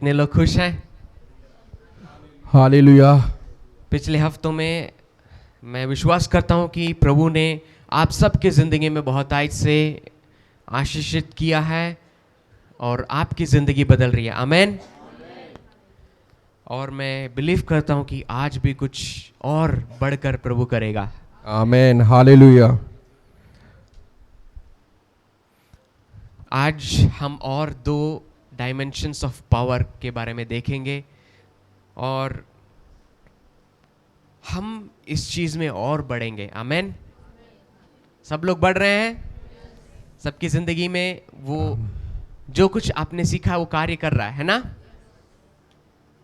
कितने लोग खुश हैं? हालेलुया। पिछले हफ्तों में मैं विश्वास करता हूं कि प्रभु ने आप सबके ज़िंदगी में बहुत आज से आशीषित किया है और आपकी ज़िंदगी बदल रही है। आमेन। और मैं बिलीव करता हूं कि आज भी कुछ और बढ़कर प्रभु करेगा। आमेन। हालेलुया। आज हम और दो डायमेंशंस ऑफ पावर के बारे में देखेंगे और हम इस चीज़ में और बढ़ेंगे। आमेन। सब लोग बढ़ रहे हैं? सबकी ज़िंदगी में वो जो कुछ आपने सीखा वो कार्य कर रहा है ना?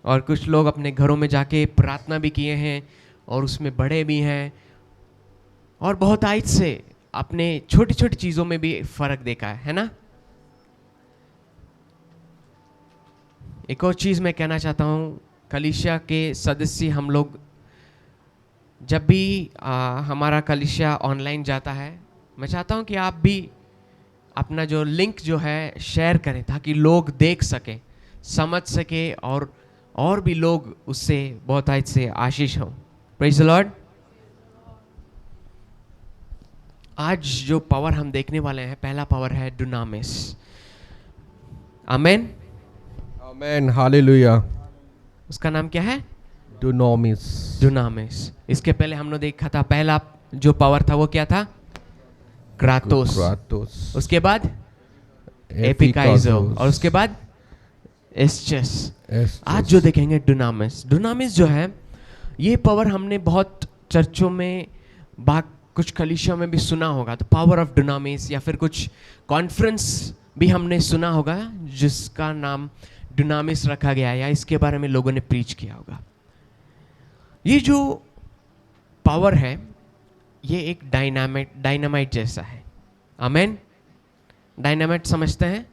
और कुछ लोग अपने घरों में जाके प्रार्थना भी किए हैं और उसमें बढ़े भी हैं और बहुत आज से अपने छोटी छोटी चीज़ों में भी फ़र्क देखा है ना? एक और चीज़ मैं कहना चाहता हूँ, कलीसिया के सदस्य हम लोग जब भी हमारा कलीसिया ऑनलाइन जाता है, मैं चाहता हूँ कि आप भी अपना जो लिंक जो है शेयर करें ताकि लोग देख सकें, समझ सके और भी लोग उससे बहुत आज से आशीष हों। Praise the Lord. आज जो पावर हम देखने वाले हैं, पहला पावर है डुनामिस। आमेन। आमेन। हालेलुया। उसका नाम क्या है? डुनामिस। डुनामिस। इसके पहले हमने देखा था पहला जो पावर था वो क्या था? क्रातोस। क्रातोस। उसके बाद एपिकाइजो और उसके बाद एस्चस। आज जो देखेंगे डुनामिस। डुनामिस जो है ये पावर हमने बहुत चर्चों में कुछ कलीसिया में भी सुना होगा, तो पावर ऑफ डुनामिस, या फिर कुछ कॉन्फ्रेंस भी हमने सुना होगा जिसका नाम डुनामिस रखा गया या इसके बारे में लोगों ने प्रीच किया होगा। ये जो पावर है ये एक डायनामाइट जैसा है। आमेन। डायनामाइट समझते हैं?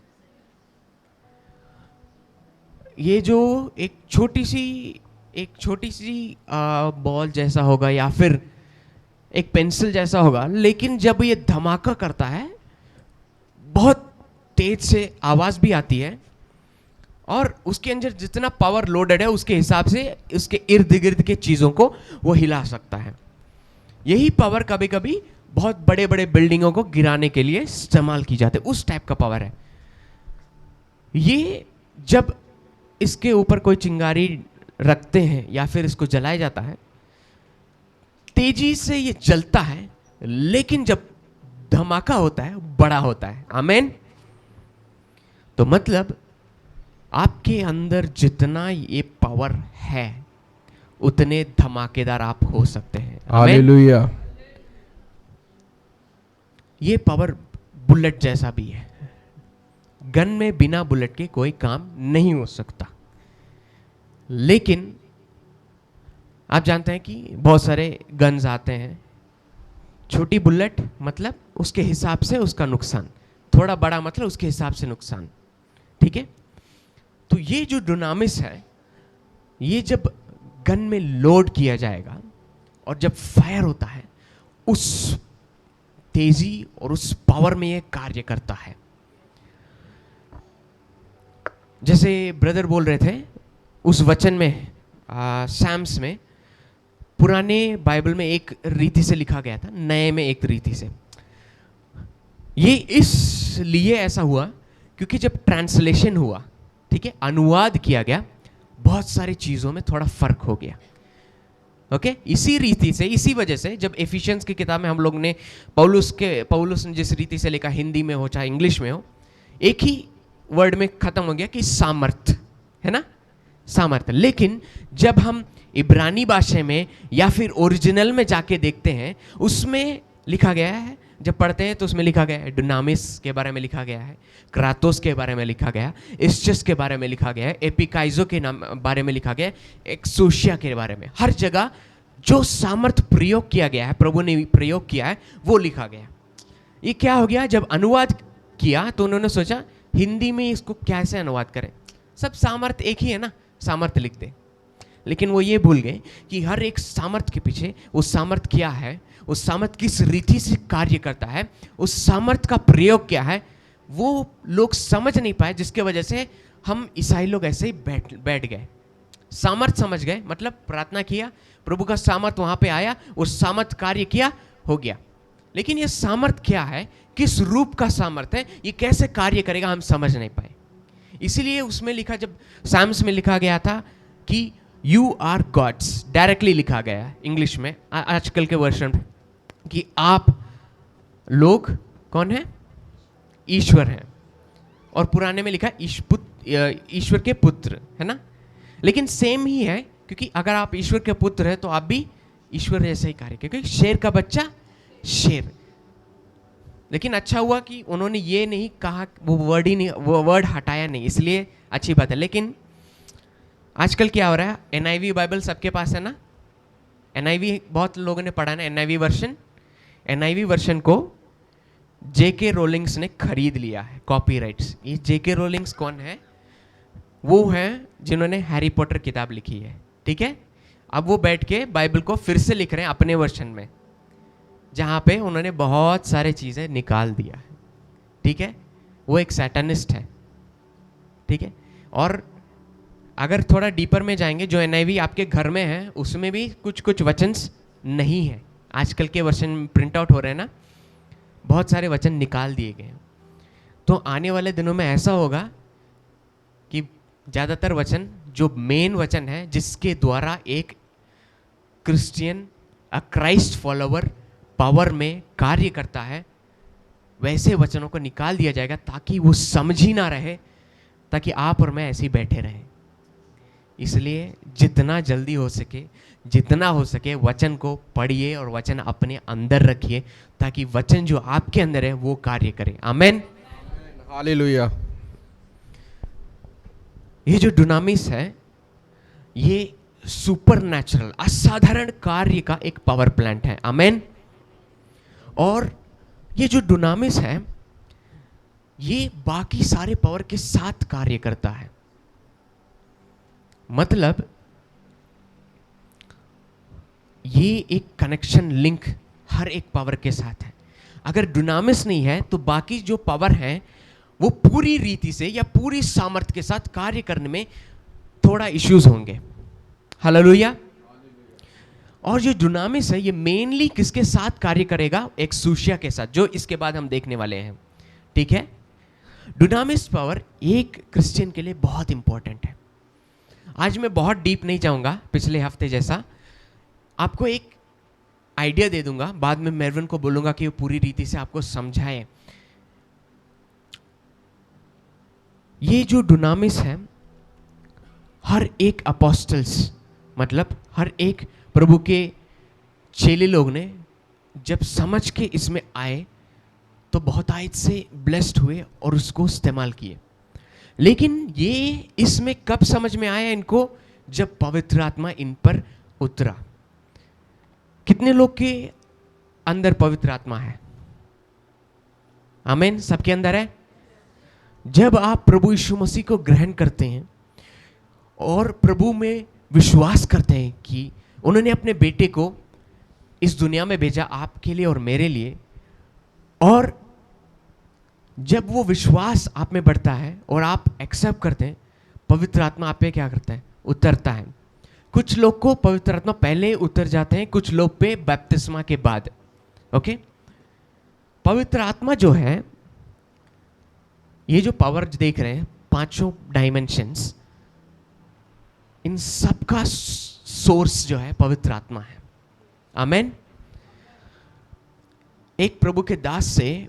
ये जो एक छोटी सी बॉल जैसा होगा या फिर एक पेंसिल जैसा होगा, लेकिन जब ये धमाका करता है बहुत तेज से आवाज भी आती है और उसके अंदर जितना पावर लोडेड है उसके हिसाब से उसके इर्द गिर्द के चीजों को वो हिला सकता है। यही पावर कभी कभी बहुत बड़े बड़े बिल्डिंगों को गिराने के लिए इस्तेमाल की जाती है, उस टाइप का पावर है ये। जब इसके ऊपर कोई चिंगारी रखते हैं या फिर इसको जलाया जाता है, तेजी से ये जलता है, लेकिन जब धमाका होता है बड़ा होता है। आमेन। तो मतलब आपके अंदर जितना ये पावर है उतने धमाकेदार आप हो सकते हैं। हालेलुया। ये पावर बुलेट जैसा भी है। गन में बिना बुलेट के कोई काम नहीं हो सकता, लेकिन आप जानते हैं कि बहुत सारे गन्स आते हैं, छोटी बुलेट मतलब उसके हिसाब से उसका नुकसान, थोड़ा बड़ा मतलब उसके हिसाब से नुकसान। ठीक है? तो ये जो डुनामिस है ये जब गन में लोड किया जाएगा और जब फायर होता है उस तेजी और उस पावर में ये कार्य करता है। जैसे ब्रदर बोल रहे थे उस वचन में सैम्स में, पुराने बाइबल में एक रीति से लिखा गया था, नए में एक रीति से। ये इसलिए ऐसा हुआ क्योंकि जब ट्रांसलेशन हुआ, ठीक है, अनुवाद किया गया, बहुत सारी चीजों में थोड़ा फर्क हो गया। ओके? इसी रीति से, इसी वजह से जब एफिशिएंस की किताब में हम लोग ने पौलुस ने जिस रीति से लिखा, हिंदी में हो चाहे इंग्लिश में हो, एक ही वर्ड में खत्म हो गया कि सामर्थ, है ना? सामर्थ। लेकिन जब हम इब्रानी भाषा में या फिर ओरिजिनल में जाके देखते हैं, उसमें लिखा गया है, जब पढ़ते हैं तो उसमें लिखा गया है डुनामिस के बारे में लिखा गया है, क्रातोस के बारे में लिखा गया, एस्चस के बारे में लिखा गया है, एपिकाइजो के नाम बारे में लिखा गया है, एक्सोशिया के बारे में। हर जगह जो सामर्थ प्रयोग किया गया है, प्रभु ने प्रयोग किया है, वो लिखा गया। ये क्या हो गया, जब अनुवाद किया तो उन्होंने सोचा हिंदी में इसको कैसे अनुवाद करें, सब सामर्थ एक ही है ना, सामर्थ लिख दे। लेकिन वो ये भूल गए कि हर एक सामर्थ के पीछे वो सामर्थ क्या है, उस सामर्थ किस रीति से कार्य करता है, उस सामर्थ का प्रयोग क्या है, वो लोग समझ नहीं पाए, जिसके वजह से हम ईसाई लोग ऐसे ही बैठ गए, सामर्थ समझ गए, मतलब प्रार्थना किया, प्रभु का सामर्थ वहां पे आया, उस सामर्थ कार्य किया, हो गया। लेकिन ये सामर्थ क्या है, किस रूप का सामर्थ है, ये कैसे कार्य करेगा, हम समझ नहीं पाए। इसीलिए उसमें लिखा, जब साम्स में लिखा गया था कि यू आर गॉड्स, डायरेक्टली लिखा गया इंग्लिश में आजकल के वर्षन में, कि आप लोग कौन है, ईश्वर हैं। और पुराने में लिखा ईश्वर के पुत्र, है ना। लेकिन सेम ही है, क्योंकि अगर आप ईश्वर के पुत्र हैं तो आप भी ईश्वर जैसे ही कार्य, क्योंकि शेर का बच्चा शेर। लेकिन अच्छा हुआ कि उन्होंने ये नहीं कहा, वो वर्ड ही नहीं, वो वर्ड हटाया नहीं, इसलिए अच्छी बात है। लेकिन आजकल क्या हो रहा है, एनआईवी बाइबल सबके पास है ना, एनआईवी बहुत लोगों ने पढ़ा ना, एनआईवी वर्शन को जेके रोलिंग्स ने खरीद लिया है, कॉपीराइट्स। ये जेके रोलिंग्स कौन है, वो हैं जिन्होंने हैरी पॉटर किताब लिखी है, ठीक है। अब वो बैठ के बाइबल को फिर से लिख रहे हैं अपने वर्शन में, जहाँ पे उन्होंने बहुत सारे चीज़ें निकाल दिया है, ठीक है। वो एक सैटनिस्ट है, ठीक है। और अगर थोड़ा डीपर में जाएंगे, जो एनआईवी आपके घर में है उसमें भी कुछ कुछ वचन्स नहीं है, आजकल के वर्शन प्रिंट आउट हो रहे हैं ना, बहुत सारे वचन निकाल दिए गए हैं। तो आने वाले दिनों में ऐसा होगा कि ज़्यादातर वचन, जो मेन वचन है जिसके द्वारा एक क्रिश्चियन, क्राइस्ट फॉलोवर पावर में कार्य करता है, वैसे वचनों को निकाल दिया जाएगा, ताकि वो समझ ही ना रहे, ताकि आप और मैं ऐसे ही बैठे रहें। इसलिए जितना जल्दी हो सके, जितना हो सके वचन को पढ़िए और वचन अपने अंदर रखिए, ताकि वचन जो आपके अंदर है वो कार्य करे। आमेन, हालेलुया। ये जो डुनामिस है, ये सुपरनैचुरल, असाधारण कार्य का एक पावर प्लांट है। आमेन। और ये जो डुनामिस है, ये बाकी सारे पावर के साथ कार्य करता है। मतलब ये एक कनेक्शन लिंक हर एक पावर के साथ है। अगर डुनामिस नहीं है तो बाकी जो पावर है वो पूरी रीति से या पूरी सामर्थ्य के साथ कार्य करने में थोड़ा इश्यूज होंगे। हालेलुया। और जो डुनामिस है, ये मेनली किसके साथ कार्य करेगा, एक सूशिया के साथ, जो इसके बाद हम देखने वाले हैं, ठीक है। डुनामिस पावर एक क्रिश्चियन के लिए बहुत इंपॉर्टेंट है। आज मैं बहुत डीप नहीं जाऊंगा, पिछले हफ्ते जैसा आपको एक आइडिया दे दूंगा, बाद में मेरविन को बोलूंगा कि वो पूरी रीति से आपको समझाए। ये जो डुनामिस है, हर एक अपोस्टल्स, मतलब हर एक प्रभु के चेले लोग ने जब समझ के इसमें आए तो बहुत आयत से ब्लेस्ड हुए और उसको इस्तेमाल किए। लेकिन ये इसमें कब समझ में आया इनको, जब पवित्र आत्मा इन पर उतरा। कितने लोग के अंदर पवित्र आत्मा है? आमीन, सबके अंदर है। जब आप प्रभु यीशु मसीह को ग्रहण करते हैं और प्रभु में विश्वास करते हैं कि उन्होंने अपने बेटे को इस दुनिया में भेजा आपके लिए और मेरे लिए, और जब वो विश्वास आप में बढ़ता है और आप एक्सेप्ट करते हैं, पवित्र आत्मा आप पे क्या करता है, उतरता है। कुछ लोग को पवित्र आत्मा पहले उतर जाते हैं, कुछ लोग पे बपतिस्मा के बाद। ओके, पवित्र आत्मा जो है, ये जो पावर देख रहे हैं, पांचों डायमेंशंस, इन सब का सोर्स जो है पवित्र आत्मा है। आमेन। एक प्रभु के दास से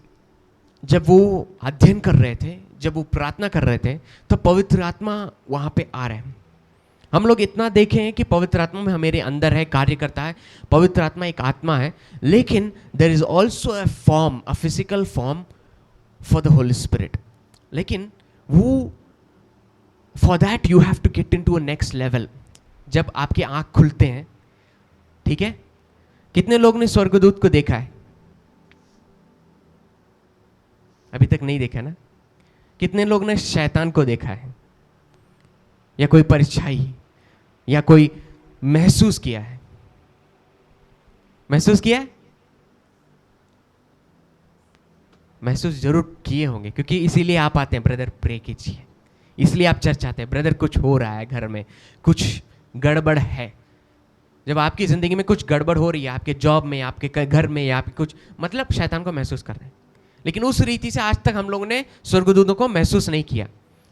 जब वो अध्ययन कर रहे थे, जब वो प्रार्थना कर रहे थे, तो पवित्र आत्मा वहां पे आ रहे हैं। हम लोग इतना देखे हैं कि पवित्र आत्मा में हमारे अंदर है, कार्य करता है। पवित्र आत्मा एक आत्मा है, लेकिन there is also a form, a physical form for the Holi spirit. लेकिन वो, for that you have to get into a next level. जब आपके आंख खुलते हैं, ठीक है। कितने लोग ने स्वर्गदूत को देखा है? अभी तक नहीं देखा ना। कितने लोग ने शैतान को देखा है, या कोई परछाई, या कोई महसूस किया है? महसूस किया है? महसूस जरूर किए होंगे, क्योंकि इसीलिए आप आते हैं, ब्रदर प्रे कीजिए, इसलिए आप चर्च आते हैं। ब्रदर कुछ हो रहा है घर में, कुछ गड़बड़ है। जब आपकी ज़िंदगी में कुछ गड़बड़ हो रही है, आपके जॉब में, आपके घर में, या आपके कुछ, मतलब शैतान को महसूस कर रहे हैं। लेकिन उस रीति से आज तक हम लोगों ने स्वर्गदूतों को महसूस नहीं किया।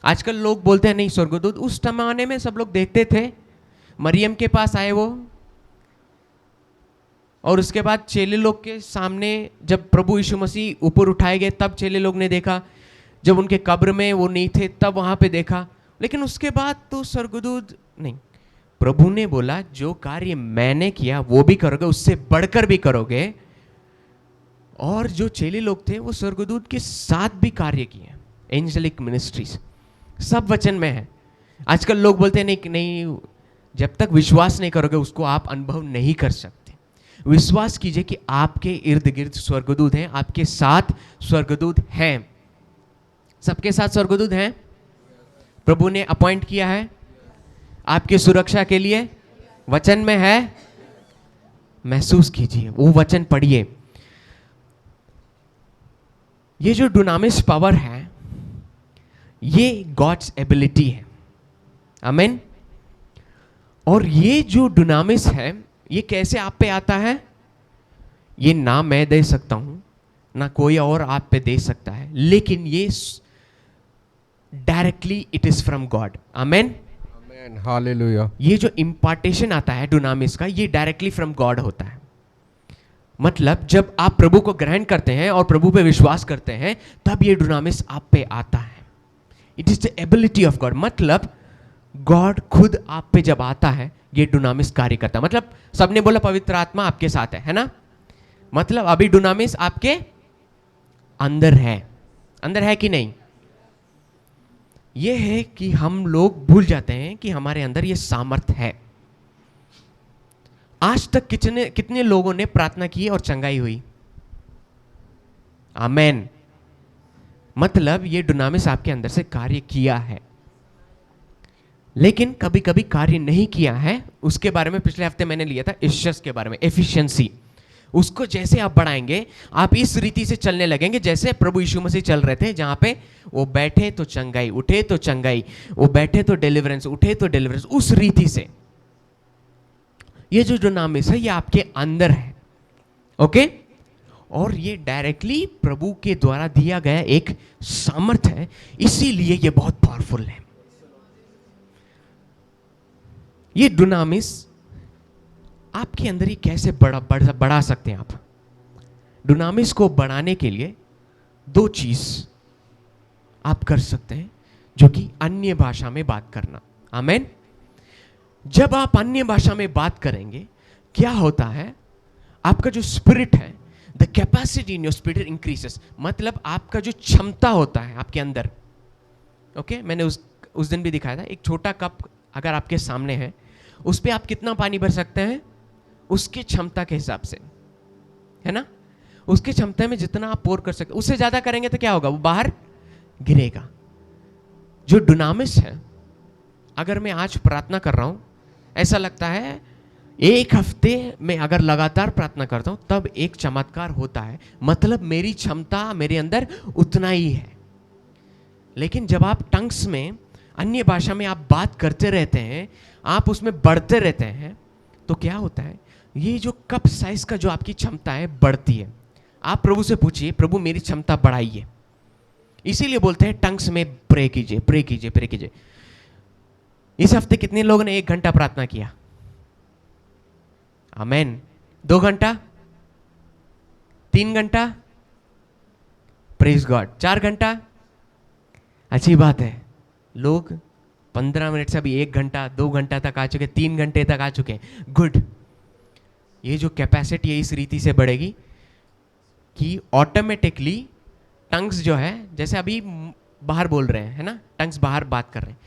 आजकल लोग बोलते हैं नहीं स्वर्गदूत, उस जमाने में सब लोग देखते थे। मरियम के पास आए वो, और उसके बाद चेले लोग के सामने जब प्रभु यीशु मसीह ऊपर उठाए गए तब चेले लोग ने देखा। जब उनके कब्र में वो नहीं थे तब वहां पे देखा। लेकिन उसके बाद तो स्वर्गदूत नहीं। प्रभु ने बोला जो कार्य मैंने किया वो भी करोगे, उससे बढ़कर भी करोगे। और जो चेले लोग थे वो स्वर्गदूत के साथ भी कार्य किए। एंजेलिक मिनिस्ट्रीज सब वचन में है। आजकल लोग बोलते हैं नहीं, जब तक विश्वास नहीं करोगे उसको आप अनुभव नहीं कर सकते। विश्वास कीजिए कि आपके इर्द गिर्द स्वर्गदूत हैं, आपके साथ स्वर्गदूत हैं। सबके साथ स्वर्गदूत हैं। प्रभु ने अपॉइंट किया है आपकी सुरक्षा के लिए। वचन में है, महसूस कीजिए, वो वचन पढ़िए। ये जो डुनामिस पावर है ये गॉड्स एबिलिटी है। आमीन। और ये जो डुनामिस है ये कैसे आप पे आता है? ये ना मैं दे सकता हूं ना कोई और आप पे दे सकता है, लेकिन ये directly it is from God. आमीन। आमेन, हालेलुया। ये जो इम्पार्टेशन आता है डुनामिस का, ये डायरेक्टली फ्रॉम गॉड होता है। मतलब जब आप प्रभु को ग्रहण करते हैं और प्रभु पे विश्वास करते हैं तब ये डुनामिस आप पे आता है। It is the ability of God. मतलब गॉड खुद आप पे जब आता है ये डुनामिस कार्य करता है। मतलब सबने बोला पवित्र आत्मा आपके साथ है ना? मतलब अभी डुनामिस आपके अंदर है। अंदर है कि नहीं? ये है कि हम लोग भूल जाते हैं कि हमारे अंदर ये सामर्थ है। आज तक कितने लोगों ने प्रार्थना की और चंगाई हुई? आमेन। मतलब ये डुनामिस आपके अंदर से कार्य किया है, लेकिन कभी कभी कार्य नहीं किया है। उसके बारे में पिछले हफ्ते मैंने लिया था इश्यस के बारे में, एफिशिएंसी। उसको जैसे आप बढ़ाएंगे आप इस रीति से चलने लगेंगे जैसे प्रभु यीशु मसीह चल रहे थे, जहां पे वो बैठे तो चंगाई, उठे तो चंगाई, वो बैठे तो डिलीवरेंस, उठे तो डिलीवरेंस। उस रीति से ये जो डुनामिस है ये आपके अंदर है। ओके। और ये डायरेक्टली प्रभु के द्वारा दिया गया एक सामर्थ है, इसीलिए ये बहुत पावरफुल है। ये डुनामिस आपके अंदर ही कैसे बढ़ा सकते हैं आप? डुनामिस को बढ़ाने के लिए दो चीज आप कर सकते हैं, जो कि अन्य भाषा में बात करना। आमीन। जब आप अन्य भाषा में बात करेंगे क्या होता है, आपका जो स्पिरिट है, the capacity in your spirit increases. मतलब आपका जो क्षमता होता है आपके अंदर। ओके। मैंने उस दिन भी दिखाया था, एक छोटा कप अगर आपके सामने है, उस पर आप कितना पानी भर सकते हैं? उसकी क्षमता के हिसाब से, है ना? उसकी क्षमता में जितना आप पोर कर सकते, उससे ज्यादा करेंगे तो क्या होगा? वो बाहर गिरेगा। जो डुनामिस है, अगर मैं आज प्रार्थना कर रहा हूं, ऐसा लगता है एक हफ्ते में अगर लगातार प्रार्थना करता हूं तब एक चमत्कार होता है। मतलब मेरी क्षमता मेरे अंदर उतना ही है। लेकिन जब आप टंग्स में, अन्य भाषा में आप बात करते रहते हैं, आप उसमें बढ़ते रहते हैं, तो क्या होता है, ये जो कप साइज का जो आपकी क्षमता है बढ़ती है। आप प्रभु से पूछिए, प्रभु मेरी क्षमता बढ़ाइए। इसीलिए बोलते हैं टंग्स में प्रे कीजिए, प्रे कीजिए, प्रे कीजिए। इस हफ्ते कितने लोगों ने 1 घंटा प्रार्थना किया? आमेन। 2 घंटा, 3 घंटा, प्रेज गॉड, 4 घंटा, अच्छी बात है। लोग 15 मिनट से अभी 1 घंटा, 2 घंटा तक आ चुके, 3 घंटे तक आ चुके। गुड। ये जो कैपेसिटी है इस रीति से बढ़ेगी कि ऑटोमेटिकली टंग्स जो है, जैसे अभी बाहर बोल रहे हैं, है ना, टंग्स बाहर बात कर रहे हैं,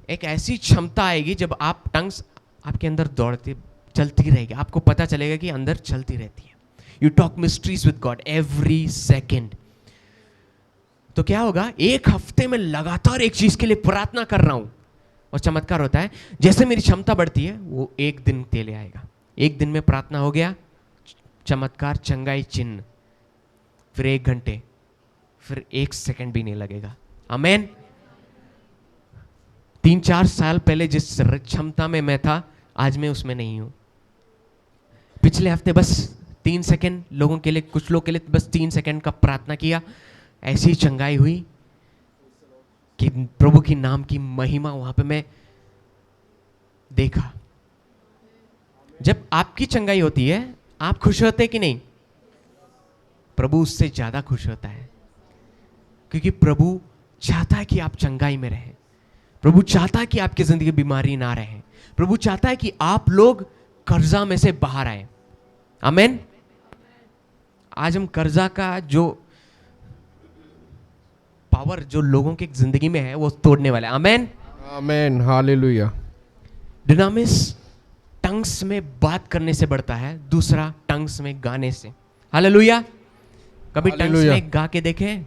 एक ऐसी क्षमता आएगी जब आप टंग्स आपके अंदर दौड़ती चलती रहेगी, आपको पता चलेगा कि अंदर चलती रहती है। You talk mysteries with God every second. तो क्या होगा, 1 हफ्ते में लगातार एक चीज के लिए प्रार्थना कर रहा हूं और चमत्कार होता है। जैसे मेरी क्षमता बढ़ती है वो 1 दिन के लिए आएगा। 1 दिन में प्रार्थना हो गया, चमत्कार, चंगाई, चिन्ह, फिर 1 घंटे, फिर 1 सेकंड भी नहीं लगेगा। आमेन। 3-4 साल पहले जिस क्षमता में मैं था, आज मैं उसमें नहीं हूं। पिछले हफ्ते बस 3 सेकंड लोगों के लिए, कुछ लोग के लिए बस 3 सेकंड का प्रार्थना किया, ऐसी चंगाई हुई कि प्रभु की नाम की महिमा वहां पे मैं देखा। जब आपकी चंगाई होती है, आप खुश होते कि नहीं? प्रभु उससे ज्यादा खुश होता है, क्योंकि प्रभु चाहता है कि आप चंगाई में रहें। प्रभु चाहता है कि आपकी जिंदगी बीमारी ना रहे। प्रभु चाहता है कि आप लोग कर्जा में से बाहर आए। आमेन। आज हम कर्जा का जो पावर जो लोगों की जिंदगी में है वो तोड़ने वाले। आमेन, आमेन, हालेलुया। डिनामिस टंग्स में बात करने से बढ़ता है, दूसरा टंग्स में गाने से। हालेलुया। कभी टंग्स हालेलुया। में गा के देखें?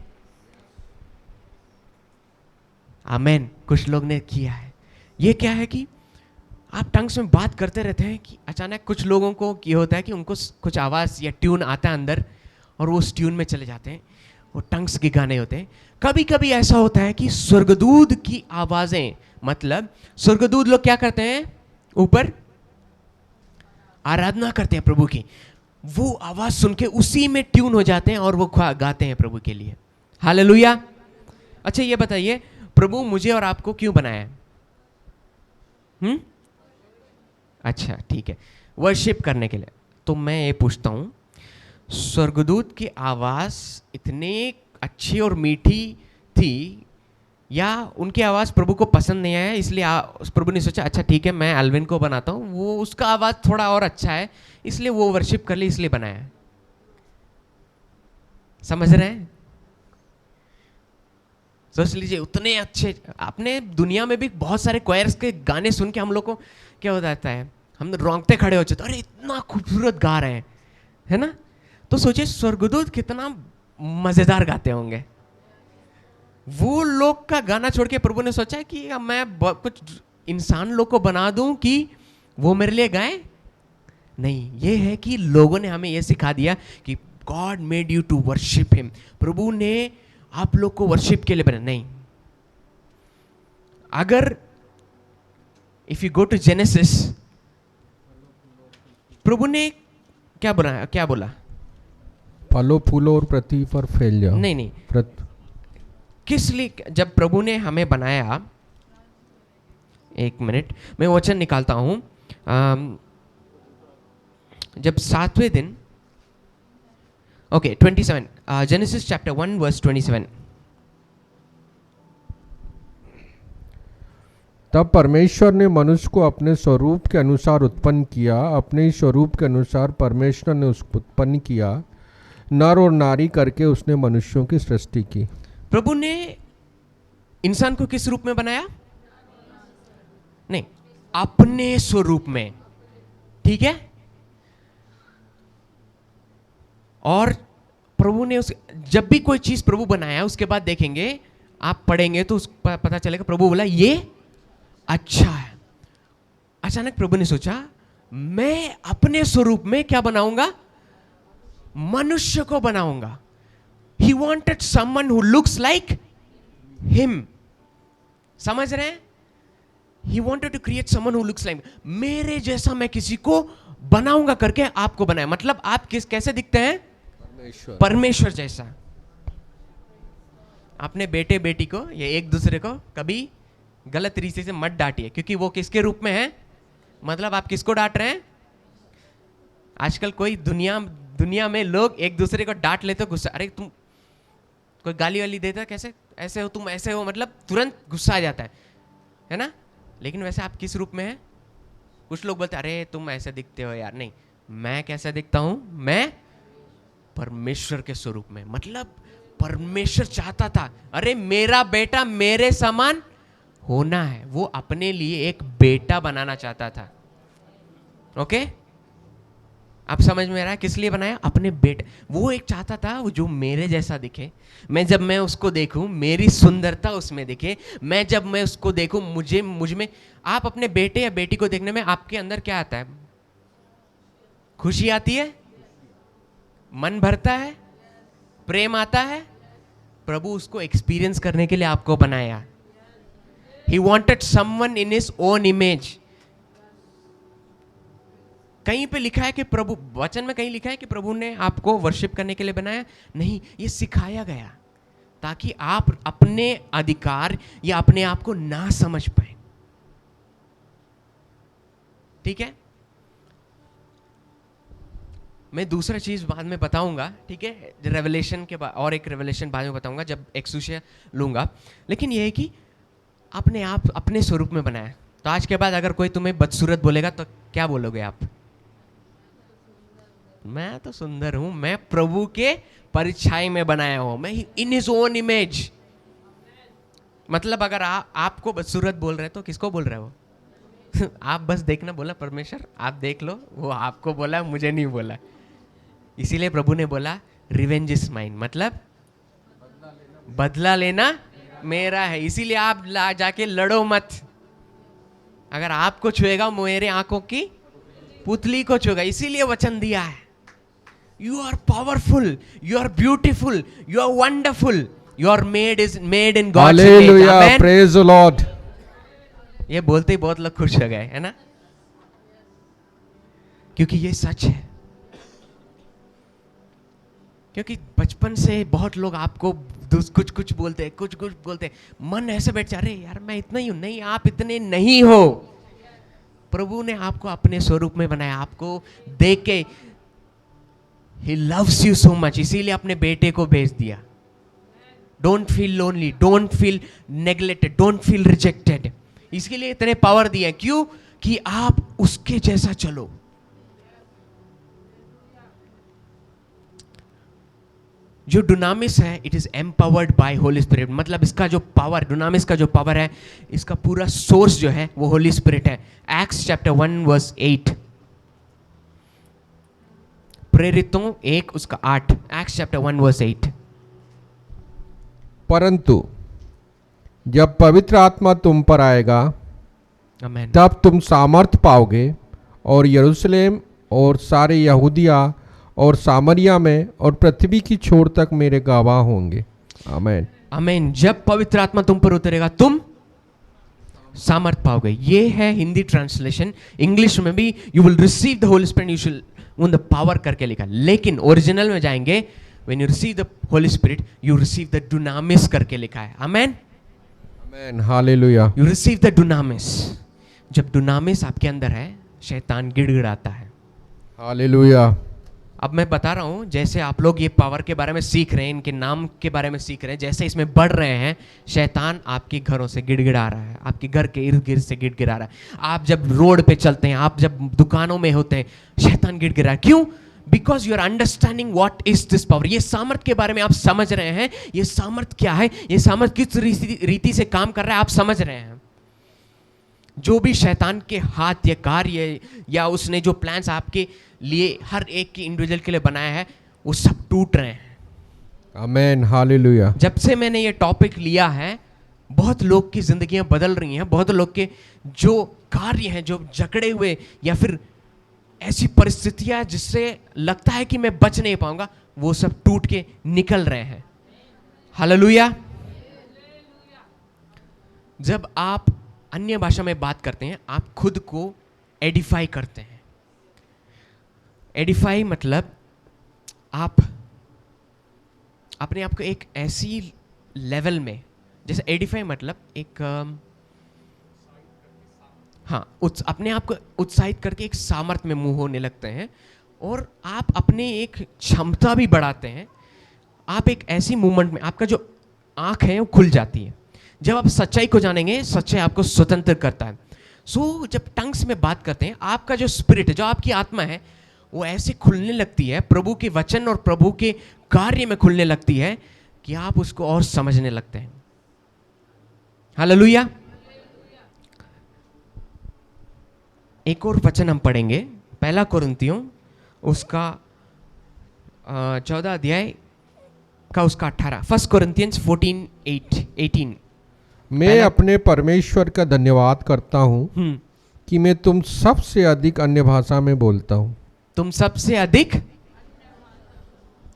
आमेन। कुछ लोग ने किया है। ये क्या है कि आप टंग्स में बात करते रहते हैं कि अचानक कुछ लोगों को ये होता है कि उनको कुछ आवाज या ट्यून आता है अंदर और वो उस ट्यून में चले जाते हैं, वो टंग्स के गाने होते हैं। कभी कभी ऐसा होता है कि स्वर्गदूत की आवाजें, मतलब स्वर्गदूत लोग क्या करते हैं? ऊपर आराधना करते हैं प्रभु की, वो आवाज सुन के उसी में ट्यून हो जाते हैं और वो गाते हैं प्रभु के लिए। हालेलुया। अच्छा ये बताइए, प्रभु मुझे और आपको क्यों बनाया? अच्छा ठीक है, वर्शिप करने के लिए। तो मैं ये पूछता हूं, स्वर्गदूत की आवाज इतनी अच्छी और मीठी थी, या उनकी आवाज प्रभु को पसंद नहीं आया इसलिए प्रभु ने सोचा अच्छा ठीक है मैं अल्विन को बनाता हूं, वो उसका आवाज थोड़ा और अच्छा है इसलिए वो वर्शिप कर ली, इसलिए बनाया? समझ रहे हैं? सोच लीजिए, उतने अच्छे, आपने दुनिया में भी बहुत सारे क्वायर्स के गाने सुन के हम लोग को क्या हो जाता है, हम रोंगटे खड़े हो जाते, अरे इतना खूबसूरत गा रहे हैं, है ना? तो सोचिए स्वर्गदूत कितना मजेदार गाते होंगे। वो लोग का गाना छोड़ के प्रभु ने सोचा कि अब मैं कुछ इंसान लोग को बना दूं कि वो मेरे लिए गाएं? नहीं, ये है कि लोगों ने हमें ये सिखा दिया कि God made you to worship him. प्रभु ने आप लोग को वर्शिप के लिए बना। नहीं, अगर if you go to Genesis, प्रभु ने क्या बोला? फलो फूलो और पृथ्वी पर फैल जाओ। नहीं, किस लिए? जब प्रभु ने हमें बनाया, एक मिनट मैं वचन निकालता हूं, जब 7वें दिन, ओके 27, जेनेसिस चैप्टर 1 वर्स 27। तब परमेश्वर ने मनुष्य को अपने स्वरूप के अनुसार उत्पन्न किया, अपने ही स्वरूप के अनुसार परमेश्वर ने उसको उत्पन्न किया, नर और नारी करके उसने मनुष्यों की सृष्टि की। प्रभु ने इंसान को किस रूप में बनाया? नहीं, अपने स्वरूप में। ठीक है? और प्रभु ने जब भी कोई चीज प्रभु बनाया उसके बाद देखेंगे, आप पढ़ेंगे तो पता चलेगा प्रभु बोला ये अच्छा है। अचानक प्रभु ने सोचा मैं अपने स्वरूप में क्या बनाऊंगा? मनुष्य को बनाऊंगा। He wanted someone who looks like him. समझ रहे हैं? He wanted to create someone who looks like me. मेरे जैसा मैं किसी को बनाऊंगा करके आपको बनाया। मतलब आप कैसे दिखते हैं? परमेश्वर जैसा। अपने बेटे बेटी को या एक दूसरे को कभी गलत तरीके से मत डांटिए, क्योंकि वो किसके रूप में है? मतलब आप किसको डांट रहे हैं? आजकल कोई दुनिया में लोग एक दूसरे को डांट लेते, गुस्सा, अरे तुम, कोई गाली वाली देता कैसे ऐसे हो, तुम ऐसे हो, मतलब तुरंत गुस्सा आ जाता है ना? लेकिन वैसे आप किस रूप में हैं? कुछ लोग बोलते अरे तुम ऐसे दिखते हो यार। नहीं, मैं कैसा दिखता हूं? मैं परमेश्वर के स्वरूप में। मतलब परमेश्वर चाहता था अरे मेरा बेटा मेरे समान होना है, वो अपने लिए एक बेटा बनाना चाहता था। ओके, आप समझ में आ रहा है किस लिए बनाया? अपने बेटे। वो एक चाहता था वो जो मेरे जैसा दिखे, जब मैं उसको देखूं मेरी सुंदरता उसमें दिखे, जब मैं उसको देखूं मुझ में। आप अपने बेटे या बेटी को देखने में आपके अंदर क्या आता है? खुशी आती है, मन भरता है, प्रेम आता है। प्रभु उसको एक्सपीरियंस करने के लिए आपको बनाया। He wanted someone in his own image. कहीं पे लिखा है कि प्रभु, वचन में कहीं लिखा है कि प्रभु ने आपको वर्शिप करने के लिए बनाया? नहीं, ये सिखाया गया ताकि आप अपने अधिकार या अपने आप को ना समझ पाए। ठीक है, मैं दूसरा चीज बाद में बताऊंगा, ठीक है, रेवलेशन के बाद, और एक रेवलेशन बाद में बताऊंगा जब एक्सूशिया लूंगा। लेकिन यह है कि अपने आप अपने स्वरूप में बनाया। तो आज के बाद अगर कोई तुम्हें बदसूरत बोलेगा तो क्या बोलोगे आप? मैं तो सुंदर हूं, मैं प्रभु के परिछाई में बनाया हूं, मैं इन हिज ओन इमेज। मतलब अगर आपको बदसूरत बोल रहे तो किसको बोल रहे हो? आप बस देखना, बोला परमेश्वर आप देख लो, वो आपको बोला, मुझे नहीं बोला। इसीलिए प्रभु ने बोला रिवेंज इज माइन, मतलब बदला लेना मेरा है। इसीलिए आप जाके लड़ो मत। अगर आपको छुएगा मेरे आंखों की पुतली को छुएगा। इसीलिए वचन दिया है, you are powerful, you are beautiful, you are wonderful, your made in God's image. Hallelujah, praise the lord. ये बोलते ही बहुत लोग खुश हो गए, है ना? क्योंकि ये सच है। क्योंकि बचपन से बहुत लोग आपको कुछ बोलते हैं, कुछ बोलते हैं, मन ऐसे बैठ जा रहे यार मैं इतना ही हूं। नहीं, आप इतने नहीं हो। प्रभु ने आपको अपने स्वरूप में बनाया, आपको देख के He loves you so much, इसीलिए अपने बेटे को भेज दिया। Don't feel lonely, don't feel neglected, don't feel rejected। इसके लिए इतने पावर दिए, क्यों? कि आप उसके जैसा चलो। जो डुनामिस है, it is empowered bye Holi spirit. मतलब इसका जो पावर, डुनामिस का जो पावर है, इसका पूरा सोर्स जो है वो होली स्पिरिट है। एक्ट्स चैप्टर 1 वर्स 8, प्रेरितों 1 उसका 8, एक्ट्स चैप्टर 1 वर्स 8। परंतु जब पवित्र आत्मा तुम पर आएगा, आमीन, तब तुम सामर्थ पाओगे और यरूशलेम और सारे यहूदिया और सामरिया में और पृथ्वी की छोर तक मेरे गवाह होंगे। आमीन, आमीन। जब पवित्र आत्मा तुम पर उतरेगा तुम सामर्थ पाओगे। ये है हिंदी ट्रांसलेशन। इंग्लिश में भी you will receive the Holi spirit, you should the power करके लिखा। लेकिन ओरिजिनल में जाएंगे, when you receive the Holi spirit you receive the डुनामिस करके लिखा है। आमीन, आमीन, हालेलुया। यू रिसीव द डुनामिस। जब डुनामिस आपके अंदर है, शैतान गिड़गिड़ाता है। हालेलुया। अब मैं बता रहा हूं, जैसे आप लोग ये पावर के बारे में सीख रहे हैं, इनके नाम के बारे में सीख रहे हैं, जैसे इसमें बढ़ रहे हैं, शैतान आपके घरों से गिड़गिड़ा रहा है, आपके घर के इर्द गिर्द से गिड़गिड़ा रहा है। आप जब रोड पे चलते हैं, आप जब दुकानों में होते हैं, शैतान गिड़गिड़ा। क्यों? Because you are understanding what is this power. ये सामर्थ के बारे में आप समझ रहे हैं। ये सामर्थ क्या है, ये सामर्थ किस रीति से काम कर रहा है, आप समझ रहे हैं। जो भी शैतान के हाथ या कार्य या उसने जो प्लान्स आपके लिए, हर एक के इंडिविजुअल के लिए बनाया है, वो सब टूट रहे हैं। आमीन, हालेलुया। जब से मैंने ये टॉपिक लिया है, बहुत लोग की जिंदगियां बदल रही हैं। बहुत लोग के जो कार्य हैं, जो जकड़े हुए या फिर ऐसी परिस्थितियां जिससे लगता है कि मैं बच नहीं पाऊंगा, वो सब टूट के निकल रहे हैं। हालेलुया। जब आप अन्य भाषा में बात करते हैं, आप खुद को एडिफाई करते हैं। एडिफाई मतलब आप अपने आप को एक ऐसी लेवल में, जैसे एडिफाई मतलब एक अपने आप को उत्साहित करके एक सामर्थ्य में मुंह होने लगते हैं, और आप अपने एक क्षमता भी बढ़ाते हैं। आप एक ऐसी मूवमेंट में, आपका जो आंख है वो खुल जाती है। जब आप सच्चाई को जानेंगे, सच्चाई आपको स्वतंत्र करता है। जब टंग्स में बात करते हैं, आपका जो स्पिरिट है, जो आपकी आत्मा है, वो ऐसे खुलने लगती है, प्रभु के वचन और प्रभु के कार्य में खुलने लगती है कि आप उसको और समझने लगते हैं। हालेलुया। एक और वचन हम पढ़ेंगे, पहला कोरिन्थियों उसका 14 अध्याय का उसका 18, 1 कोरिन्थियंस 14:18। मैं अपने परमेश्वर का धन्यवाद करता हूँ कि मैं तुम सबसे अधिक अन्य भाषा में बोलता हूँ। तुम सबसे अधिक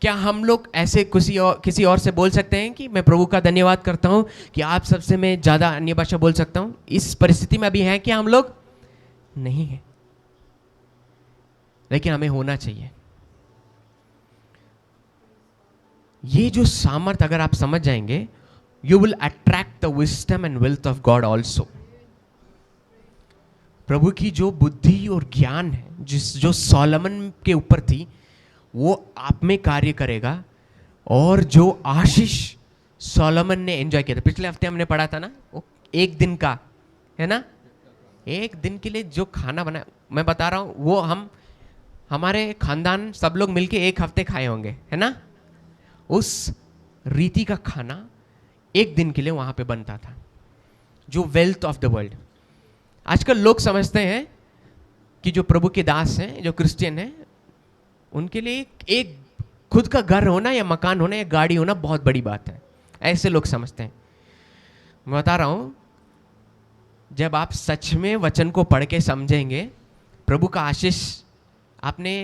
क्या हम लोग ऐसे किसी और से बोल सकते हैं कि मैं प्रभु का धन्यवाद करता हूं कि आप सबसे मैं ज़्यादा अन्य भाषा बोल सकता हूं? इस परिस्थिति में अभी हैं क्या हम लोग? नहीं है, लेकिन हमें होना चाहिए। ये जो सामर्थ्य अगर आप समझ जाएंगे, you will attract the wisdom and wealth of God also. प्रभु की जो बुद्धि और ज्ञान है जो सोलोमन के ऊपर थी, वो आप में कार्य करेगा। और जो आशीष सोलोमन ने एंजॉय किया था, पिछले हफ्ते हमने पढ़ा था ना, वो एक दिन का है ना, एक दिन के लिए जो खाना बना, मैं बता रहा हूं वो हमारे खानदान सब लोग मिलके एक हफ्ते खाए होंगे, है ना। उस रीति का खाना एक दिन के लिए वहां पे बनता था, जो वेल्थ ऑफ द वर्ल्ड। आजकल लोग समझते हैं कि जो प्रभु के दास हैं, जो क्रिश्चियन हैं, उनके लिए एक खुद का घर होना या मकान होना या गाड़ी होना बहुत बड़ी बात है, ऐसे लोग समझते हैं। मैं बता रहा हूं, जब आप सच में वचन को पढ़ के समझेंगे, प्रभु का आशीष, आपने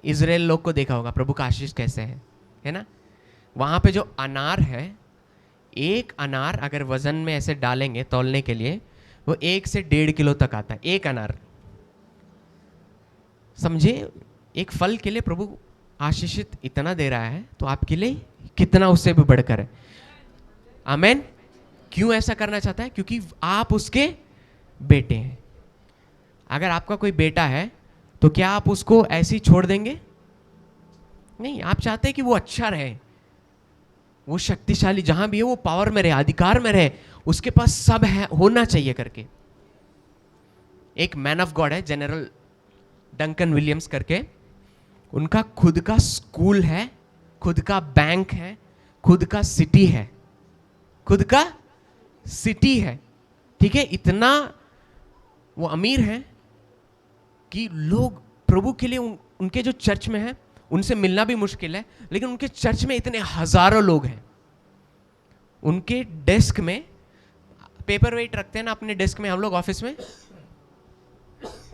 इजराइल लोग को देखा होगा प्रभु का आशीष कैसे है ना। वहां पे जो अनार है, एक अनार अगर वजन में ऐसे डालेंगे तौलने के लिए, वो 1 से 1.5 किलो तक आता है, एक अनार। समझे, एक फल के लिए प्रभु आशीषित इतना दे रहा है, तो आपके लिए कितना उससे भी बढ़कर है। आमेन। क्यों ऐसा करना चाहता है? क्योंकि आप उसके बेटे हैं। अगर आपका कोई बेटा है तो क्या आप उसको ऐसे ही छोड़ देंगे? नहीं, आप चाहते हैं कि वो अच्छा रहे, वो शक्तिशाली जहां भी है वो पावर में रहे, अधिकार में रहे, उसके पास सब है, होना चाहिए करके। एक मैन ऑफ गॉड है, जनरल डंकन विलियम्स करके, उनका खुद का स्कूल है, खुद का बैंक है, खुद का सिटी है, खुद का सिटी है, ठीक है। इतना वो अमीर है कि लोग प्रभु के लिए उनके जो चर्च में है उनसे मिलना भी मुश्किल है, लेकिन उनके चर्च में इतने हजारों लोग हैं। उनके डेस्क में पेपर वेट रखते हैं ना अपने डेस्क में, हम लोग ऑफिस में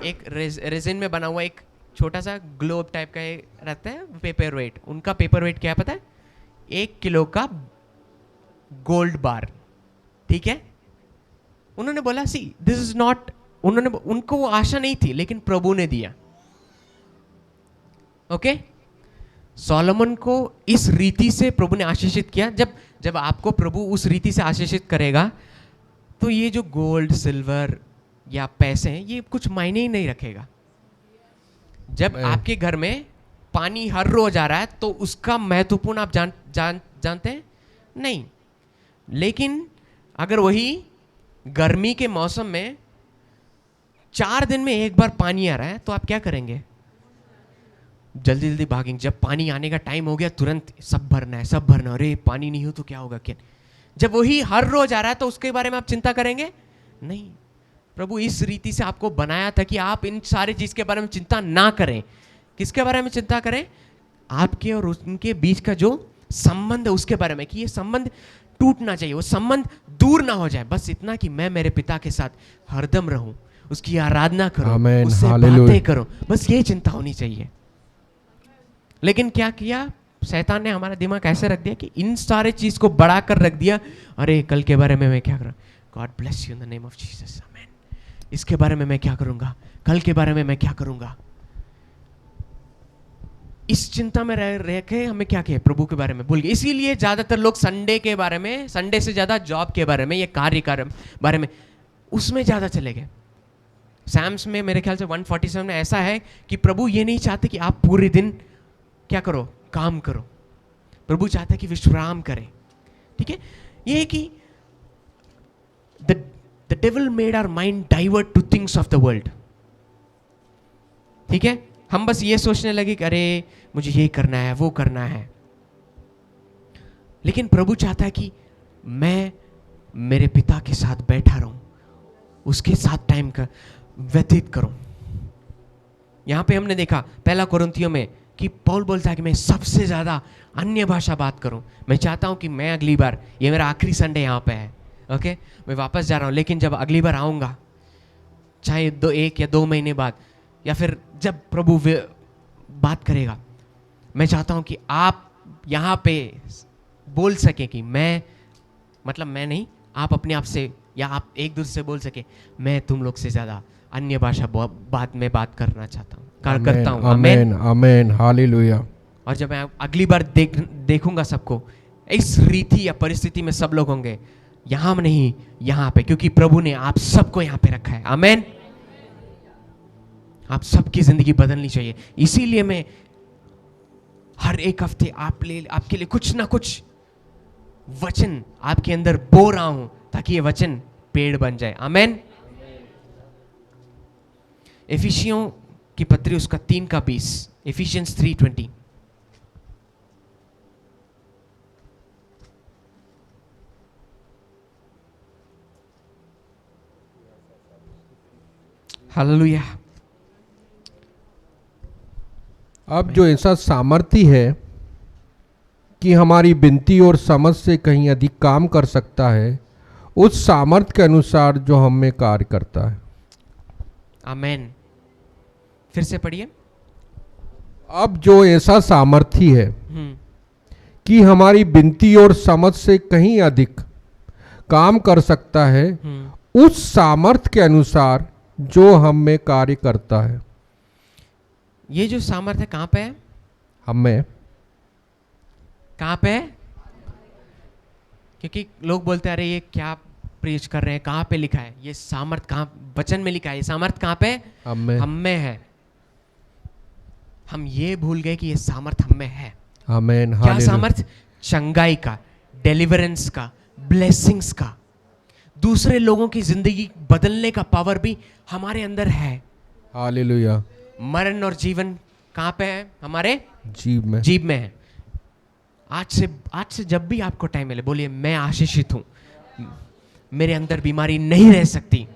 एक रेजिन में बना हुआ एक छोटा सा ग्लोब टाइप का रहता है पेपर वेट। उनका पेपर वेट क्या है पता है? 1 किलो का गोल्ड बार, ठीक है। उन्होंने बोला सी दिस इज नॉट, उनको वो आशा नहीं थी, लेकिन प्रभु ने दिया। ओके, सोलोमन को इस रीति से प्रभु ने आशीषित किया। जब आपको प्रभु उस रीति से आशीषित करेगा, तो ये जो गोल्ड सिल्वर या पैसे हैं, ये कुछ मायने ही नहीं रखेगा। जब आपके घर में पानी हर रोज आ रहा है, तो उसका महत्वपूर्ण आप जानते हैं नहीं। लेकिन अगर वही गर्मी के मौसम में 4 दिन में एक बार पानी आ रहा है, तो आप क्या करेंगे? जल्दी जल्दी भागेंगे। जब पानी आने का टाइम हो गया, तुरंत सब भरना है, सब भरना। अरे पानी नहीं हो तो क्या होगा क्या? जब वही हर रोज आ रहा है, तो उसके बारे में आप चिंता करेंगे नहीं। प्रभु इस रीति से आपको बनाया था कि आप इन सारी चीज के बारे में चिंता ना करें। किसके बारे में चिंता करें? आपके और उनके बीच का जो संबंध है उसके बारे में, कि ये संबंध टूटना चाहिए, वो संबंध दूर ना हो जाए। बस इतना कि मैं मेरे पिता के साथ हरदम रहूं, उसकी आराधना करूं, उससे बातें करूं, बस ये चिंता होनी चाहिए। लेकिन क्या किया शैतान ने? हमारा दिमाग ऐसे रख दिया कि इन सारे चीज को बढ़ाकर रख दिया। अरे कल के बारे में मैं क्या करूं? God bless you in the name of Jesus, आमेन। इसके बारे में मैं क्या करूंगा? कल के बारे में मैं क्या करूंगा? इस चिंता में रह के हमें क्या किया? प्रभु के बारे में भूल गए। इसीलिए ज्यादातर लोग संडे के बारे में, संडे से ज्यादा जॉब के बारे में, ये कार्य बारे में, उसमें ज्यादा चले गए। सैम्स में मेरे ख्याल से 147 में ऐसा है कि प्रभु ये नहीं चाहते कि आप पूरे दिन क्या करो? काम करो। प्रभु चाहते हैं कि विश्राम करें, ठीक है। ये है कि the devil made our mind divert to things of the world, ठीक है। हम बस ये सोचने लगे कि अरे मुझे ये करना है, वो करना है। लेकिन प्रभु चाहता है कि मैं मेरे पिता के साथ बैठा रहूं, उसके साथ टाइम का व्यतीत करूं। यहां पे हमने देखा 1 कोरिन्थियों में कि पौल बोलता है कि मैं सबसे ज्यादा अन्य भाषा बात करूं। मैं चाहता हूं कि मैं अगली बार, ये मेरा आखिरी संडे यहां पे है, ओके, मैं वापस जा रहा हूं, लेकिन जब अगली बार आऊंगा, चाहे 1 या 2 महीने बाद, या फिर जब प्रभु बात करेगा, मैं चाहता हूं कि आप यहाँ पे बोल सके कि मैं, मतलब मैं नहीं, आप अपने आप से या आप एक दूसरे से बोल सके, मैं तुम लोग से ज़्यादा अन्य भाषा बात में बात करना चाहता हूँ, करता हूँ। आमेन, आमेन, हालेलुया। और जब मैं अगली बार देखूंगा सबको, इस रीति या परिस्थिति में सब लोग होंगे, यहाँ नहीं, यहाँ पे, क्योंकि प्रभु ने आप सबको यहाँ पे रखा है। आमेन। आप सबकी जिंदगी बदलनी चाहिए। इसीलिए मैं हर एक हफ्ते आपके लिए कुछ ना कुछ वचन आपके अंदर बो रहा हूं, ताकि ये वचन पेड़ बन जाए। आमेन। एफिसियों की पत्री उसका 3:20, एफिशियंस 3:20। हालेलुया। अब जो ऐसा सामर्थ्य है कि हमारी विनती और समझ से कहीं अधिक काम कर सकता है, उस सामर्थ्य के अनुसार जो हम में कार्य करता है। आमेन। फिर से पढ़िए। अब जो ऐसा सामर्थ्य है कि हमारी विनती और समझ से कहीं अधिक काम कर सकता है, उस सामर्थ्य के अनुसार जो हम में कार्य करता है। ये जो सामर्थ्य कहां पे है? हम में। कहां पे है? क्योंकि लोग बोलते हैं, अरे ये क्या प्रीच कर रहे हैं, कहां पे लिखा है? ये सामर्थ्य कहां वचन में लिखा है? ये सामर्थ्य कहां पे? हम में। हम में है। हम ये भूल गए कि ये सामर्थ्य हम में है। आमेन। क्या सामर्थ्य? चंगाई का, डिलीवरेंस का, ब्लेसिंग्स का, दूसरे लोगों की जिंदगी बदलने का पावर भी हमारे अंदर है। हालेलुया। मरण और जीवन कहां पे है? हमारे जीव में। जीव में है। आज से जब भी आपको टाइम मिले, बोलिए, मैं आशीषित हूं, मेरे अंदर बीमारी नहीं रह सकती,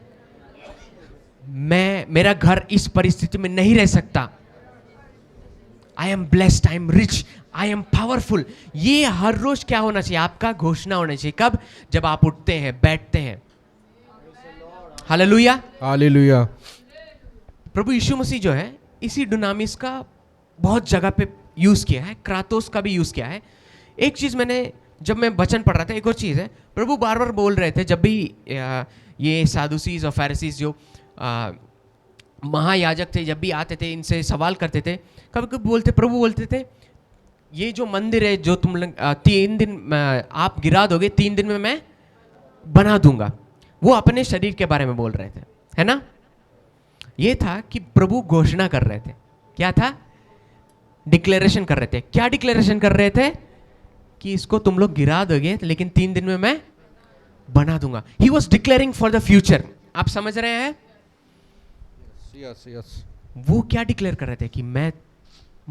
मेरा घर इस परिस्थिति में नहीं रह सकता, I am blessed, I am rich, I am powerful. ये हर रोज क्या होना चाहिए? आपका घोषणा होना चाहिए। कब? जब आप उठते हैं, बैठते हैं। हालेलुया। हालेलुया। प्रभु यीशु मसीह जो है, इसी डुनामिस का बहुत जगह पे यूज किया है, क्रातोस का भी यूज किया है। एक चीज मैंने, जब मैं वचन पढ़ रहा था, एक और चीज है, प्रभु बार बार बोल रहे थे, जब भी ये सादुसीज और फैरिसीज जो महायाजक थे, जब भी आते थे, इनसे सवाल करते थे, कभी कभी प्रभु बोलते थे, ये जो मंदिर है जो तुम 3 दिन आप गिरा दोगे, 3 दिन में मैं बना दूंगा। वो अपने शरीर के बारे में बोल रहे थे, है ना? ये था कि प्रभु घोषणा कर रहे थे। क्या था? डिक्लेरेशन कर रहे थे। क्या डिक्लेरेशन कर रहे थे? कि इसको तुम लोग गिरा दोगे, लेकिन 3 दिन में मैं बना दूंगा। ही was declaring for the future. आप समझ रहे हैं? Yes, yes. वो क्या डिक्लेयर कर रहे थे? कि मैं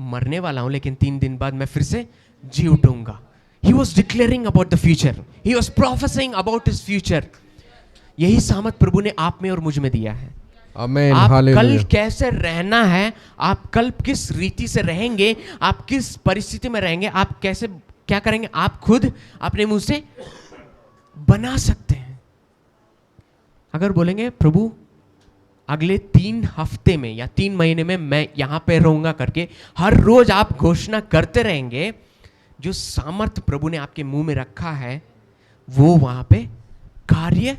मरने वाला हूं, लेकिन 3 दिन बाद मैं फिर से जी उठूंगा। He was declaring about the future, he was professing about his future. यही सामर्थ प्रभु ने आप में और मुझ में दिया है। आमेन। आप हालेलुया। कल कैसे रहना है, आप कल किस रीति से रहेंगे, आप किस परिस्थिति में रहेंगे, आप कैसे क्या करेंगे, आप खुद अपने मुंह से बना सकते हैं। अगर बोलेंगे, प्रभु अगले 3 हफ्ते में या 3 महीने में मैं यहां पे रहूंगा करके हर रोज आप घोषणा करते रहेंगे, जो सामर्थ प्रभु ने आपके मुंह में रखा है वो वहां पे कार्य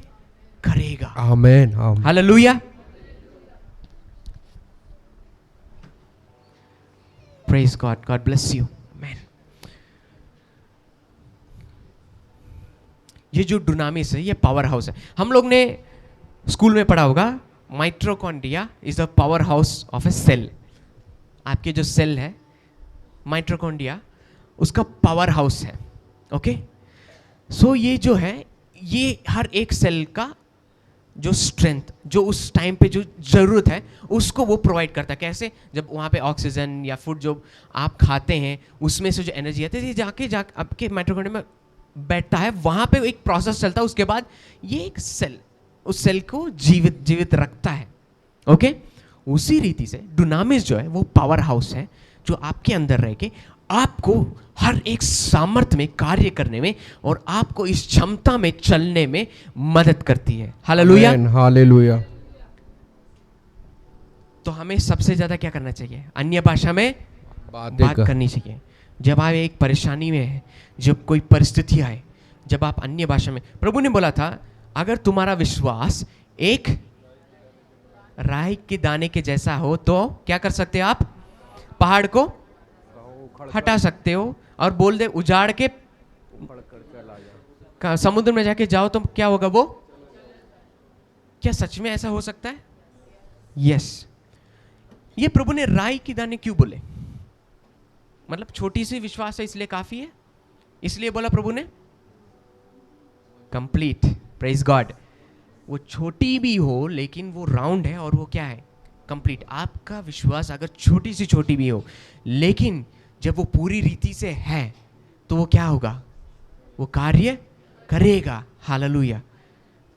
करेगा। आमेन। Hallelujah. Praise God. God bless you. Amen. ये जो डुनामिस है, ये पावर हाउस है। हम लोग ने स्कूल में पढ़ा होगा, mitochondria is the power house of a cell. आपके जो सेल है, माइटोकॉन्ड्रिया, उसका पावर हाउस है। ओके, सो ये जो है, ये हर एक सेल का जो स्ट्रेंथ, जो उस टाइम पे जो ज़रूरत है, उसको वो प्रोवाइड करता है। कैसे? जब वहाँ पे ऑक्सीजन या फूड जो आप खाते हैं, उसमें से जो एनर्जी आती है, जाके आपके माइटोकॉन्ड्रिया में बैठता है, वहाँ पे एक प्रोसेस चलता है। उसके बाद ये एक सेल, उस सेल को जीवित रखता है। ओके, उसी रीति से डुनामिस जो है वो पावर हाउस है, जो आपके अंदर रह के आपको हर एक सामर्थ्य में कार्य करने में और आपको इस क्षमता में चलने में मदद करती है। हालेलुया। हालेलुया। तो हमें सबसे ज्यादा क्या करना चाहिए? अन्य भाषा में बात करनी चाहिए। जब आप एक परेशानी में है, जब कोई परिस्थिति आए, जब आप अन्य भाषा में, प्रभु ने बोला था अगर तुम्हारा विश्वास एक राई के दाने के जैसा हो तो क्या कर सकते हो आप? पहाड़ को हटा सकते हो और बोल दे उजाड़ के समुद्र में जाके जाओ तो क्या होगा वो? क्या सच में ऐसा हो सकता है? यस। ये प्रभु ने राई की दाने क्यों बोले? मतलब छोटी सी विश्वास है इसलिए काफी है, इसलिए बोला प्रभु ने कंप्लीट। Praise God. वो छोटी भी हो लेकिन वो राउंड है और वो क्या है? कंप्लीट। आपका विश्वास अगर छोटी सी छोटी भी हो लेकिन जब वो पूरी रीति से है तो वो क्या होगा? वो कार्य करेगा। हालेलुया।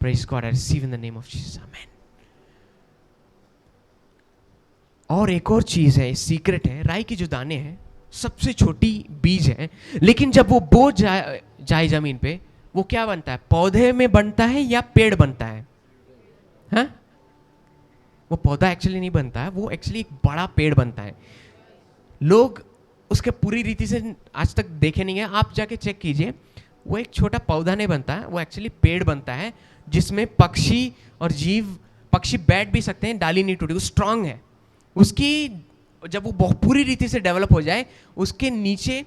Praise God. I receive in the name of Jesus. आमेन। और एक और चीज है, सीक्रेट है, राई की जो दाने हैं सबसे छोटी बीज है, लेकिन जब वो बो जाए जमीन पे वो क्या बनता है? पौधे में बनता है या पेड़ बनता है? हाँ? वो पौधा एक्चुअली नहीं बनता है, वो एक्चुअली एक बड़ा पेड़ बनता है। लोग उसके पूरी रीति से आज तक देखे नहीं है, आप जाके चेक कीजिए। वो एक छोटा पौधा नहीं बनता है, वो एक्चुअली पेड़ बनता है जिसमें पक्षी और जीव, पक्षी बैठ भी सकते हैं, डाली नहीं टूटी, वो स्ट्रांग है। उसकी जब वो बहुत पूरी रीति से डेवलप हो जाए उसके नीचे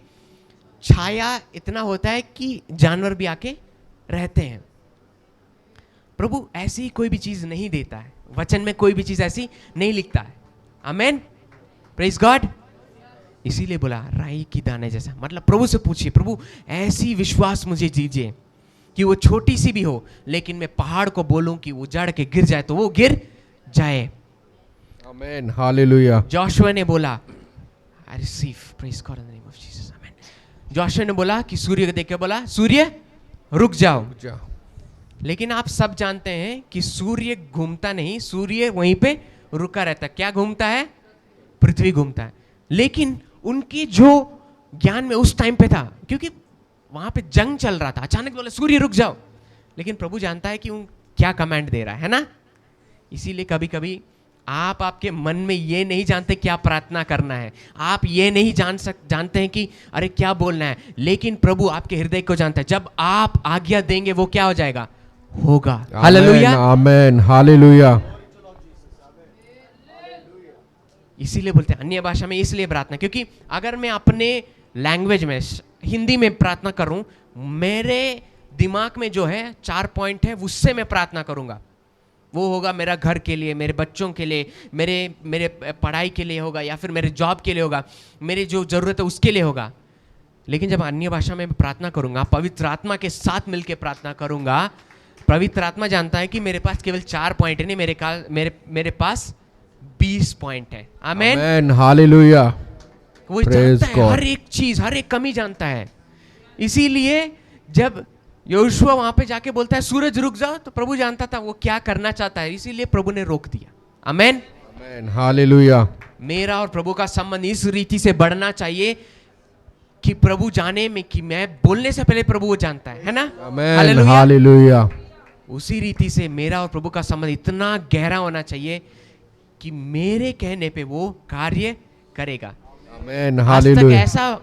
छाया इतना होता है कि जानवर भी आके रहते हैं। प्रभु ऐसी कोई भी चीज नहीं देता है, वचन में कोई भी चीज ऐसी नहीं लिखता है। आमेन। Praise God. इसीलिए बोला राई की दाने जैसा। मतलब प्रभु से पूछिए, प्रभु ऐसी विश्वास मुझे दीजिए कि वो छोटी सी भी हो लेकिन मैं पहाड़ को बोलूं कि वो जड़ के गिर जाए तो वो गिर जाए। आमेन। हालेलुया। जोशुआ ने बोला I receive, praise God in the name of Jesus. Amen. Joshua ने बोला कि सूर्य को देख के बोला सूर्य रुक जाओ। लेकिन आप सब जानते हैं कि सूर्य घूमता नहीं, सूर्य वहीं पे रुका रहता है। क्या घूमता है? पृथ्वी घूमता है। लेकिन उनकी जो ज्ञान में उस टाइम पे था, क्योंकि वहां पे जंग चल रहा था, अचानक बोले सूर्य रुक जाओ। लेकिन प्रभु जानता है कि उन क्या कमांड दे रहा है ना। इसीलिए कभी कभी आप आपके मन में ये नहीं जानते क्या प्रार्थना करना है, आप ये नहीं जानते हैं कि अरे क्या बोलना है, लेकिन प्रभु आपके हृदय को जानता है। जब आप आज्ञा देंगे वो क्या हो जाएगा? होगा। हालेलुया। आमेन। हालेलुया। इसीलिए बोलते हैं अन्य भाषा में इसलिए प्रार्थना, क्योंकि अगर मैं अपने लैंग्वेज में हिंदी में प्रार्थना करूं, मेरे दिमाग में जो है 4 पॉइंट है उससे मैं प्रार्थना करूंगा। वो होगा मेरा घर के लिए, मेरे बच्चों के लिए, मेरे पढ़ाई के लिए होगा, या फिर मेरे जॉब के लिए होगा, मेरी जो जरूरत है उसके लिए होगा। लेकिन जब अन्य भाषा में प्रार्थना करूंगा, पवित्र आत्मा के साथ मिलकर प्रार्थना करूंगा, पवित्र आत्मा जानता है कि मेरे पास केवल 4 पॉइंट है नहीं, मेरे पास 20 पॉइंट है। आमेन। आमेन। हालेलुया। वो जानता है हर एक चीज, हर एक कमी जानता है। इसीलिए जब यहोशुआ वहां पे जाके बोलता है सूरज रुक जाओ, तो प्रभु जानता था वो क्या करना चाहता है, इसीलिए प्रभु ने रोक दिया। आमेन। आमेन। हालेलुया। मेरा और प्रभु का संबंध इस रीति से बढ़ना चाहिए कि प्रभु जाने में, कि मैं बोलने से पहले प्रभु वो जानता है ना। आमेन। हालेलुया। उसी रीति से मेरा और प्रभु का संबंध इतना गहरा होना चाहिए कि मेरे कहने पे वो कार्य करेगा। आमेन। आज तक हालेलुया। ऐसा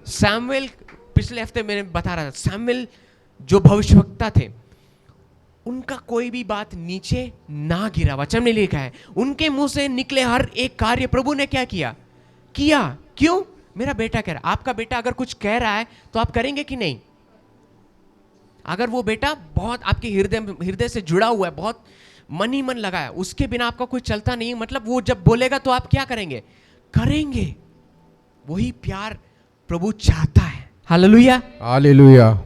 सैमुएल, पिछले हफ्ते मैंने बता रहा था, सैमुएल जो भविष्यवक्ता थे उनका कोई भी बात नीचे ना गिरा। वचन में लिखा है उनके मुंह से निकले हर एक कार्य प्रभु ने क्या किया? क्यों? मेरा बेटा कह रहा है। आपका बेटा अगर कुछ कह रहा है तो आप करेंगे कि नहीं? अगर वो बेटा बहुत आपके हृदय से जुड़ा हुआ है, बहुत मन ही मन लगा है, उसके बिना आपका कोई चलता नहीं, मतलब वो जब बोलेगा तो आप क्या करेंगे? करेंगे। वही प्यार प्रभु चाहता है। हालेलुया। हालेलुया।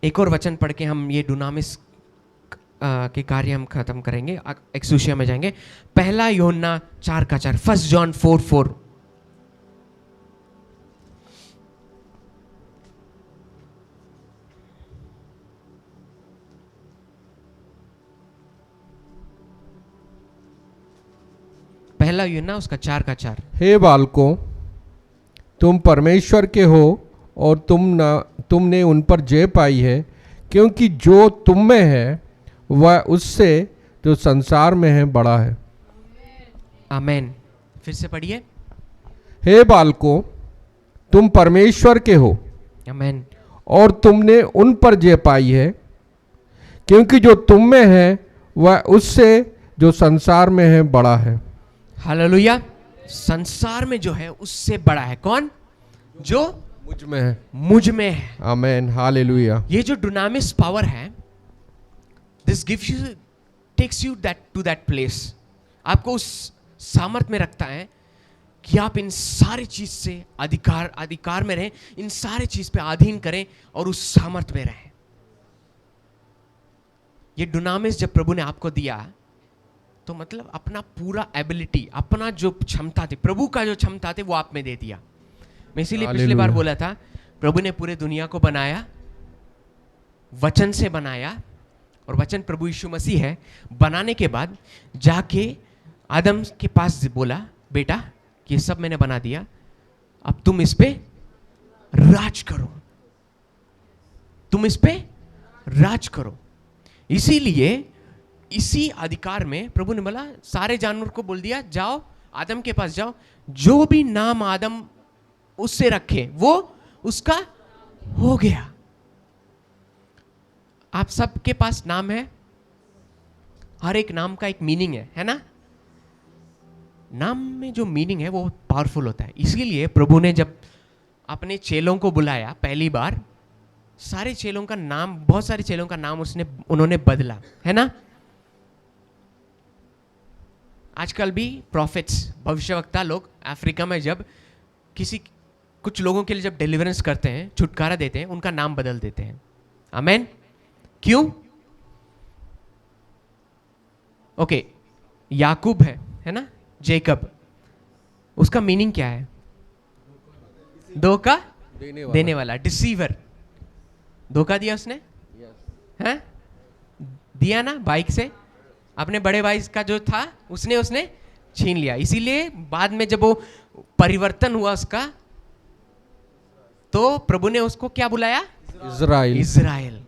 एक और वचन पढ़ के हम ये डुनामिस के कार्य हम खत्म करेंगे, एक्सूसिया में जाएंगे। पहला यूहन्ना 4:4, 1 जॉन 4:4। पहला यूहन्ना उसका 4:4। हे बालकों, तुम परमेश्वर के हो और तुमने उन पर जय पाई है, क्योंकि जो तुम में है वह उससे जो संसार में है बड़ा है। आमेन। फिर से पढ़िए। हे बालकों, तुम परमेश्वर के हो आमेन। और तुमने उन पर जय पाई है, क्योंकि जो तुम में है वह उससे जो संसार में है बड़ा है। हालेलुया। संसार में जो है उससे बड़ा है कौन? जो मुझ में है। मुझ में है। Amen, hallelujah. ये जो डुनामिस पावर है, this gives you, takes you that to that place, आपको उस सामर्थ में रखता है कि आप इन सारी चीज से अधिकार में रहें, इन सारे चीज पे अधीन करें और उस सामर्थ में रहें। ये डुनामिस जब प्रभु ने आपको दिया तो मतलब अपना पूरा एबिलिटी, अपना जो क्षमता थी, प्रभु का जो क्षमता थे वो आप में दे दिया। मैं इसीलिए पिछली बार बोला था, प्रभु ने पूरे दुनिया को बनाया, वचन से बनाया, और वचन प्रभु यीशु मसीह है। बनाने के बाद जाके आदम के पास बोला, बेटा ये सब मैंने बना दिया, अब तुम इस पे राज करो, तुम इस पे राज करो। इसीलिए इसी अधिकार में प्रभु ने बोला, सारे जानवर को बोल दिया, जाओ आदम के पास जाओ, जो भी नाम आदम उससे रखे वो उसका हो गया। आप सबके पास नाम है, हर एक नाम का एक मीनिंग है ना? नाम में जो मीनिंग है वो पावरफुल होता है। इसीलिए प्रभु ने जब अपने चेलों को बुलाया पहली बार, सारे चेलों का नाम, बहुत सारे चेलों का नाम उन्होंने बदला, है ना? आजकल भी प्रॉफिट्स, भविष्यवक्ता लोग अफ्रीका में जब कुछ लोगों के लिए जब डिलीवरेंस करते हैं, छुटकारा देते हैं, उनका नाम बदल देते हैं। आमेन। क्यों? ओके, याकूब है ना, जेकब, उसका मीनिंग क्या है? धोखा देने वाला, डिसीवर। धोखा दिया उसने, हैं? दिया ना, बाइक से अपने बड़े भाई का जो था उसने छीन लिया। इसीलिए बाद में जब वो परिवर्तन हुआ उसका, तो प्रभु ने उसको क्या बुलाया? इज़राइल।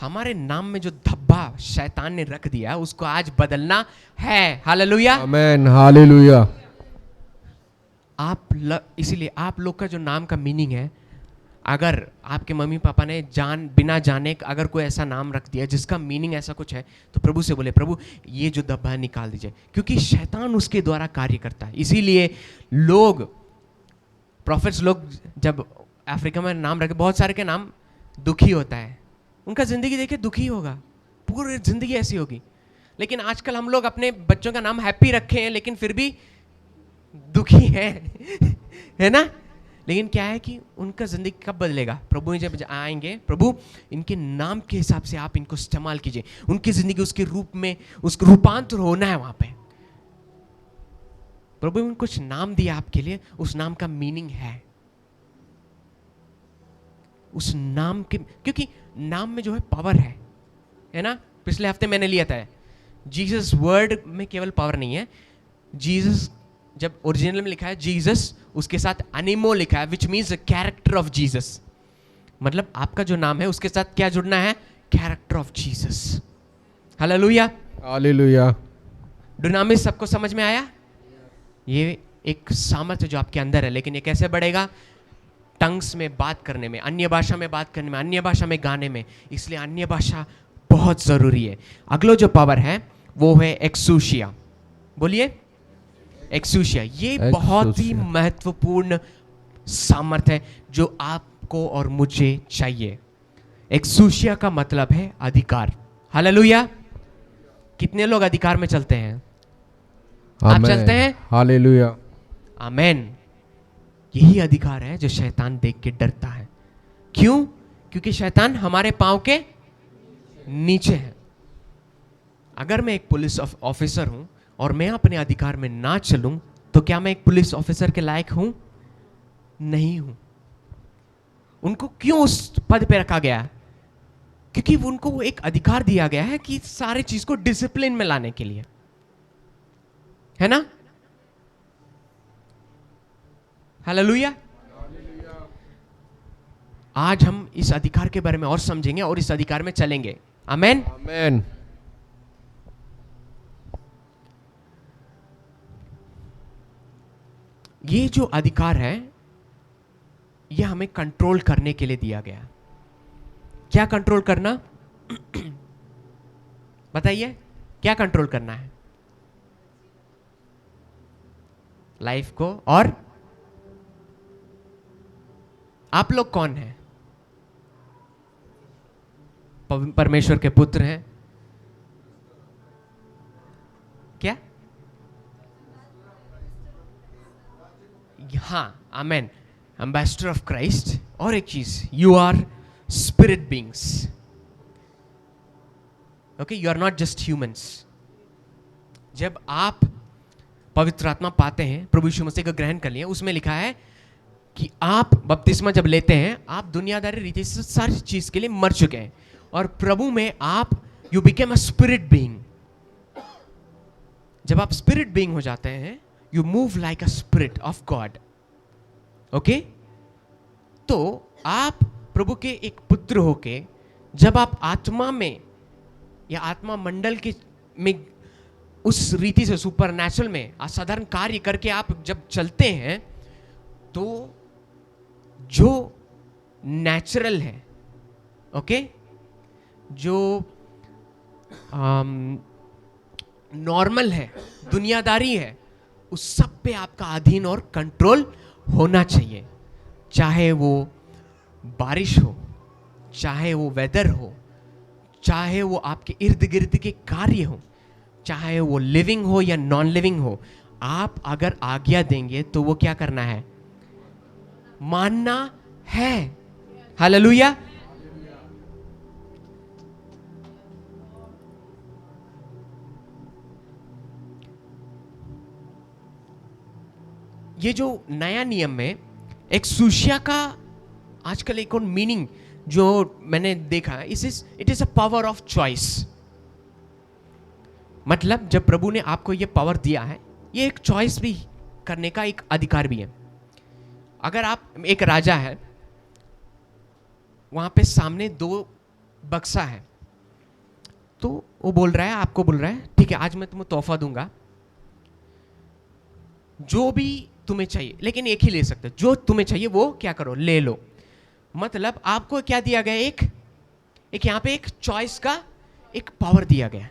हमारे नाम में जो धब्बा शैतान ने रख दिया उसको आज बदलना है। हालेलुया, आमेन, हालेलुया। इसीलिए आप लोग का जो नाम का मीनिंग है, अगर आपके मम्मी पापा ने बिना जाने अगर कोई ऐसा नाम रख दिया जिसका मीनिंग ऐसा कुछ है, तो प्रभु से बोले, प्रभु ये जो धब्बा निकाल दीजिए, क्योंकि शैतान उसके द्वारा कार्य करता है। इसीलिए लोग, प्रॉफिट्स लोग जब अफ्रीका में नाम रखे, बहुत सारे के नाम दुखी होता है, उनका जिंदगी देखे दुखी होगा, पूरी जिंदगी ऐसी होगी। लेकिन आजकल हम लोग अपने बच्चों का नाम हैप्पी रखे हैं लेकिन फिर भी दुखी हैं है ना? लेकिन क्या है कि उनका जिंदगी कब बदलेगा? प्रभु जब आएंगे, प्रभु इनके नाम के हिसाब से आप इनको इस्तेमाल कीजिए, उनकी जिंदगी उसके रूप में, उसका रूपांतर होना है वहां पे। प्रभु ने कुछ नाम दिया आपके लिए, उस नाम का मीनिंग है, उस नाम के, क्योंकि नाम में जो है पावर है ना? पिछले हफ्ते मैंने लिया था, जीसस वर्ड में केवल पावर नहीं है। जीसस जब ओरिजिनल में लिखा है जीसस, उसके साथ एनिमो लिखा है, which means character of Jesus. मतलब आपका जो नाम है उसके साथ क्या जुड़ना है? Character of Jesus. हालेलुया, हालेलुया। डुनामिस सबको समझ में आया? ये एक सामर्थ्य जो आपके अंदर है, लेकिन ये कैसे बढ़ेगा? टंग्स में बात करने में, अन्य भाषा में बात करने में, अन्य भाषा में गाने में। इसलिए अन्य भाषा बहुत जरूरी है। अगला जो पावर है वो है एक्सूशिया। बोलिए, एक्सूशिया। ये बहुत ही महत्वपूर्ण सामर्थ्य है जो आपको और मुझे चाहिए। एक्सूशिया का मतलब है अधिकार। हालेलुया। कितने लोग अधिकार में चलते हैं? आप चलते हैं? हालेलुया, आमेन। यही अधिकार है जो शैतान देख के डरता है। क्यों? क्योंकि शैतान हमारे पांव के नीचे है। अगर मैं एक पुलिस ऑफिसर हूं और मैं अपने अधिकार में ना चलूं, तो क्या मैं एक पुलिस ऑफिसर के लायक हूं? नहीं हूं। उनको क्यों उस पद पे रखा गया? क्योंकि उनको एक अधिकार दिया गया है कि सारे चीज को डिसिप्लिन में लाने के लिए, है ना? हालेलुया। आज हम इस अधिकार के बारे में और समझेंगे और इस अधिकार में चलेंगे। आमेन, आमेन। ये जो अधिकार है ये हमें कंट्रोल करने के लिए दिया गया। क्या कंट्रोल करना? बताइए, क्या कंट्रोल करना है? लाइफ को। और आप लोग कौन हैं? परमेश्वर के पुत्र हैं। क्या? हाँ, आमेन, एम्बेसडर ऑफ क्राइस्ट। और एक चीज, you are spirit beings. Okay, you are not just humans. जब आप पवित्र आत्मा पाते हैं, प्रभु यीशु मसीह का ग्रहण कर लिया, उसमें लिखा है कि आप बपतिस्मा जब लेते हैं, आप दुनियादारी रीति से सारी चीज के लिए मर चुके हैं, और प्रभु में आप you became a spirit being. जब आप स्पिरिट बीइंग हो जाते हैं, you move like a spirit of God. Okay, तो आप प्रभु के एक पुत्र होके जब आप आत्मा में या आत्मा मंडल के में उस रीति से सुपर नेचुरल में असाधारण कार्य करके आप जब चलते हैं, तो जो नेचुरल है, ओके, जो नॉर्मल है, दुनियादारी है, उस सब पे आपका अधीन और कंट्रोल होना चाहिए। चाहे वो बारिश हो, चाहे वो वेदर हो, चाहे वो आपके इर्द गिर्द के कार्य हो, चाहे वो लिविंग हो या नॉन लिविंग हो, आप अगर आज्ञा देंगे तो वो क्या करना है? मानना है। हालेलुया। ये जो नया नियम में एक्सूसिया का आजकल एक और मीनिंग जो मैंने देखा है, it is a power of choice. मतलब जब प्रभु ने आपको ये पावर दिया है, ये एक चॉइस भी करने का एक अधिकार भी है। अगर आप, एक राजा है, वहां पे सामने 2 बक्सा है, तो वो बोल रहा है, आपको बोल रहा है, ठीक है आज मैं तुम्हें तोहफा दूंगा, जो भी तुम्हें चाहिए, लेकिन एक ही ले सकते हो, जो तुम्हें चाहिए वो क्या करो, ले लो। मतलब आपको क्या दिया गया? एक यहां पे एक चॉइस का एक पावर दिया गया।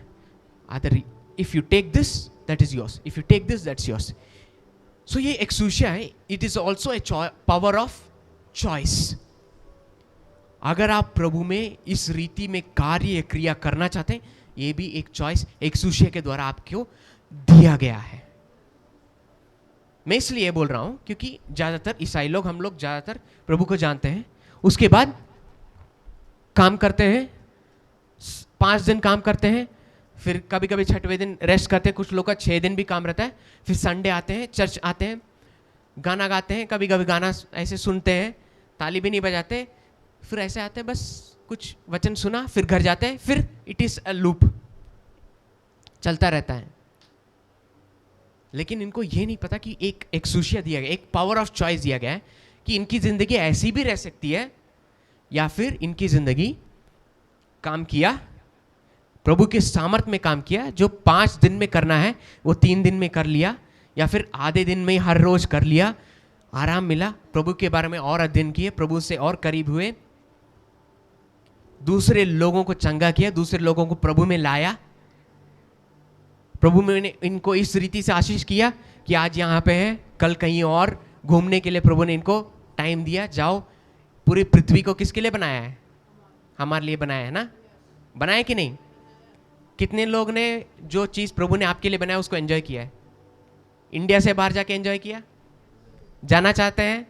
Either if you take this, that is yours. If you take this, that's yours. So ये एक्सूसिया है, it is also a power of choice. अगर आप प्रभु में इस रीति में कार्य क्रिया करना चाहते हैं, ये भी एक चॉइस एक्सूसिया के द्वारा आपको दिया गया है। मैं इसलिए बोल रहा हूं क्योंकि ज्यादातर ईसाई लोग, हम लोग ज्यादातर प्रभु को जानते हैं, उसके बाद काम करते हैं, 5 दिन काम करते हैं, फिर कभी कभी 6वें दिन रेस्ट करते हैं, कुछ लोग का 6 दिन भी काम रहता है, फिर संडे आते हैं, चर्च आते हैं, गाना गाते हैं, कभी कभी गाना ऐसे सुनते हैं, ताली भी नहीं बजाते, फिर ऐसे आते हैं, बस कुछ वचन सुना, फिर घर जाते हैं, फिर इट इज अ लूप, चलता रहता है। लेकिन इनको ये नहीं पता कि एक एक्सूसिया दिया गया, एक पावर ऑफ चॉइस दिया गया है कि इनकी जिंदगी ऐसी भी रह सकती है, या फिर इनकी जिंदगी काम किया, प्रभु के सामर्थ्य में काम किया, जो 5 दिन में करना है वो 3 दिन में कर लिया, या फिर आधे दिन में हर रोज कर लिया, आराम मिला, प्रभु के बारे में और अध्ययन किए, प्रभु से और करीब हुए, दूसरे लोगों को चंगा किया, दूसरे लोगों को प्रभु में लाया, प्रभु ने इनको इस रीति से आशीष किया कि आज यहाँ पे है, कल कहीं और घूमने के लिए प्रभु ने इनको टाइम दिया, जाओ। पूरी पृथ्वी को किसके लिए बनाया है? हमारे लिए बनाया है ना? बनाया कि नहीं? कितने लोग ने जो चीज प्रभु ने आपके लिए बनाया उसको एंजॉय किया है? इंडिया से बाहर जाके एंजॉय किया? जाना चाहते हैं?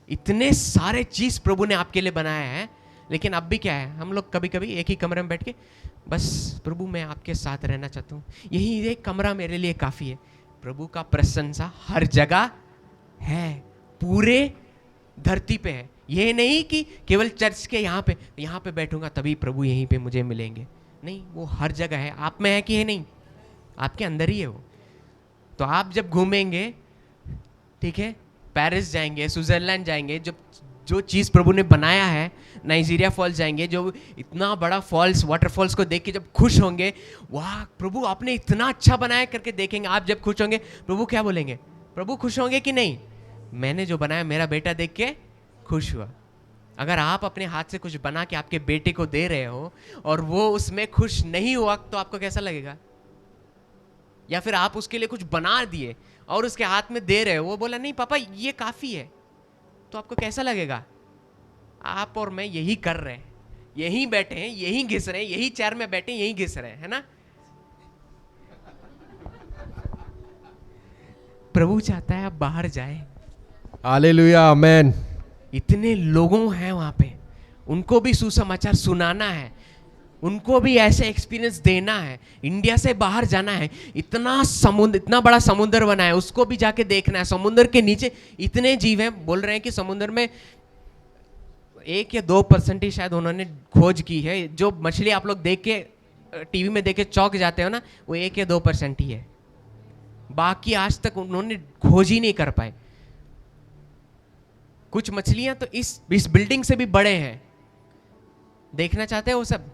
इतने सारे चीज प्रभु ने आपके लिए बनाया है, लेकिन अब भी क्या है, हम लोग कभी कभी एक ही कमरे में बैठ के, बस प्रभु मैं आपके साथ रहना चाहता हूँ, यही एक कमरा मेरे लिए काफी है। प्रभु का प्रशंसा हर जगह है, पूरे धरती पे है। ये नहीं कि केवल चर्च के यहाँ पे बैठूंगा तभी प्रभु यहीं पे मुझे मिलेंगे, नहीं, वो हर जगह है। आप में है कि है नहीं? आपके अंदर ही है वो। तो आप जब घूमेंगे, ठीक है, पेरिस जाएंगे, स्विट्जरलैंड जाएंगे, जब जो चीज़ प्रभु ने बनाया है, नाइजीरिया फॉल्स जाएंगे, जो इतना बड़ा फॉल्स, वाटरफॉल्स को देख के जब खुश होंगे, वाह प्रभु आपने इतना अच्छा बनाया करके देखेंगे, आप जब खुश होंगे, प्रभु क्या बोलेंगे? प्रभु खुश होंगे कि नहीं? मैंने जो बनाया मेरा बेटा देख के खुश हुआ। अगर आप अपने हाथ से कुछ बना के आपके बेटे को दे रहे हो और वो उसमें खुश नहीं हुआ तो आपको कैसा लगेगा? या फिर आप उसके लिए कुछ बना दिए और उसके हाथ में दे रहे हो, वो बोला नहीं पापा ये काफी है, तो आपको कैसा लगेगा? आप और मैं यही कर रहे हैं, यही बैठे हैं, यही घिस रहे हैं, यही चेयर में बैठे हैं, यही घिस रहे हैं, है ना? प्रभु चाहता है आप बाहर जाए। हालेलुया, आमेन। इतने लोगों हैं वहां पे, उनको भी सुसमाचार सुनाना है, उनको भी ऐसे एक्सपीरियंस देना है, इंडिया से बाहर जाना है। इतना समुद्र, इतना बड़ा समुद्र बना है, उसको भी जाके देखना है। समुद्र के नीचे इतने जीव हैं, बोल रहे हैं कि समुद्र में 1 या 2% ही शायद उन्होंने खोज की है। जो मछली आप लोग देख के टीवी में देख के चौंक जाते हो ना, वो 1 या 2% ही है, बाकी आज तक उन्होंने खोज ही नहीं कर पाए। कुछ मछलियां तो इस बिल्डिंग से भी बड़े हैं। देखना चाहते हैं वो सब?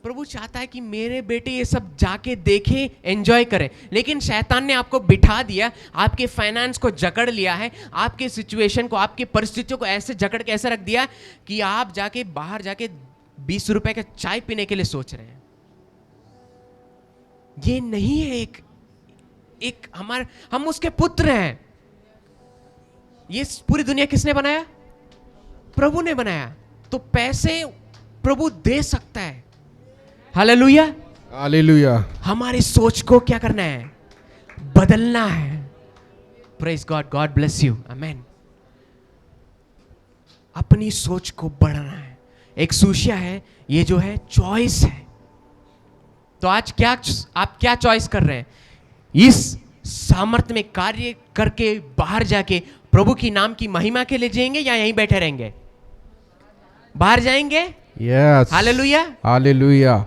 प्रभु चाहता है कि मेरे बेटे ये सब जाके देखें, एंजॉय करें। लेकिन शैतान ने आपको बिठा दिया, आपके फाइनेंस को जकड़ लिया है, आपके सिचुएशन को, आपकी परिस्थितियों को ऐसे जकड़ के ऐसे रख दिया कि आप जाके बाहर जाके 20 रुपए का चाय पीने के लिए सोच रहे हैं। ये नहीं है एक हम उसके पुत्र हैं। ये पूरी दुनिया किसने बनाया? प्रभु ने बनाया। तो पैसे प्रभु दे सकता है। हालेलुया, हालेलुया। हमारी सोच को क्या करना है? बदलना है। Praise God, God bless you, आमेन। अपनी सोच को बढ़ाना है। एक सूशिया है, ये जो है चॉइस है। तो आज आप क्या चॉइस कर रहे हैं? इस सामर्थ्य में कार्य करके बाहर जाके प्रभु की नाम की महिमा के लिए जाएंगे या यहीं बैठे रहेंगे? बाहर जाएंगे। Yes, hallelujah, hallelujah.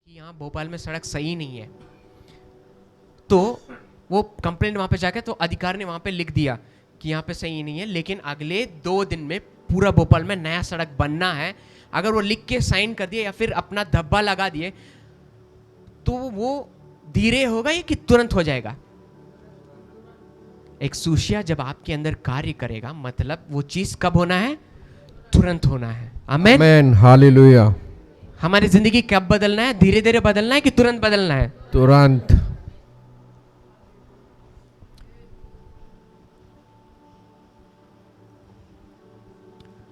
कि यहाँ भोपाल में सड़क सही नहीं है, तो वो कंप्लेंट वहां पे जाके तो अधिकारी ने वहां पे लिख दिया कि यहाँ पे सही नहीं है, लेकिन अगले 2 दिन में पूरा भोपाल में नया सड़क बनना है। अगर वो लिख के साइन कर दिए या फिर अपना धब्बा लगा दिए तो वो धीरे होगा या कि तुरंत हो जाएगा? एक सूशिया जब आपके अंदर कार्य करेगा, मतलब वो चीज कब होना है? तुरंत होना है। आमेन, आमेन, हालेलुया। हमारी जिंदगी कब बदलना है? धीरे धीरे बदलना है कि तुरंत बदलना है? तुरंत।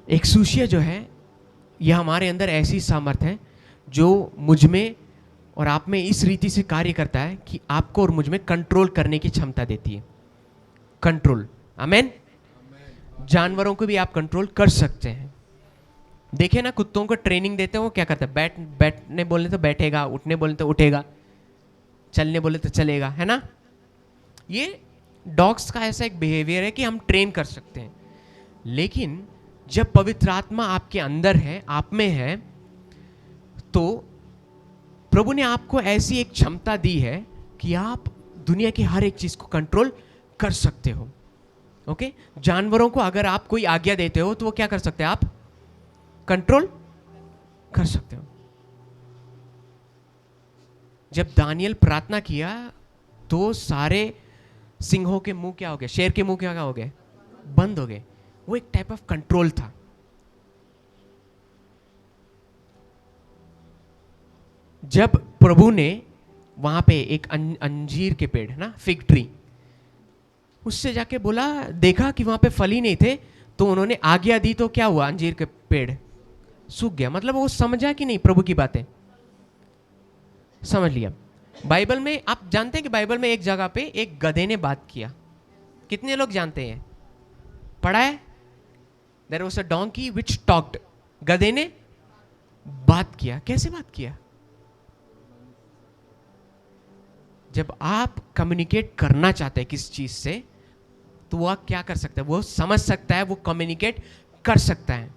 एक सूशिया जो है, यह हमारे अंदर ऐसी सामर्थ है जो मुझ में और आप में इस रीति से कार्य करता है कि आपको और मुझ में कंट्रोल करने की क्षमता देती है। कंट्रोल, आमेन। जानवरों को भी आप कंट्रोल कर सकते हैं। देखिए ना, कुत्तों को ट्रेनिंग देते हैं, वो क्या करता है? बैठने बोले तो बैठेगा, उठने बोले तो उठेगा, चलने बोले तो चलेगा, है ना? ये डॉग्स का ऐसा एक बिहेवियर है कि हम ट्रेन कर सकते हैं। लेकिन जब पवित्र आत्मा आपके अंदर है, आप में है, तो प्रभु ने आपको ऐसी एक क्षमता दी है कि आप दुनिया की हर एक चीज को कंट्रोल कर सकते हो। ओके? जानवरों को अगर आप कोई आज्ञा देते हो तो वो क्या कर सकते हैं? आप कंट्रोल कर सकते हो। जब दानियल प्रार्थना किया तो सारे सिंहों के मुंह क्या हो गए? शेर के मुंह क्या हो गए? बंद हो गए। वो एक टाइप ऑफ कंट्रोल था। जब प्रभु ने वहां पे एक अंजीर के पेड़ है ना, फिग ट्री, उससे जाके बोला, देखा कि वहां पे फल ही नहीं थे, तो उन्होंने आज्ञा दी, तो क्या हुआ, अंजीर के पेड़ सूख गया। मतलब वो समझा कि नहीं प्रभु की बातें, समझ लिया। बाइबल में आप जानते हैं कि बाइबल में एक जगह पे एक गधे ने बात किया। कितने लोग जानते हैं, पढ़ा है? There was a donkey which talked. गधे ने बात किया। कैसे बात किया? जब आप कम्युनिकेट करना चाहते हैं किस चीज से, तो वह क्या कर सकता है, वो समझ सकता है, वो कम्युनिकेट कर सकता है।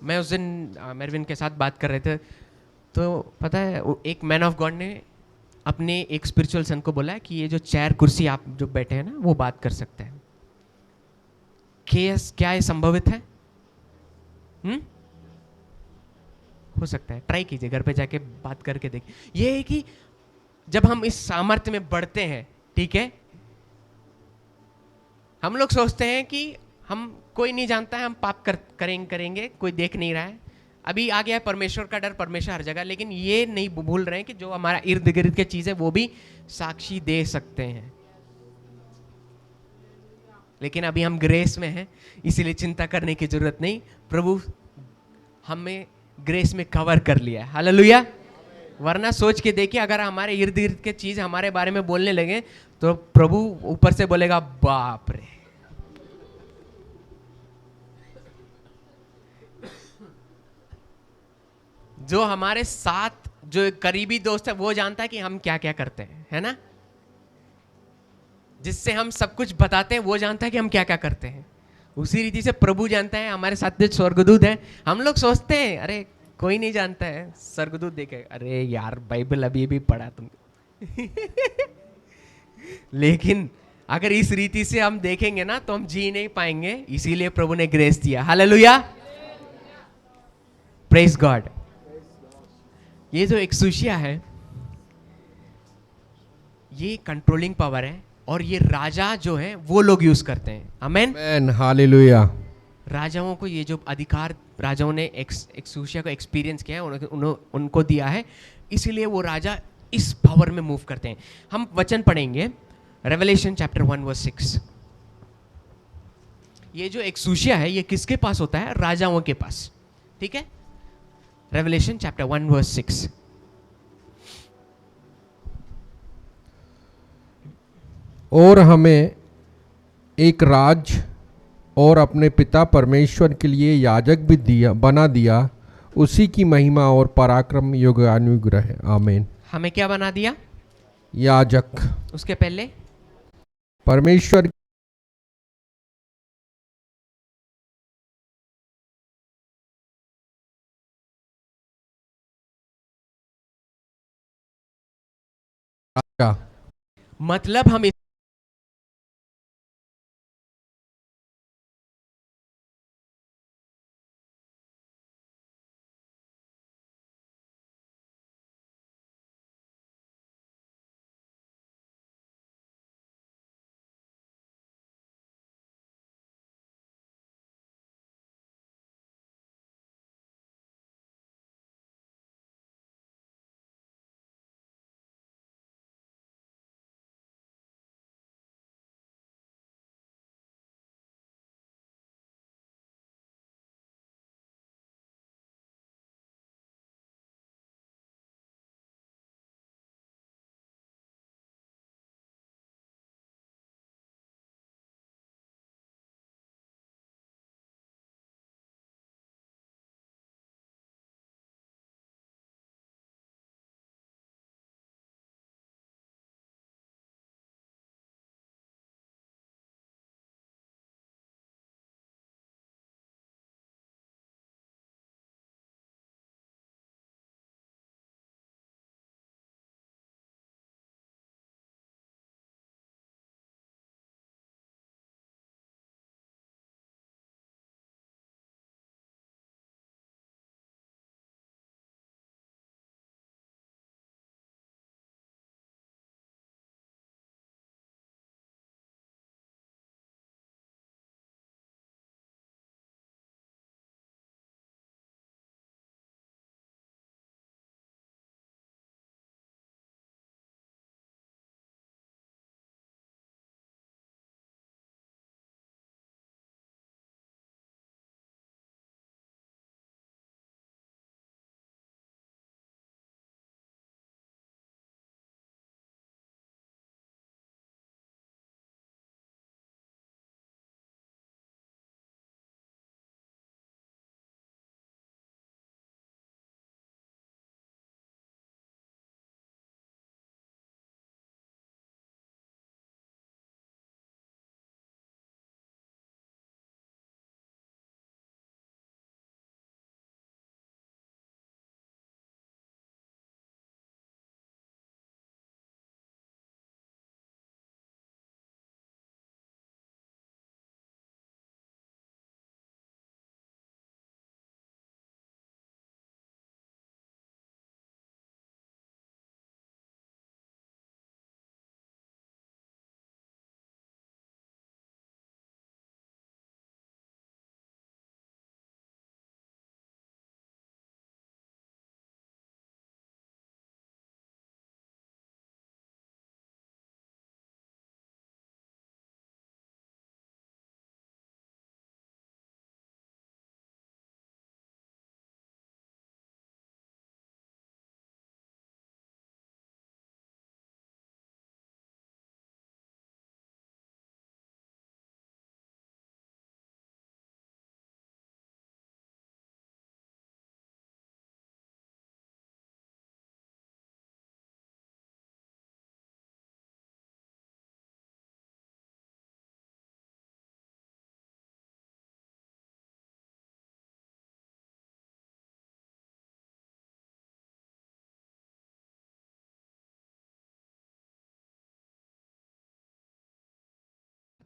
मैं उस दिन मेरविन के साथ बात कर रहे थे, तो पता है एक मैन ऑफ गॉड ने अपने एक स्पिरिचुअल सन को बोला है कि ये जो चेयर कुर्सी आप जो बैठे हैं ना, वो बात कर सकते हैं। क्या ये संभवित है? हो सकता है, ट्राई कीजिए, घर पे जाके बात करके देखिए। ये है कि जब हम इस सामर्थ्य में बढ़ते हैं, ठीक है, हम लोग सोचते हैं कि हम, कोई नहीं जानता है, हम पाप करेंगे, कोई देख नहीं रहा है। अभी आ गया है परमेश्वर का डर, परमेश्वर हर जगह, लेकिन ये नहीं भूल रहे हैं कि जो हमारा इर्द गिर्द के चीज है वो भी साक्षी दे सकते हैं। लेकिन अभी हम ग्रेस में हैं, इसीलिए चिंता करने की जरूरत नहीं। प्रभु हमें ग्रेस में कवर कर लिया है। हालेलुया। वरना सोच के देखिए, अगर हमारे इर्द गिर्द के चीज हमारे बारे में बोलने लगे, तो प्रभु ऊपर से बोलेगा, बाप रे। जो हमारे साथ जो करीबी दोस्त है वो जानता है कि हम क्या क्या करते हैं, है ना। जिससे हम सब कुछ बताते हैं वो जानता है कि हम क्या क्या करते हैं। उसी रीति से प्रभु जानता है, हमारे साथ जो स्वर्गदूत है, हम लोग सोचते हैं अरे कोई नहीं जानता है, स्वर्गदूत देखे, अरे यार बाइबल अभी भी पढ़ा तुम। लेकिन अगर इस रीति से हम देखेंगे ना, तो हम जी नहीं पाएंगे। इसीलिए प्रभु ने ग्रेस दिया। Hallelujah, praise God. ये जो एक्सूशिया है, ये कंट्रोलिंग पावर है, और ये राजा जो है वो लोग यूज करते हैं। आमेन। आमेन, हालेलुया। राजाओं को ये जो अधिकार राजाओं ने एक्सूशिया को एक्सपीरियंस किया है, उनको दिया है, इसीलिए वो राजा इस पावर में मूव करते हैं। हम वचन पढ़ेंगे, रेवलेशन चैप्टर 1 वर्स 6। ये जो एक्सूशिया है ये किसके पास होता है? राजाओं के पास, ठीक है। Revelation chapter 1 verse 6। और हमें एक राज और अपने पिता परमेश्वर के लिए याजक भी बना दिया। उसी की महिमा और पराक्रम युगानुग्रह है। आमीन। हमें क्या बना दिया? याजक। उसके पहले परमेश्वर का मतलब हम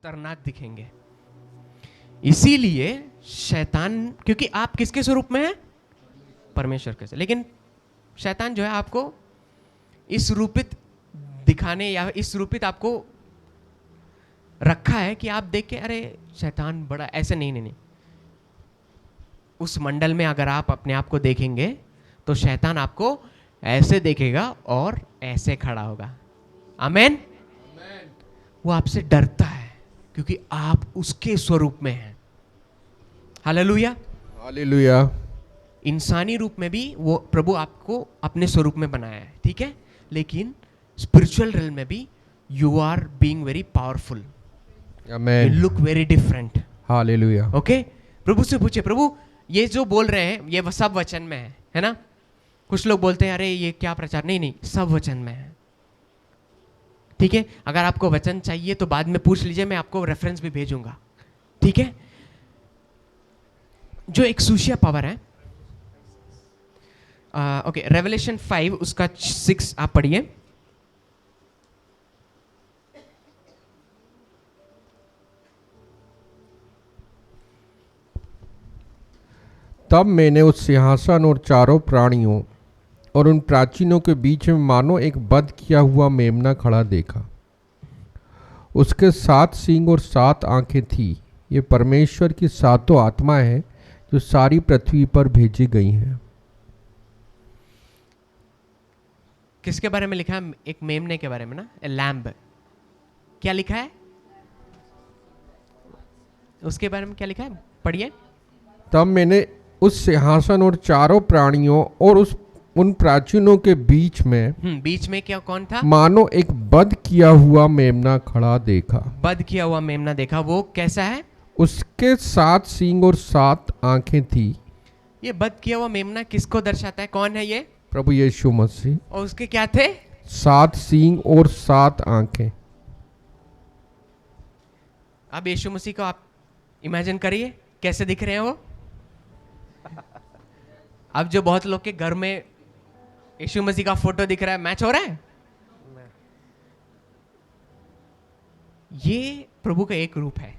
खतरनाक दिखेंगे। इसीलिए शैतान, क्योंकि आप किसके स्वरूप में हैं? परमेश्वर के। लेकिन शैतान जो है आपको इस रूपित दिखाने या इस रूपित आपको रखा है कि आप देख के अरे शैतान बड़ा ऐसे, नहीं नहीं नहीं। उस मंडल में अगर आप अपने आप को देखेंगे तो शैतान आपको ऐसे देखेगा और ऐसे खड़ा होगा। आमेन। वो आपसे डरता है क्योंकि आप उसके स्वरूप में हैं। हालेलुया। हालेलुया। इंसानी रूप में भी वो प्रभु आपको अपने स्वरूप में बनाया है, ठीक है, लेकिन स्पिरिचुअल रियल में भी you are being very powerful, आमेन, यू लुक वेरी डिफरेंट। हालेलुया। ओके, प्रभु से पूछे, प्रभु ये जो बोल रहे हैं ये सब वचन में है ना? कुछ लोग बोलते हैं अरे ये क्या प्रचार, नहीं नहीं, सब वचन में है, ठीक है। अगर आपको वचन चाहिए तो बाद में पूछ लीजिए, मैं आपको रेफरेंस भी भेजूंगा, ठीक है। जो एक्सूसिया पावर है, ओके, रेवलेशन 5 उसका 6 आप पढ़िए। तब मैंने उस सिंहासन और चारों प्राणियों और उन प्राचीनों के बीच में मानो एक बध किया हुआ मेमना खड़ा देखा। उसके 7 सींग और 7 आंखें थी। ये परमेश्वर की 7 आत्माएं हैं जो सारी पृथ्वी पर भेजी गई हैं। किसके बारे में लिखा है? एक मेमने के बारे में ना, लैम्ब। क्या लिखा है उसके बारे में? क्या लिखा है, पढ़िए। तब मैंने उस सिंहासन और चारों प्राणियों और उन प्राचीनों के बीच में बीच में क्या, कौन था? मानो एक बध किया हुआ मेमना खड़ा देखा। बध किया हुआ मेमना देखा। वो कैसा है? उसके 7 सींग और 7 आंखें थी। ये बध किया हुआ मेमना किसको दर्शाता है? कौन है ये? प्रभु यीशु मसीह। और उसके क्या थे? 7 सींग और 7 आंखें। अब यीशु मसीह को आप इमेजिन करिए कैसे दिख रहे हैं वो। अब जो बहुत लोग के घर में यीशु मसीह का फोटो दिख रहा है, मैच हो रहा है? ये प्रभु का एक रूप है।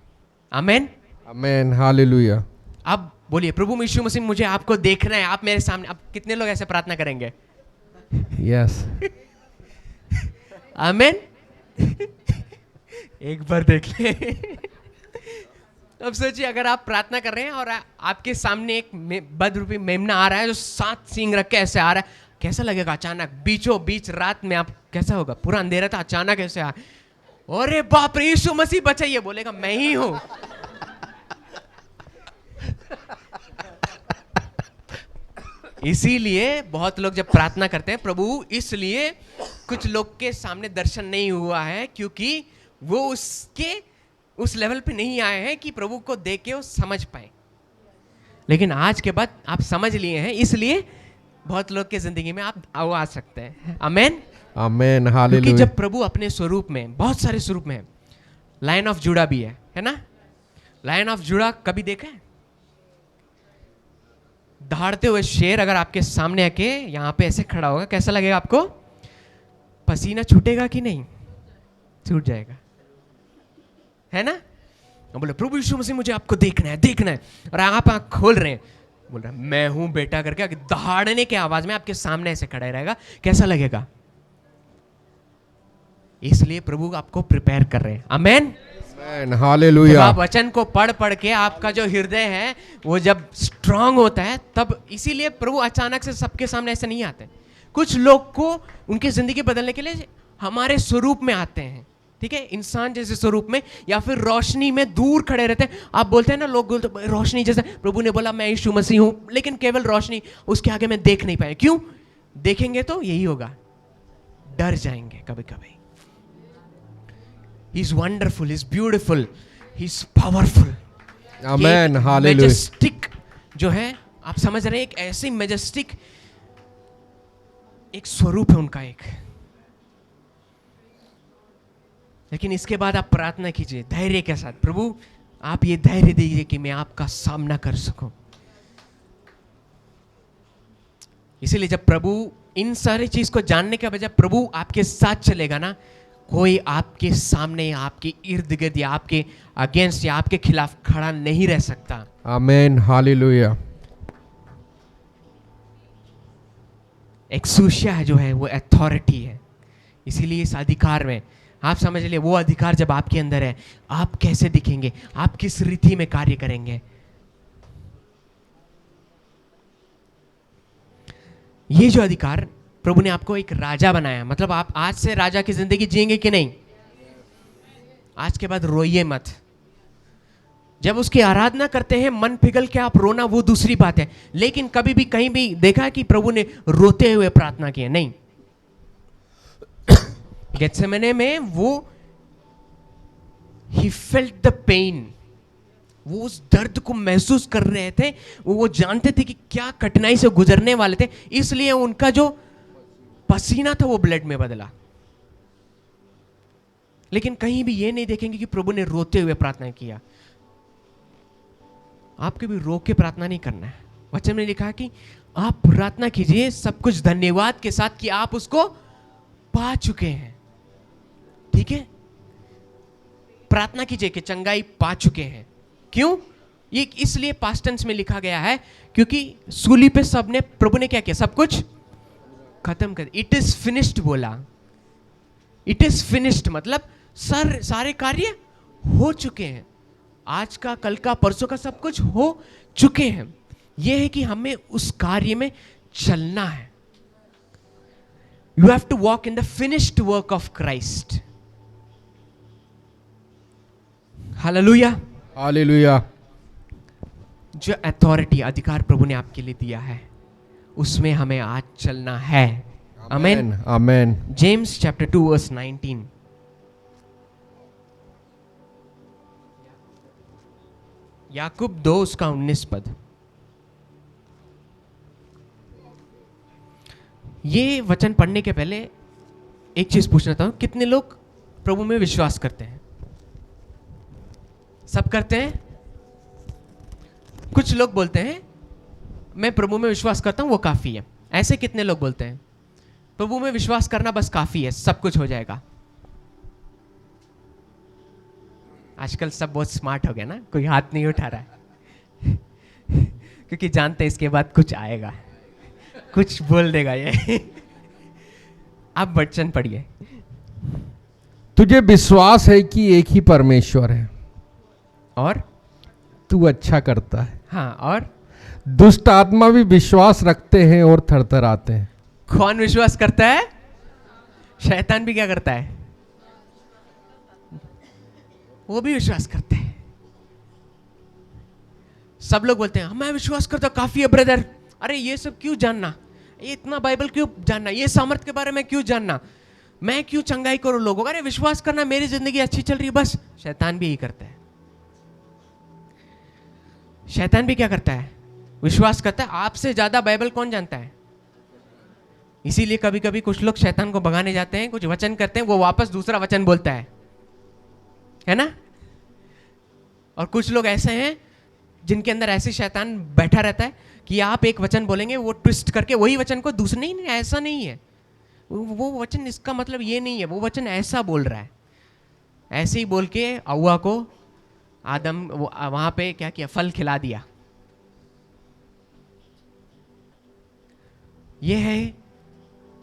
आमेन, आमेन, हालेलुया। अब बोलिए, प्रभु यीशु मसीह मुझे आपको देखना है, आप मेरे सामने। अब कितने लोग ऐसे प्रार्थना करेंगे? यस। आमेन। एक बार देख ले। अब सोचिए, अगर आप प्रार्थना कर रहे हैं और आपके सामने एक बद रूपी मेमना आ रहा है जो 7 सींग रख के ऐसे आ रहा है, कैसा लगेगा? अचानक बीचों बीच रात में आप, कैसा होगा? पूरा अंधेरा था, अचानक ऐसे आ, अरे बाप रे, यीशु मसीह बचाइए, बोलेगा मैं ही हूं। इसीलिए बहुत लोग जब प्रार्थना करते हैं प्रभु, इसलिए कुछ लोग के सामने दर्शन नहीं हुआ है क्योंकि वो उस लेवल पे नहीं आए हैं कि प्रभु को देख के वो समझ पाए। लेकिन आज के बाद आप समझ लिए हैं, इसलिए बहुत लोग के जिंदगी में आप आ सकते हैं। आमेन, आमेन, हालेलुया। क्योंकि जब प्रभु अपने स्वरूप में, बहुत सारे स्वरूप में है, लायन ऑफ जुड़ा भी है ना? लायन ऑफ जुड़ा कभी देखा है? दहाड़ते हुए शेर अगर आपके सामने आके यहां पे ऐसे खड़ा होगा, कैसा लगेगा आपको? पसीना छूटेगा कि नहीं? छूट जाएगा, है ना? बोले प्रभु यीशु मसीह मुझे आपको देखना है, देखना है, और आप आंख खोल रहे हैं, बोल रहे मैं हूं बेटा करके दहाड़ने के आवाज में आपके सामने ऐसे खड़ा रहेगा, कैसा लगेगा? इसलिए प्रभु आपको प्रिपेयर कर रहे हैं। आमेन, हालेलुया। आप वचन को पढ़ पढ़ के आपका जो हृदय है वो जब स्ट्रांग होता है, तब इसीलिए प्रभु अचानक से सबके सामने ऐसे नहीं आते। कुछ लोग को उनकी जिंदगी बदलने के लिए हमारे स्वरूप में आते हैं, ठीक है, इंसान जैसे स्वरूप में, या फिर रोशनी में दूर खड़े रहते हैं। आप बोलते हैं ना, लोग बोलते हैं रोशनी जैसे, प्रभु ने बोला मैं यीशु मसीह हूं, लेकिन केवल रोशनी, उसके आगे में देख नहीं पाए। क्यों? देखेंगे तो यही होगा, डर जाएंगे कभी कभी। He is wonderful, he is beautiful, he is powerful. Amen, hallelujah. Majestic जो है, आप समझ रहे हैं, एक ऐसी मैजेस्टिक एक स्वरूप है उनका एक। लेकिन इसके बाद आप प्रार्थना कीजिए धैर्य के साथ, प्रभु आप ये धैर्य दीजिए कि मैं आपका सामना कर सकूं। इसीलिए जब प्रभु इन सारी चीज को जानने के बजाय प्रभु आपके साथ चलेगा ना, कोई आपके सामने, आपके इर्द गिर्द या आपके अगेंस्ट या आपके खिलाफ खड़ा नहीं रह सकता। आमेन, हालेलुया। एक्सूशिया जो है वो अथॉरिटी है, इसीलिए इस अधिकार में आप समझ लिए, वो अधिकार जब आपके अंदर है, आप कैसे दिखेंगे, आप किस रीति में कार्य करेंगे। ये जो अधिकार, प्रभु ने आपको एक राजा बनाया, मतलब आप आज से राजा की जिंदगी जिएंगे कि नहीं? आज के बाद रोइए मत। जब उसकी आराधना करते हैं मन पिघल के आप रोना, वो दूसरी बात है, लेकिन कभी भी कहीं भी देखा कि प्रभु ने रोते हुए प्रार्थना की है? नहीं। गेत्सेमने में वो he felt the pain, वो उस दर्द को महसूस कर रहे थे, वो जानते थे कि क्या कठिनाई से गुजरने वाले थे, इसलिए उनका जो पसीना था वो ब्लड में बदला। लेकिन कहीं भी ये नहीं देखेंगे कि प्रभु ने रोते हुए प्रार्थना किया। आपको भी रो के प्रार्थना नहीं करना है। वचन में लिखा है कि आप प्रार्थना कीजिए सब कुछ धन्यवाद के साथ कि आप उसको पा चुके हैं। ठीक है, प्रार्थना कीजिए कि चंगाई पा चुके हैं। क्यों? ये इसलिए पास्ट टेंस में लिखा गया है क्योंकि सूली पे सबने, प्रभु ने क्या किया? सब कुछ खत्म कर, इट इज फिनिश्ड बोला। इट इज फिनिश्ड मतलब सारे कार्य हो चुके हैं। आज का, कल का, परसों का सब कुछ हो चुके हैं। यह है कि हमें उस कार्य में चलना है। You have to walk in the finished work of Christ. Hallelujah, hallelujah. जो अथॉरिटी, अधिकार प्रभु ने आपके लिए दिया है, उसमें हमें आज चलना है। आमेन, आमेन। James chapter 2 verse 19। याकूब 2 उसका 19 पद। ये वचन पढ़ने के पहले एक चीज पूछना चाहता हूं, कितने लोग प्रभु में विश्वास करते हैं? सब करते हैं? कुछ लोग बोलते हैं मैं प्रभु में विश्वास करता हूं, वो काफी है। ऐसे कितने लोग बोलते हैं प्रभु में विश्वास करना बस काफी है, सब कुछ हो जाएगा? आजकल सब बहुत स्मार्ट हो गया ना, कोई हाथ नहीं उठा रहा है क्योंकि जानते हैं इसके बाद कुछ आएगा, कुछ बोल देगा ये। आप वचन पढ़िए। तुझे विश्वास है कि एक ही परमेश्वर है और तू अच्छा करता है। हाँ, और दुष्ट आत्मा भी विश्वास रखते हैं और थरथराते हैं। कौन विश्वास करता है? शैतान भी क्या करता है? वो भी विश्वास करते हैं। सब लोग बोलते हैं मैं विश्वास करता हूं, काफी है ब्रदर। अरे ये सब क्यों जानना, ये इतना बाइबल क्यों जानना, ये सामर्थ के बारे में क्यों जानना, मैं क्यों चंगाई करूं लोगों का? अरे विश्वास करना, मेरी जिंदगी अच्छी चल रही है बस। शैतान भी यही करता है। शैतान भी क्या करता है? विश्वास करता है। आपसे ज्यादा बाइबल कौन जानता है? इसीलिए कभी कभी कुछ लोग शैतान को भगाने जाते हैं, कुछ वचन करते हैं, वो वापस दूसरा वचन बोलता है ना? और कुछ लोग ऐसे हैं जिनके अंदर ऐसे शैतान बैठा रहता है कि आप एक वचन बोलेंगे, वो ट्विस्ट करके वही वचन को दूसरे, नहीं ऐसा नहीं है, वो वचन इसका मतलब ये नहीं है, वो वचन ऐसा बोल रहा है। ऐसे ही बोल के हव्वा को आदम वहां पे क्या किया? फल खिला दिया। यह है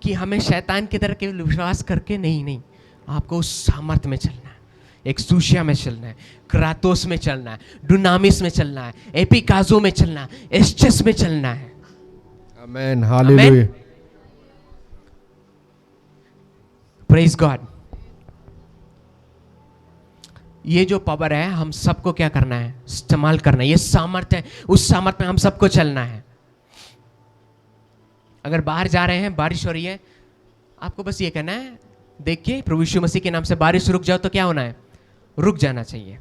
कि हमें शैतान की तरह केवल विश्वास करके नहीं, आपको उस सामर्थ में चलना है, एक सूशिया में चलना है, क्रातोस में चलना है, डुनामिस में चलना है, एपिकाजो में चलना है, एस्चस में चलना है। आमेन, हालेलुया। Praise God. ये जो पावर है हम सबको क्या करना है? इस्तेमाल करना है। ये सामर्थ है, उस सामर्थ में हम सबको चलना है। अगर बाहर जा रहे हैं, बारिश हो रही है, आपको बस ये कहना है, देखिए प्रभु यीशु मसीह के नाम से बारिश रुक जाओ, तो क्या होना है? रुक जाना चाहिए।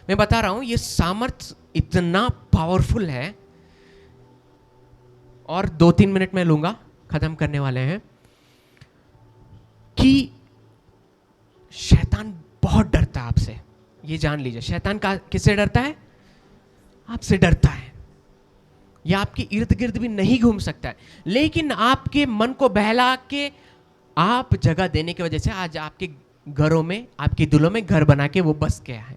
मैं बता रहा हूं ये सामर्थ इतना पावरफुल है, और 2-3 मिनट में लूंगा, खत्म करने वाले हैं, कि शैतान बहुत डरता है आपसे। ये जान लीजिए, शैतान का किससे डरता है? आपसे डरता है। यह आपके इर्द गिर्द भी नहीं घूम सकता है, लेकिन आपके मन को बहला के आप जगह देने की वजह से आज आपके घरों में, आपके दिलों में घर बना के वो बस गया है।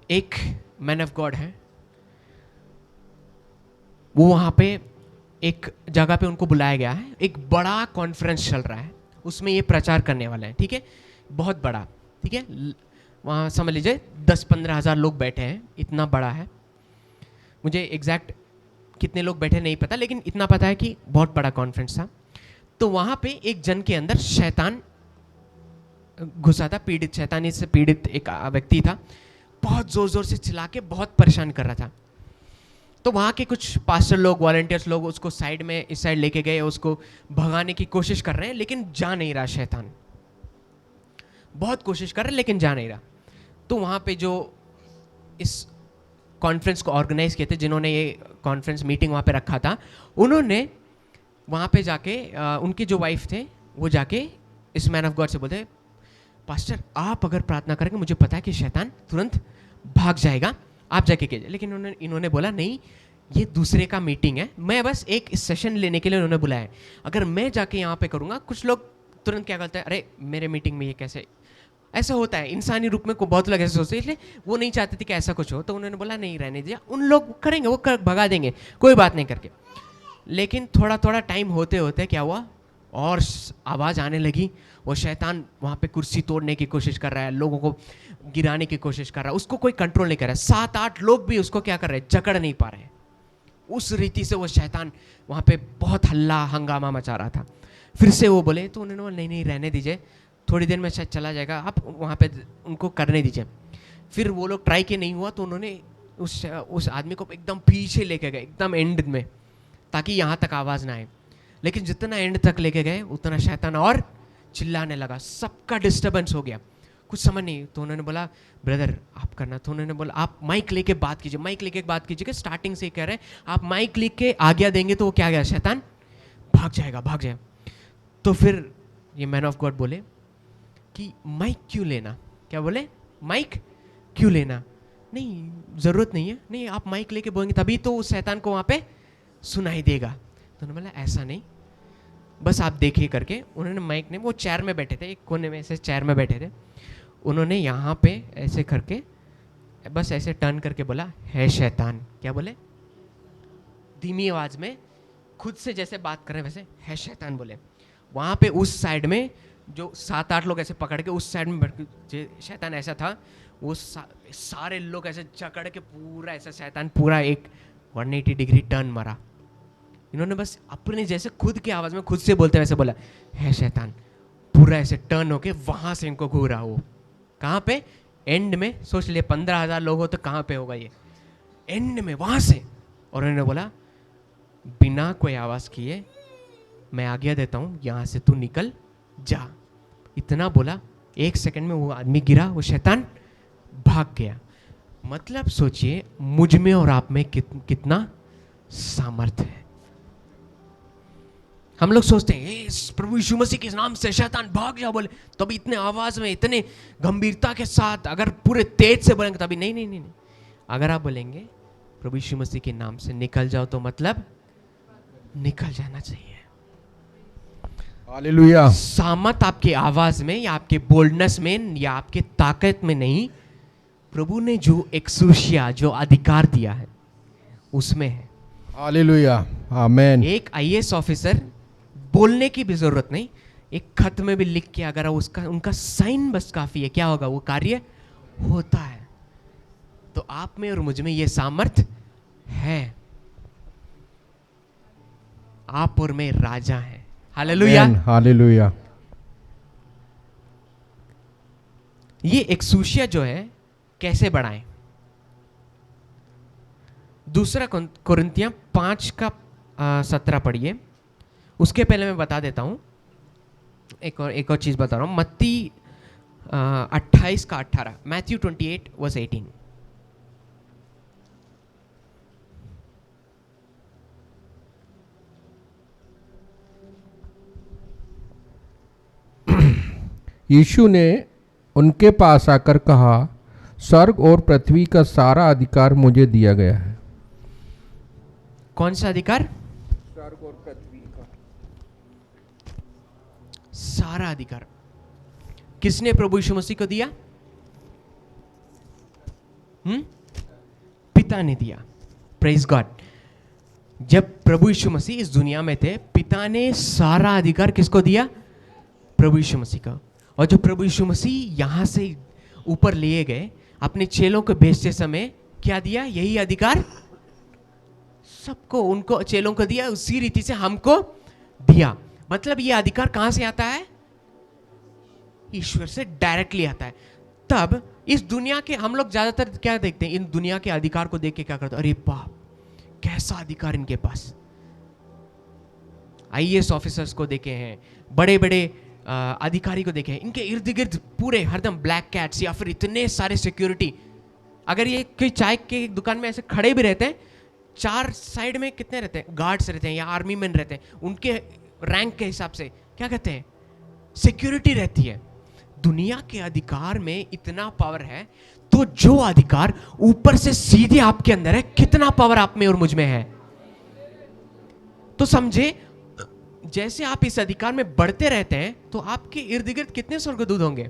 एक मैन ऑफ गॉड है, वो वहां पे एक जगह पे उनको बुलाया गया है, एक बड़ा कॉन्फ्रेंस चल रहा है, उसमें ये प्रचार करने वाला है, ठीक है, बहुत बड़ा, ठीक है, वहाँ समझ लीजिए 10-15 हज़ार लोग बैठे हैं, इतना बड़ा है। मुझे एग्जैक्ट कितने लोग बैठे नहीं पता, लेकिन इतना पता है कि बहुत बड़ा कॉन्फ्रेंस था। तो वहाँ पे एक जन के अंदर शैतान घुसा था, पीड़ित, शैतानी से पीड़ित एक व्यक्ति था, बहुत ज़ोर ज़ोर से चिल्ला के बहुत परेशान कर रहा था। तो वहाँ के कुछ पास्टर लोग, वॉलंटियर्स लोग उसको साइड में, इस साइड लेके गए, उसको भगाने की कोशिश कर रहे हैं, लेकिन जा नहीं रहा शैतान, बहुत कोशिश कर रहे हैं लेकिन जा नहीं रहा। तो वहाँ पे जो इस कॉन्फ्रेंस को ऑर्गेनाइज किए थे, जिन्होंने ये कॉन्फ्रेंस मीटिंग वहाँ पे रखा था, उन्होंने वहाँ पे जाके उनके जो वाइफ थे वो जाके इस मैन ऑफ गॉड से बोलते, पास्टर आप अगर प्रार्थना करेंगे मुझे पता है कि शैतान तुरंत भाग जाएगा, आप जाके कीजिए। लेकिन इन्होंने बोला नहीं, ये दूसरे का मीटिंग है, मैं बस एक सेशन लेने के लिए उन्होंने बुलाया है, अगर मैं जाके यहाँ पे करूँगा, कुछ लोग तुरंत क्या करते हैं, अरे मेरे मीटिंग में ये कैसे, ऐसा होता है इंसानी रूप में, को बहुत लोग ऐसे सोचते हैं, इसलिए वो नहीं चाहते थे कि ऐसा कुछ हो। तो उन्होंने बोला नहीं, रहने दिया, उन लोग करेंगे, वो भगा देंगे, कोई बात नहीं करके। लेकिन थोड़ा थोड़ा टाइम होते होते क्या हुआ, और आवाज़ आने लगी, वो शैतान वहाँ पे कुर्सी तोड़ने की कोशिश कर रहा है, लोगों को गिराने की कोशिश कर रहा है, उसको कोई कंट्रोल नहीं कर रहा है। 7-8 लोग भी उसको क्या कर रहे हैं, जकड़ नहीं पा रहे हैं। उस रीति से वो शैतान वहाँ पे बहुत हल्ला हंगामा मचा रहा था। फिर से वो बोले, तो उन्होंने बोला नहीं नहीं रहने दीजिए, थोड़ी देर में शायद चला जाएगा, आप वहाँ पे उनको करने दीजिए। फिर वो लोग ट्राई के नहीं हुआ, तो उन्होंने उस आदमी को एकदम पीछे लेके गए, एकदम एंड में, ताकि यहाँ तक आवाज़ ना आए। लेकिन जितना एंड तक लेके गए उतना शैतान और चिल्लाने लगा, सबका डिस्टर्बेंस हो गया, कुछ समझ नहीं। तो उन्होंने बोला ब्रदर आप करना, तो उन्होंने बोला आप माइक लेके बात कीजिए, माइक लेके बात कीजिए, कि स्टार्टिंग से ही कह रहे हैं आप माइक लेके आज्ञा देंगे तो वो क्या गया, शैतान भाग जाएगा, भाग जाए। तो फिर ये मैन ऑफ गॉड बोले कि माइक क्यों लेना, क्या बोले, माइक क्यों लेना, नहीं ज़रूरत नहीं है, नहीं आप माइक लेके बोलेंगे तभी तो उस शैतान को वहाँ पे सुनाई देगा। तो उन्होंने बोला ऐसा नहीं, बस आप देखिए करके। उन्होंने माइक ने, वो चेयर में बैठे थे, एक कोने में ऐसे चेयर में बैठे थे, उन्होंने यहाँ पे ऐसे करके बस ऐसे टर्न करके बोला है शैतान, क्या बोले, धीमी आवाज़ में, खुद से जैसे बात कर रहे हैं वैसे, है शैतान बोले। वहाँ पे उस साइड में जो 7-8 लोग ऐसे पकड़ के उस साइड में बैठ के, शैतान ऐसा था, वो सारे लोग ऐसे जकड़ के पूरा ऐसा शैतान पूरा एक 180 डिग्री टर्न मारा। इन्होंने बस अपने जैसे खुद की आवाज़ में खुद से बोलते वैसे बोला है शैतान, पूरा ऐसे टर्न होके वहाँ से इनको घूरा। वो कहाँ पे, एंड में, सोच लिए 15,000 लोग हो तो कहाँ पे होगा ये, एंड में वहाँ से। और उन्होंने बोला बिना कोई आवाज़ किए मैं आज्ञा देता हूँ यहाँ से तू निकल जा। इतना बोला, 1 सेकंड में वो आदमी गिरा, वो शैतान भाग गया। मतलब सोचिए मुझ में और आप में कितना सामर्थ्य है। हम लोग सोचते हैं प्रभु यीशु मसीह के नाम से शैतान भाग जा बोले, तभी इतने आवाज में, इतने गंभीरता के साथ, अगर पूरे तेज से बोलेंगे तभी नहीं नहीं नहीं नहीं। अगर आप बोलेंगे प्रभु यीशु मसीह के नाम से निकल जाओ, तो मतलब निकल जाना चाहिए। हालेलुया। सामत आपके आवाज में या आपके बोल्डनेस में या आपके ताकत में नहीं, प्रभु ने जो एक्सूशिया, जो अधिकार दिया है उसमें है। हालेलुया, आमेन। एक आईएएस ऑफिसर बोलने की भी जरूरत नहीं, एक खत में भी लिख के अगर उसका उनका साइन बस काफी है, क्या होगा, वो कार्य होता है। तो आप में और मुझ में ये सामर्थ है। आप और मैं राजा हैं। Hallelujah, hallelujah. ये एक्सूशिया जो है कैसे बढ़ाएं? 2 कोरिन्थियां 5:17 पढ़िए। उसके पहले मैं बता देता हूं, एक और चीज बता रहा हूं। मत्ती 28:18, मैथ्यू 28:18। यीशु ने उनके पास आकर कहा, स्वर्ग और पृथ्वी का सारा अधिकार मुझे दिया गया है। कौन सा अधिकार? स्वर्ग और पृथ्वी का। सारा अधिकार किसने प्रभु यीशु मसीह को दिया? पिता ने दिया। Praise God. जब प्रभु यीशु मसीह इस दुनिया में थे, पिता ने सारा अधिकार किसको दिया? प्रभु यीशु मसीह का। और जब प्रभु यीशु मसीह यहां से ऊपर लिए गए, अपने चेलों को भेजते समय क्या दिया? यही अधिकार सबको, उनको चेलों को दिया, उसी रीति से हमको दिया। मतलब ये अधिकार कहां से आता है? ईश्वर से डायरेक्टली आता है। तब इस दुनिया के हम लोग ज्यादातर क्या देखते हैं? इन दुनिया के अधिकार को देख के क्या करते हैं? अरे बाप, कैसा अधिकार इनके पास। आईएएस ऑफिसर्स को देखे हैं, बड़े बड़े अधिकारी को देखे हैं, इनके इर्द गिर्द पूरे हरदम ब्लैक कैट्स या फिर इतने सारे सिक्योरिटी। अगर ये कोई चाय के दुकान में ऐसे खड़े भी रहते हैं, 4 साइड में कितने रहते हैं? गार्ड्स रहते हैं या आर्मी मैन रहते हैं, उनके रैंक के हिसाब से क्या कहते हैं? सिक्योरिटी रहती है। दुनिया के अधिकार में इतना पावर है, तो जो अधिकार ऊपर से सीधे आपके अंदर है, कितना पावर आप में और मुझ में है। तो समझे, जैसे आप इस अधिकार में बढ़ते रहते हैं, तो आपके इर्द गिर्द कितने स्वर्गदूत होंगे।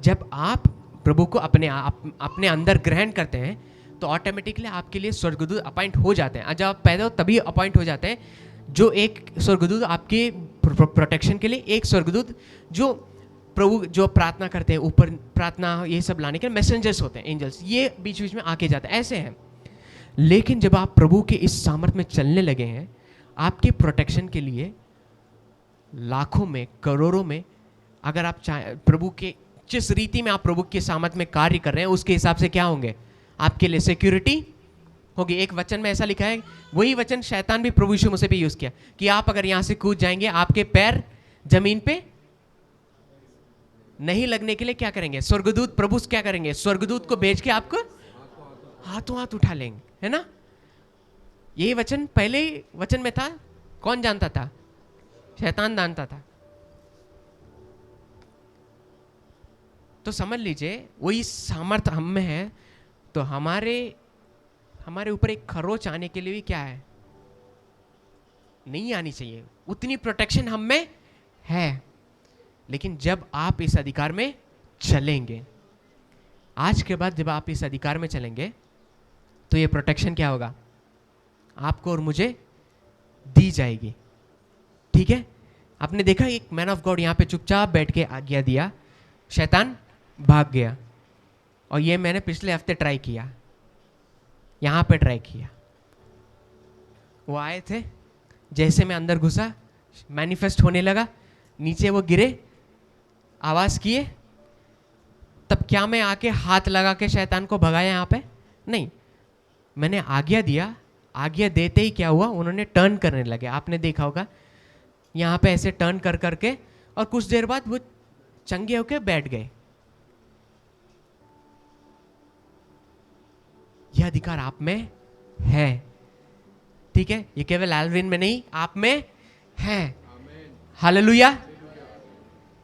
जब आप प्रभु को अपने अंदर ग्रहण करते हैं, तो ऑटोमेटिकली आपके लिए स्वर्गदूत अपॉइंट हो जाते हैं। जब आप पैदा हो तभी अपॉइंट हो जाते हैं। जो एक स्वर्गदूत आपके प्रोटेक्शन के लिए, एक स्वर्गदूत जो प्रभु जो प्रार्थना करते हैं, ऊपर प्रार्थना ये सब लाने के लिए मैसेंजर्स होते हैं, एंजल्स, ये बीच बीच में आके जाते हैं, ऐसे हैं। लेकिन जब आप प्रभु के इस सामर्थ में चलने लगे हैं, आपके प्रोटेक्शन के लिए लाखों में, करोड़ों में, अगर आप चाहे प्रभु के जिस रीति में आप प्रभु के सामर्थ में कार्य कर रहे हैं, उसके हिसाब से क्या होंगे? आपके लिए सिक्योरिटी होगी। एक वचन में ऐसा लिखा है, वही वचन शैतान भी प्रभु यीशु मसीह पे यूज किया कि आप अगर यहां से कूद जाएंगे, आपके पैर जमीन पे नहीं लगने के लिए क्या करेंगे? स्वर्गदूत, प्रभु क्या करेंगे? स्वर्गदूत को भेज के आपको हाथों हाथ उठा लेंगे, है ना? यही वचन पहले वचन में था, कौन जानता था? शैतान जानता था। तो समझ लीजिए, वही सामर्थ हम में है, तो हमारे ऊपर एक खरोच आने के लिए भी क्या है? नहीं आनी चाहिए। उतनी प्रोटेक्शन हम में है। लेकिन जब आप इस अधिकार में चलेंगे, आज के बाद जब आप इस अधिकार में चलेंगे, तो ये प्रोटेक्शन क्या होगा? आपको और मुझे दी जाएगी। ठीक है? आपने देखा एक मैन ऑफ गॉड यहां पे चुपचाप बैठ के आज्ञा दिया, शैतान भाग गया। और ये मैंने पिछले हफ्ते ट्राई किया, यहां पे ट्राई किया। वो आए थे, जैसे मैं अंदर घुसा, मैनिफेस्ट होने लगा, नीचे वो गिरे, आवाज किए, तब क्या मैं आके हाथ लगा के शैतान को भगाया? यहां पे नहीं, मैंने आज्ञा दिया। आज्ञा देते ही क्या हुआ? उन्होंने टर्न करने लगे। आपने देखा होगा यहां पे ऐसे टर्न कर करके, और कुछ देर बाद वो चंगे होके बैठ गए। यह अधिकार आप में है। ठीक है? ये केवल एल्विन में नहीं, आप में है। Hallelujah,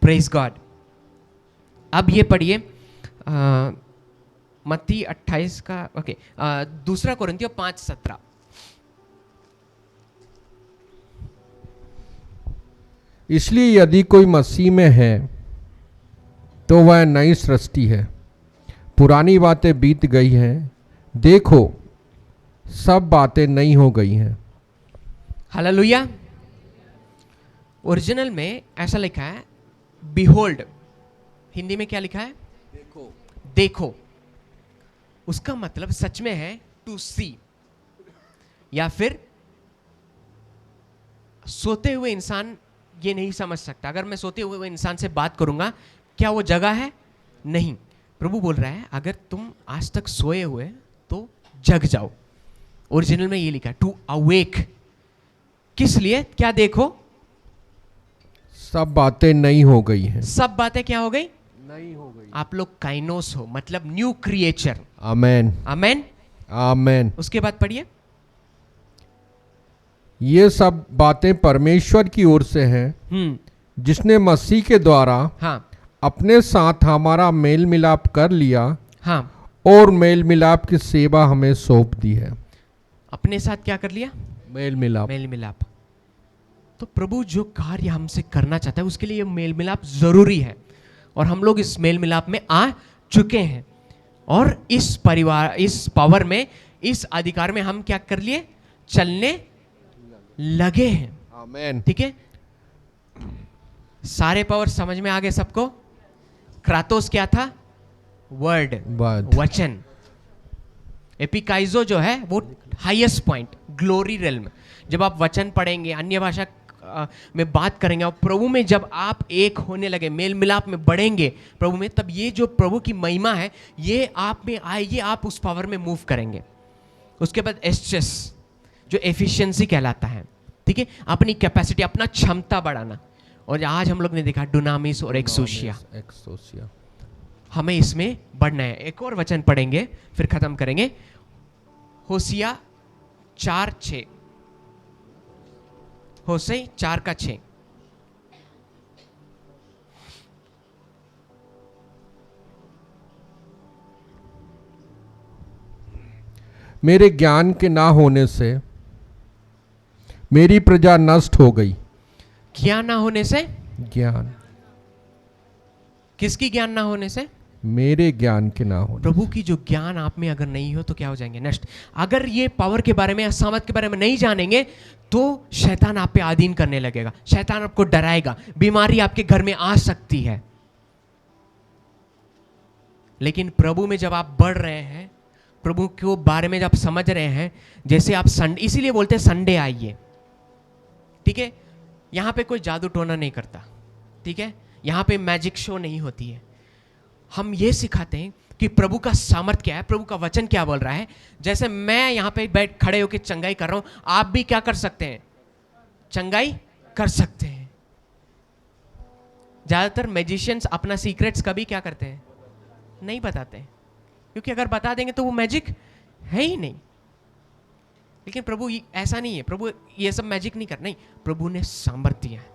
praise God. अब ये पढ़िए मत्ती 28 का, ओके, दूसरा कोरिन्थियों 5:17। इसलिए यदि कोई मसीह में है, तो वह नई सृष्टि है, पुरानी बातें बीत गई हैं, देखो सब बातें नई हो गई हैं। हालेलुया। ओरिजिनल में ऐसा लिखा है बिहोल्ड, हिंदी में क्या लिखा है? देखो। देखो, उसका मतलब सच में है टू सी, या फिर सोते हुए इंसान ये नहीं समझ सकता। अगर मैं सोते हुए इंसान से बात करूंगा, क्या वो जगह है? नहीं। प्रभु बोल रहा है, अगर तुम आज तक सोए हुए तो जग जाओ। ओरिजिनल में ये लिखा है टू अवेक। किस लिए? क्या देखो? सब बातें नई हो गई हैं। सब बातें क्या हो गई? नई हो गई। आप लोग काइनोस हो, मतलब न्यू क्रिएचर। आमेन, आमेन, आमेन। उसके बाद पढ़िए, ये सब बातें परमेश्वर की ओर से हैं, जिसने मसीह के द्वारा हाँ, अपने साथ हमारा मेल मिलाप कर लिया, हाँ, और मेल मिलाप की सेवा हमें सौंप दी है। अपने साथ क्या कर लिया? मेल मिलाप। मेल मिलाप। तो प्रभु जो कार्य हमसे करना चाहता है उसके लिए मेल मिलाप जरूरी है, और हम लोग इस मेल मिलाप में आ चुके हैं, और इस परिवार, इस पावर में, इस अधिकार में हम क्या कर लिए, चलने लगे हैं। आमेन। ठीक है, सारे पावर समझ में आ गए सबको। क्रातोस क्या था, वर्ड, वचन। एपिकाइजो जो है वो हाईएस्ट पॉइंट, ग्लोरी रेल्म। जब आप वचन पढ़ेंगे, अन्य भाषा में बात करेंगे, और प्रभु में जब आप एक होने लगे, मेल मिलाप में बढ़ेंगे प्रभु में, तब ये जो प्रभु की महिमा है ये आप में आएगी, आप उस पावर में मूव करेंगे। उसके बाद एस्चेस जो एफिशिएंसी कहलाता है, ठीक है, अपनी कैपेसिटी, अपना क्षमता बढ़ाना। और आज हम लोग ने देखा डुनामिस और एक्सोशिया, हमें इसमें बढ़ना है। एक और वचन पढ़ेंगे फिर खत्म करेंगे, होसिया 4:6, होशे 4:6। मेरे ज्ञान के ना होने से मेरी प्रजा नष्ट हो गई। क्या ना होने से? ज्ञान। किसकी ज्ञान ना होने से? मेरे ज्ञान के ना होने। प्रभु की जो ज्ञान आप में अगर नहीं हो तो क्या हो जाएंगे, नष्ट। अगर ये पावर के बारे में या सामर्थ के बारे में नहीं जानेंगे तो शैतान आप पे आधीन करने लगेगा, शैतान आपको डराएगा, बीमारी आपके घर में आ सकती है। लेकिन प्रभु में जब आप बढ़ रहे हैं, प्रभु के बारे में जब समझ रहे हैं, जैसे आप संडे, इसीलिए बोलते हैं संडे आइए, ठीक है। यहां पे कोई जादू टोना नहीं करता, ठीक है, यहां पे मैजिक शो नहीं होती है। हम ये सिखाते हैं कि प्रभु का सामर्थ क्या है, प्रभु का वचन क्या बोल रहा है। जैसे मैं यहां पे बैठ खड़े होकर चंगाई कर रहा हूं, आप भी क्या कर सकते हैं, चंगाई कर सकते हैं। ज्यादातर मैजिशियंस अपना सीक्रेट्स कभी क्या करते हैं, नहीं बताते, क्योंकि अगर बता देंगे तो वो मैजिक है ही नहीं। लेकिन प्रभु ऐसा नहीं है, प्रभु ये सब मैजिक नहीं कर, नहीं, प्रभु ने सामर्थ दिया है,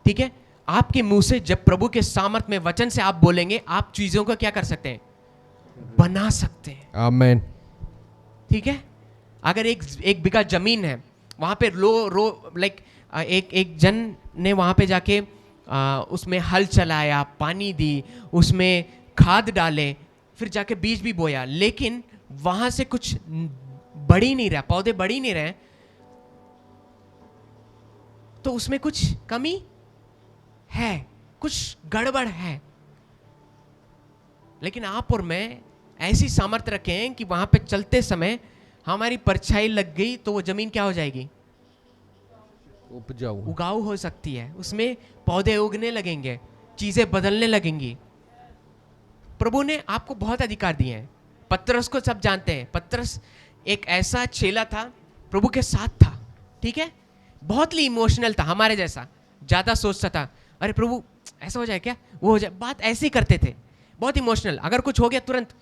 ठीक है। आपके मुंह से जब प्रभु के सामर्थ में वचन से आप बोलेंगे, आप चीजों को क्या कर सकते हैं, बना सकते हैं। आमेन। ठीक है। अगर एक बीघा जमीन है, वहां पे एक जन ने वहां पे जाके उसमें हल चलाया, पानी दी, उसमें खाद डाले, फिर जाके बीज भी बोया, लेकिन वहां से कुछ बढ़ ही नहीं रहा, पौधे बढ़ ही नहीं रहे, तो उसमें कुछ कमी है, कुछ गड़बड़ है। लेकिन आप और मैं ऐसी सामर्थ्य रखे हैं कि वहां पे चलते समय हमारी परछाई लग गई तो वो जमीन क्या हो जाएगी, उगाऊ हो सकती है, उसमें पौधे उगने लगेंगे, चीजें बदलने लगेंगी। प्रभु ने आपको बहुत अधिकार दिए हैं। पतरस को सब जानते हैं, पतरस एक ऐसा चेला था, प्रभु के साथ था, ठीक है, बहुत ही इमोशनल था, हमारे जैसा, ज्यादा सोचता था, अरे प्रभु ऐसा हो जाए क्या, वो हो जाए, बात ऐसे ही करते थे, बहुत इमोशनल। अगर कुछ हो गया तुरंत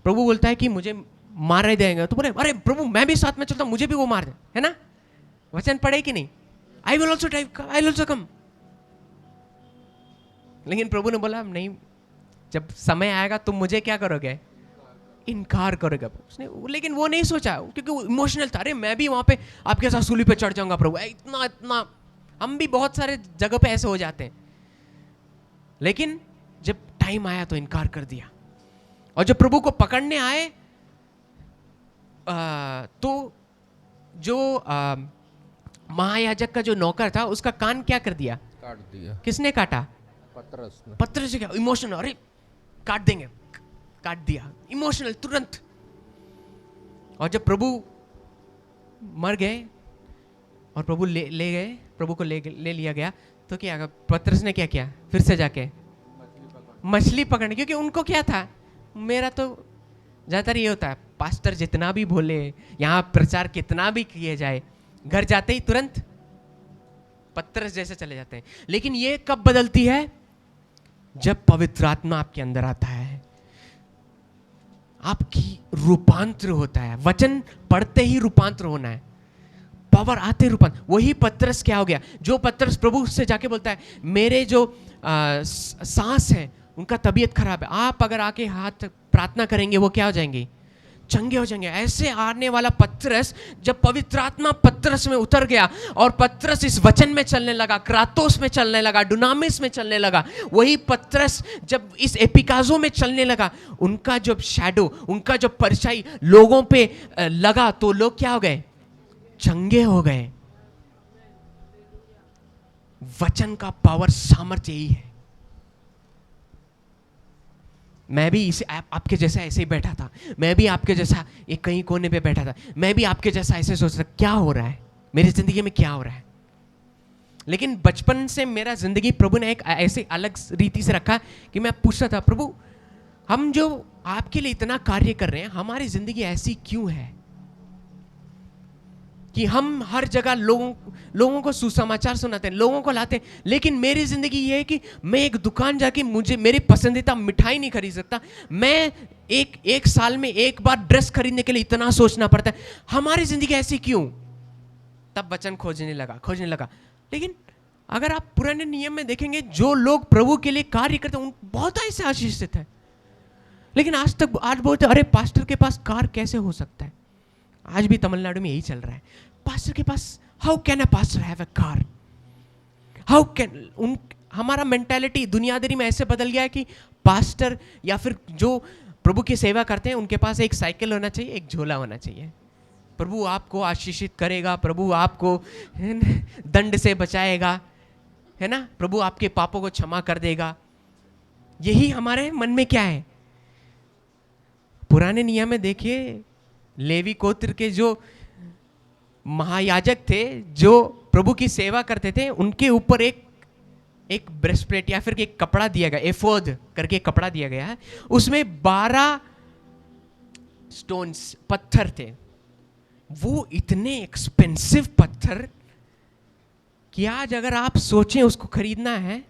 प्रभु बोलता है कि मुझे मार देंगे, तो बोले अरे प्रभु मैं भी साथ में चलता हूं, मुझे भी वो मार दे, है ना। वचन पढ़े कि नहीं, I will also drive, I will also come. लेकिन प्रभु ने बोला नहीं, जब समय आएगा तुम मुझे क्या करोगे, इनकार करोगे उसने। लेकिन वो नहीं सोचा, क्योंकि वो इमोशनल था, अरे मैं भी वहां पे आपके साथ सूली पे चढ़ जाऊंगा प्रभु, इतना इतना। हम भी बहुत सारे जगह पे ऐसे हो जाते हैं, लेकिन जब टाइम आया तो इनकार कर दिया। और जब प्रभु को पकड़ने आए तो जो महायाजक का जो नौकर था उसका कान क्या कर दिया, काट दिया। किसने काटा, पतरस ने। पतरस से क्या, इमोशनल, अरे काट देंगे, काट दिया, इमोशनल तुरंत। और जब प्रभु मर गए और प्रभु ले गए, प्रभु को ले लिया गया, तो क्या पतरस ने क्या किया, फिर से जाके मछली पकड़ने, क्योंकि उनको क्या था, मेरा तो ज्यादातर ये होता है, पास्टर जितना भी बोले, यहाँ प्रचार कितना भी किए जाए, घर जाते ही तुरंत पतरस जैसे चले जाते हैं। लेकिन ये कब बदलती है, जब पवित्र आत्मा आपके अंदर आता है, आपकी रूपांतर होता है। वचन पढ़ते ही रूपांतर होना है, पावर आते रूपांतर। वही पतरस क्या हो गया, जो पतरस प्रभु से जाके बोलता है मेरे जो सांस है उनका तबीयत खराब है, आप अगर आके हाथ प्रार्थना करेंगे वो क्या हो जाएंगे, चंगे हो जाएंगे। ऐसे आने वाला पतरस, जब पवित्र आत्मा पतरस में उतर गया और पतरस इस वचन में चलने लगा, क्रातोस में चलने लगा, डुनामिस में चलने लगा, वही पतरस जब इस एपिकाजो में चलने लगा, उनका जब शैडो, उनका जब परछाई लोगों पे लगा तो लोग क्या हो गए? चंगे हो गए। वचन का पावर, सामर्थ्य यही है। मैं भी इसे आपके जैसा ऐसे ही बैठा था, मैं भी आपके जैसा एक कहीं कोने पे बैठा था, मैं भी आपके जैसा ऐसे सोच रहा क्या हो रहा है मेरी जिंदगी में, क्या हो रहा है। लेकिन बचपन से मेरा जिंदगी प्रभु ने एक ऐसे अलग रीति से रखा कि मैं पूछता था, प्रभु हम जो आपके लिए इतना कार्य कर रहे हैं, हमारी जिंदगी ऐसी क्यों है कि हम हर जगह लोगों को सुसमाचार सुनाते हैं, लोगों को लाते हैं, लेकिन मेरी जिंदगी ये है कि मैं एक दुकान जाके मुझे मेरी पसंदीदा मिठाई नहीं खरीद सकता, मैं एक साल में एक बार ड्रेस खरीदने के लिए इतना सोचना पड़ता है, हमारी जिंदगी ऐसी क्यों? तब वचन खोजने लगा। लेकिन अगर आप पुराने नियम में देखेंगे, जो लोग प्रभु के लिए कार्य करते हैं, उन बहुत ऐसे आशीषित है। लेकिन आज बोलते, अरे पास्टर के पास कार कैसे हो सकता है? आज भी तमिलनाडु में यही चल रहा है, पास्टर के पास, how can a pastor have a car? How can, हमारा मेंटालिटी दुनियादारी में ऐसे बदल गया है कि पास्टर या फिर जो प्रभु की सेवा करते हैं, उनके पास एक साइकिल होना चाहिए, एक झोला होना चाहिए। प्रभु आपको आशीषित करेगा, प्रभु आपको दंड से बचाएगा, है ना, प्रभु आपके पापों को क्षमा कर देगा। यही हमारे मन में क्या है। पुराने नियम में देखिए, लेवी गोत्र के जो महायाजक थे, जो प्रभु की सेवा करते थे, उनके ऊपर एक ब्रेस्टप्लेट या फिर एक कपड़ा दिया गया, एफोद करके एक कपड़ा दिया गया है, उसमें 12 स्टोन्स, पत्थर थे। वो इतने एक्सपेंसिव पत्थर कि आज अगर आप सोचें उसको खरीदना है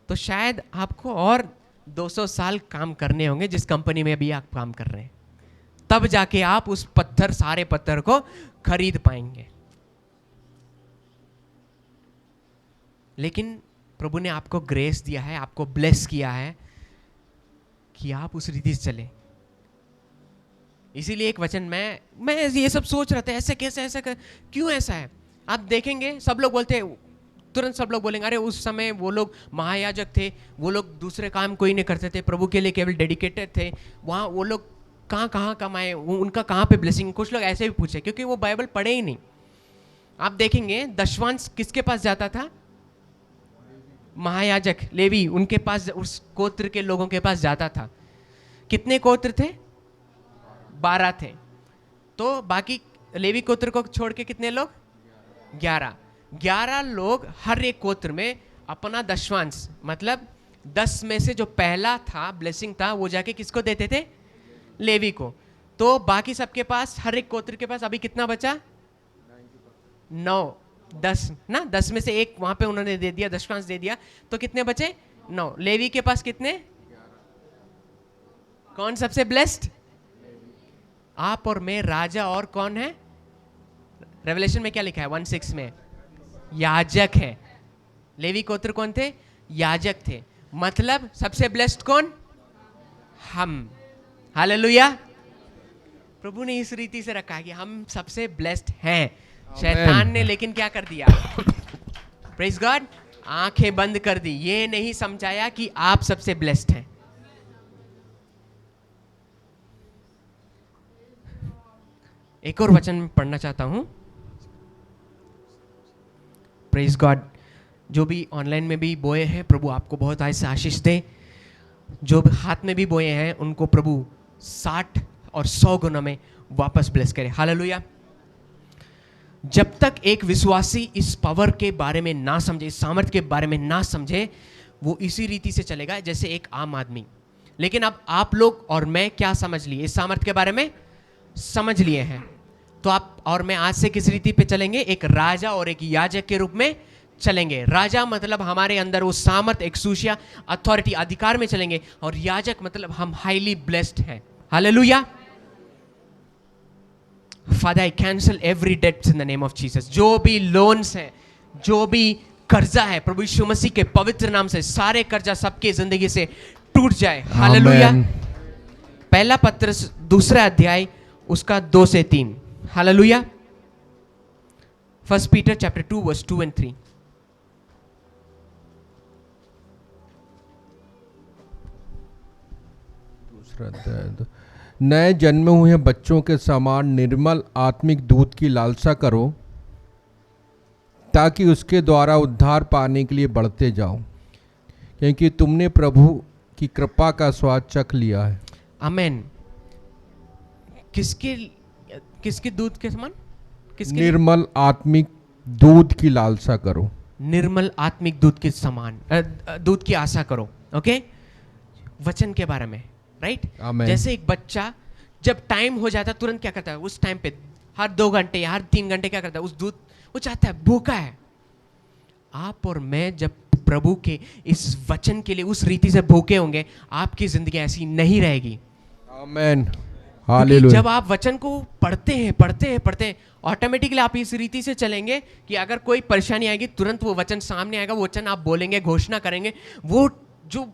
तो शायद आपको और 200 साल काम करने होंगे, जिस कंपनी में अभी आप काम कर रहे हैं, तब जाके आप उस सारे पत्थर को खरीद पाएंगे। लेकिन प्रभु ने आपको ग्रेस दिया है, आपको ब्लेस किया है कि आप उस रीति से चले। इसीलिए एक वचन मैं ये सब सोच रहा था, ऐसे कैसे, ऐसा क्यों ऐसा है। आप देखेंगे सब लोग बोलते हैं, तुरंत सब लोग बोलेंगे, अरे उस समय वो लोग महायाजक थे, वो लोग दूसरे काम कोई नहीं करते थे, प्रभु के लिए केवल डेडिकेटेड थे, वहाँ वो लोग कहाँ कमाए, उनका कहाँ पे ब्लेसिंग। कुछ लोग ऐसे भी पूछे क्योंकि वो बाइबल पढ़े ही नहीं। आप देखेंगे दशवांश किसके पास जाता था? महायाजक लेवी, उनके पास, उस गोत्र के लोगों के पास जाता था। कितने गोत्र थे? 12 थे। तो बाकी लेवी गोत्र को छोड़ के कितने लोग? 11 लोग हर एक गोत्र में अपना दशवांश, मतलब 10 में से जो पहला था ब्लेसिंग था, वो जाके किसको देते थे? लेवी को। तो बाकी सबके पास, हर एक गोत्र के पास अभी कितना बचा? 9, 10 ना, 10 में से एक वहां पे उन्होंने दे दिया, दशवांश दे दिया, तो कितने बचे? 9। लेवी के पास कितने? कौन सबसे ब्लेस्ड? आप और मैं, राजा, और कौन है? रेवलेशन में क्या लिखा है? 1:6 में याजक है। लेवी गोत्र कौन थे? याजक थे। मतलब सबसे ब्लेस्ड कौन? हम। हालेलुया। प्रभु ने इस रीति से रखा कि हम सबसे ब्लेस्ड हैं। शैतान ने लेकिन क्या कर दिया? प्रेज गॉड, आंखें बंद कर दी, ये नहीं समझाया कि आप सबसे ब्लेस्ड हैं। एक और वचन पढ़ना चाहता हूं। प्रेज गॉड, जो भी ऑनलाइन में भी बोए हैं, प्रभु आपको बहुत ऐसे आशीष दे। जो हाथ में भी बोए हैं, उनको प्रभु 60 और 100 गुना में वापस ब्लेस करे। हालेलुया। जब तक एक विश्वासी इस पावर के बारे में ना समझे, इस सामर्थ्य के बारे में ना समझे, वो इसी रीति से चलेगा जैसे एक आम आदमी। लेकिन अब आप लोग और मैं क्या समझ लिए? इस सामर्थ्य के बारे में समझ लिए हैं, तो आप और मैं आज से किस रीति पे चलेंगे? एक राजा और एक याजक के रूप में चलेंगे। राजा मतलब हमारे अंदर वो सामर्थ्य, एक्सूशिया, अथॉरिटी, अधिकार में चलेंगे, और याजक मतलब हम हाईली ब्लेस्ड हैं। Hallelujah. Father, I cancel every debts in the name of Jesus. जो भी लोन्स हैं, जो भी कर्जा है, प्रभु यीशु मसीह के पवित्र नाम से सारे कर्जा सबके जिंदगी से टूट जाए। हालेलुया। पहला पत्रस दूसरा अध्याय उसका 2 से 3। Hallelujah. 1 Peter chapter 2 verse 2 and 3। दूसरा अध्याय। नए जन्मे हुए बच्चों के समान निर्मल आत्मिक दूध की लालसा करो, ताकि उसके द्वारा उद्धार पाने के लिए बढ़ते जाओ, क्योंकि तुमने प्रभु की कृपा का स्वाद चख लिया है। आमेन। किसके दूध के समान? किसके? निर्मल आत्मिक दूध की लालसा करो। निर्मल आत्मिक दूध के समान दूध की आशा करो। ओके, वचन के बारे में, राइट? आमेन। जैसे एक बच्चा जब टाइम हो जाता है तुरंत क्या करता है? उस टाइम पे हर 2 घंटे या हर 3 घंटे क्या करता है? उस दूध वो चाहता है, भूखा है। आप और मैं जब प्रभु के इस वचन के लिए उस रीति से भूखे होंगे, आपकी जिंदगी ऐसी नहीं रहेगी। आमेन। क्योंकि हालेलुया। जब आप वचन को पढ़ते हैं ऑटोमेटिकली आप इस रीति से चलेंगे कि अगर कोई परेशानी आएगी तुरंत वो वचन सामने आएगा, वो वचन आप बोलेंगे, घोषणा करेंगे, वो जो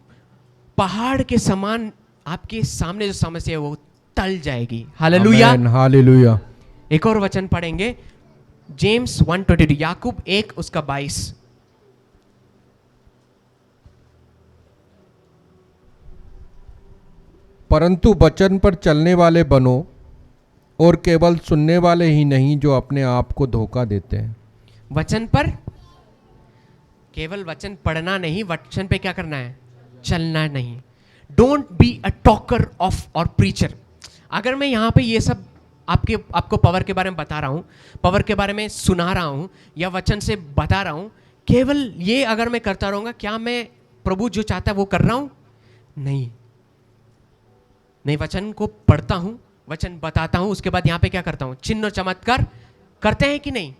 पहाड़ के समान आपके सामने जो समस्या है वो टल जाएगी। हालेलुया। आमेन। हालेलुया। एक और वचन पढ़ेंगे, जेम्स 1:22, याकूब 1 उसका 22। परंतु वचन पर चलने वाले बनो, और केवल सुनने वाले ही नहीं जो अपने आप को धोखा देते हैं। वचन पर केवल वचन पढ़ना नहीं, वचन पे क्या करना है? चलना नहीं। Don't be a talker of और प्रीचर। अगर मैं यहाँ पे ये सब आपको पावर के बारे में बता रहा हूँ, पावर के बारे में सुना रहा हूँ या वचन से बता रहा हूँ, केवल ये अगर मैं करता रहूँगा, क्या मैं प्रभु जो चाहता है वो कर रहा हूँ? नहीं, वचन को पढ़ता हूँ, वचन बताता हूँ, उसके बाद यहाँ पे क्या करता हूँ? चिन्ह और चमत्कार करते हैं कि नहीं?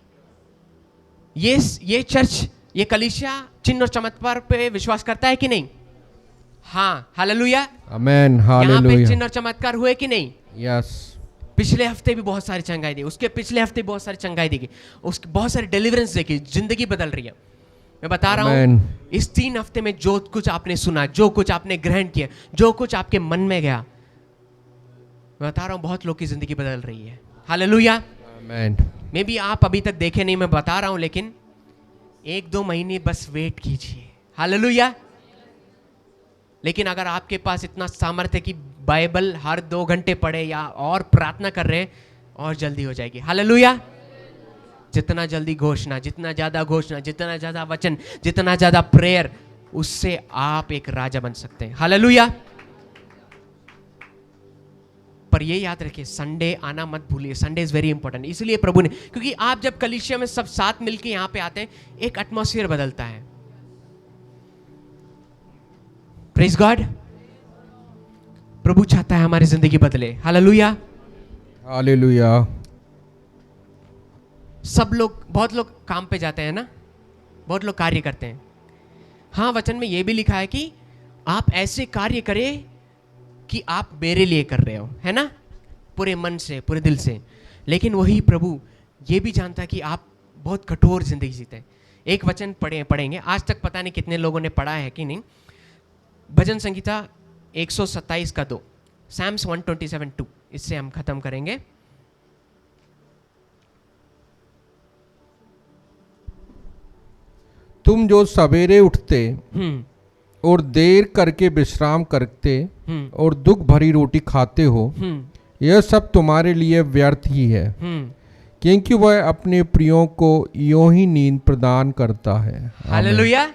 ये चर्च, ये कलीसिया चिन्ह और चमत्कार पे विश्वास करता है कि नहीं? हाँ, हालेलुया। आमेन। यहाँ पे हालेलुया। चिन्ह और चमत्कार हुए कि नहीं? यस। पिछले हफ्ते भी बहुत सारी चंगाई दी, उसके पिछले हफ्ते बहुत सारी चंगाई दी, उसकी बहुत सारी डिलीवरेंस देखी, जिंदगी बदल रही है। मैं बता रहा हूँ, इस 3 हफ्ते में जो कुछ आपने सुना, जो कुछ आपने ग्रहण किया, जो कुछ आपके मन में गया, मैं बता रहा हूँ बहुत लोग की जिंदगी बदल रही है। हालेलुया। आमेन। मे बी आप अभी तक देखे नहीं, मैं बता रहा हूँ, लेकिन 1-2 महीने बस वेट कीजिए। हालेलुया। लेकिन अगर आपके पास इतना सामर्थ्य कि बाइबल हर 2 घंटे पढ़े या और प्रार्थना कर रहे हैं, और जल्दी हो जाएगी। हालेलुया। जितना जल्दी घोषणा, जितना ज्यादा घोषणा, जितना ज्यादा वचन, जितना ज्यादा प्रेयर, उससे आप एक राजा बन सकते हैं। हालेलुया। पर ये याद रखिए, संडे आना मत भूलिए। Sunday is very important. इसलिए प्रभु ने, क्योंकि आप जब कलीसिया में सब साथ मिलके यहाँ पे आते हैं, एक एटमॉस्फेयर बदलता है। Praise God. प्रभु चाहता है हमारी जिंदगी बदले। हालेलुया। हालेलुया। सब लोग, बहुत लोग काम पे जाते हैं ना, बहुत लोग कार्य करते हैं। हाँ, वचन में ये भी लिखा है कि आप ऐसे कार्य करें कि आप मेरे लिए कर रहे हो, है ना, पूरे मन से, पूरे दिल से। लेकिन वही प्रभु ये भी जानता है कि आप बहुत कठोर जिंदगी जीते हैं। एक वचन पढ़ेंगे, आज तक पता नहीं कितने लोगों ने पढ़ा है कि नहीं। भजन संगीता 127 का 2, Psalms 127:2, इससे हम खत्म करेंगे। तुम जो सवेरे उठते और देर करके विश्राम करते और दुख भरी रोटी खाते हो, यह सब तुम्हारे लिए व्यर्थ ही है, क्योंकि वह अपने प्रियों को यूं ही नींद प्रदान करता है। हालेलुया।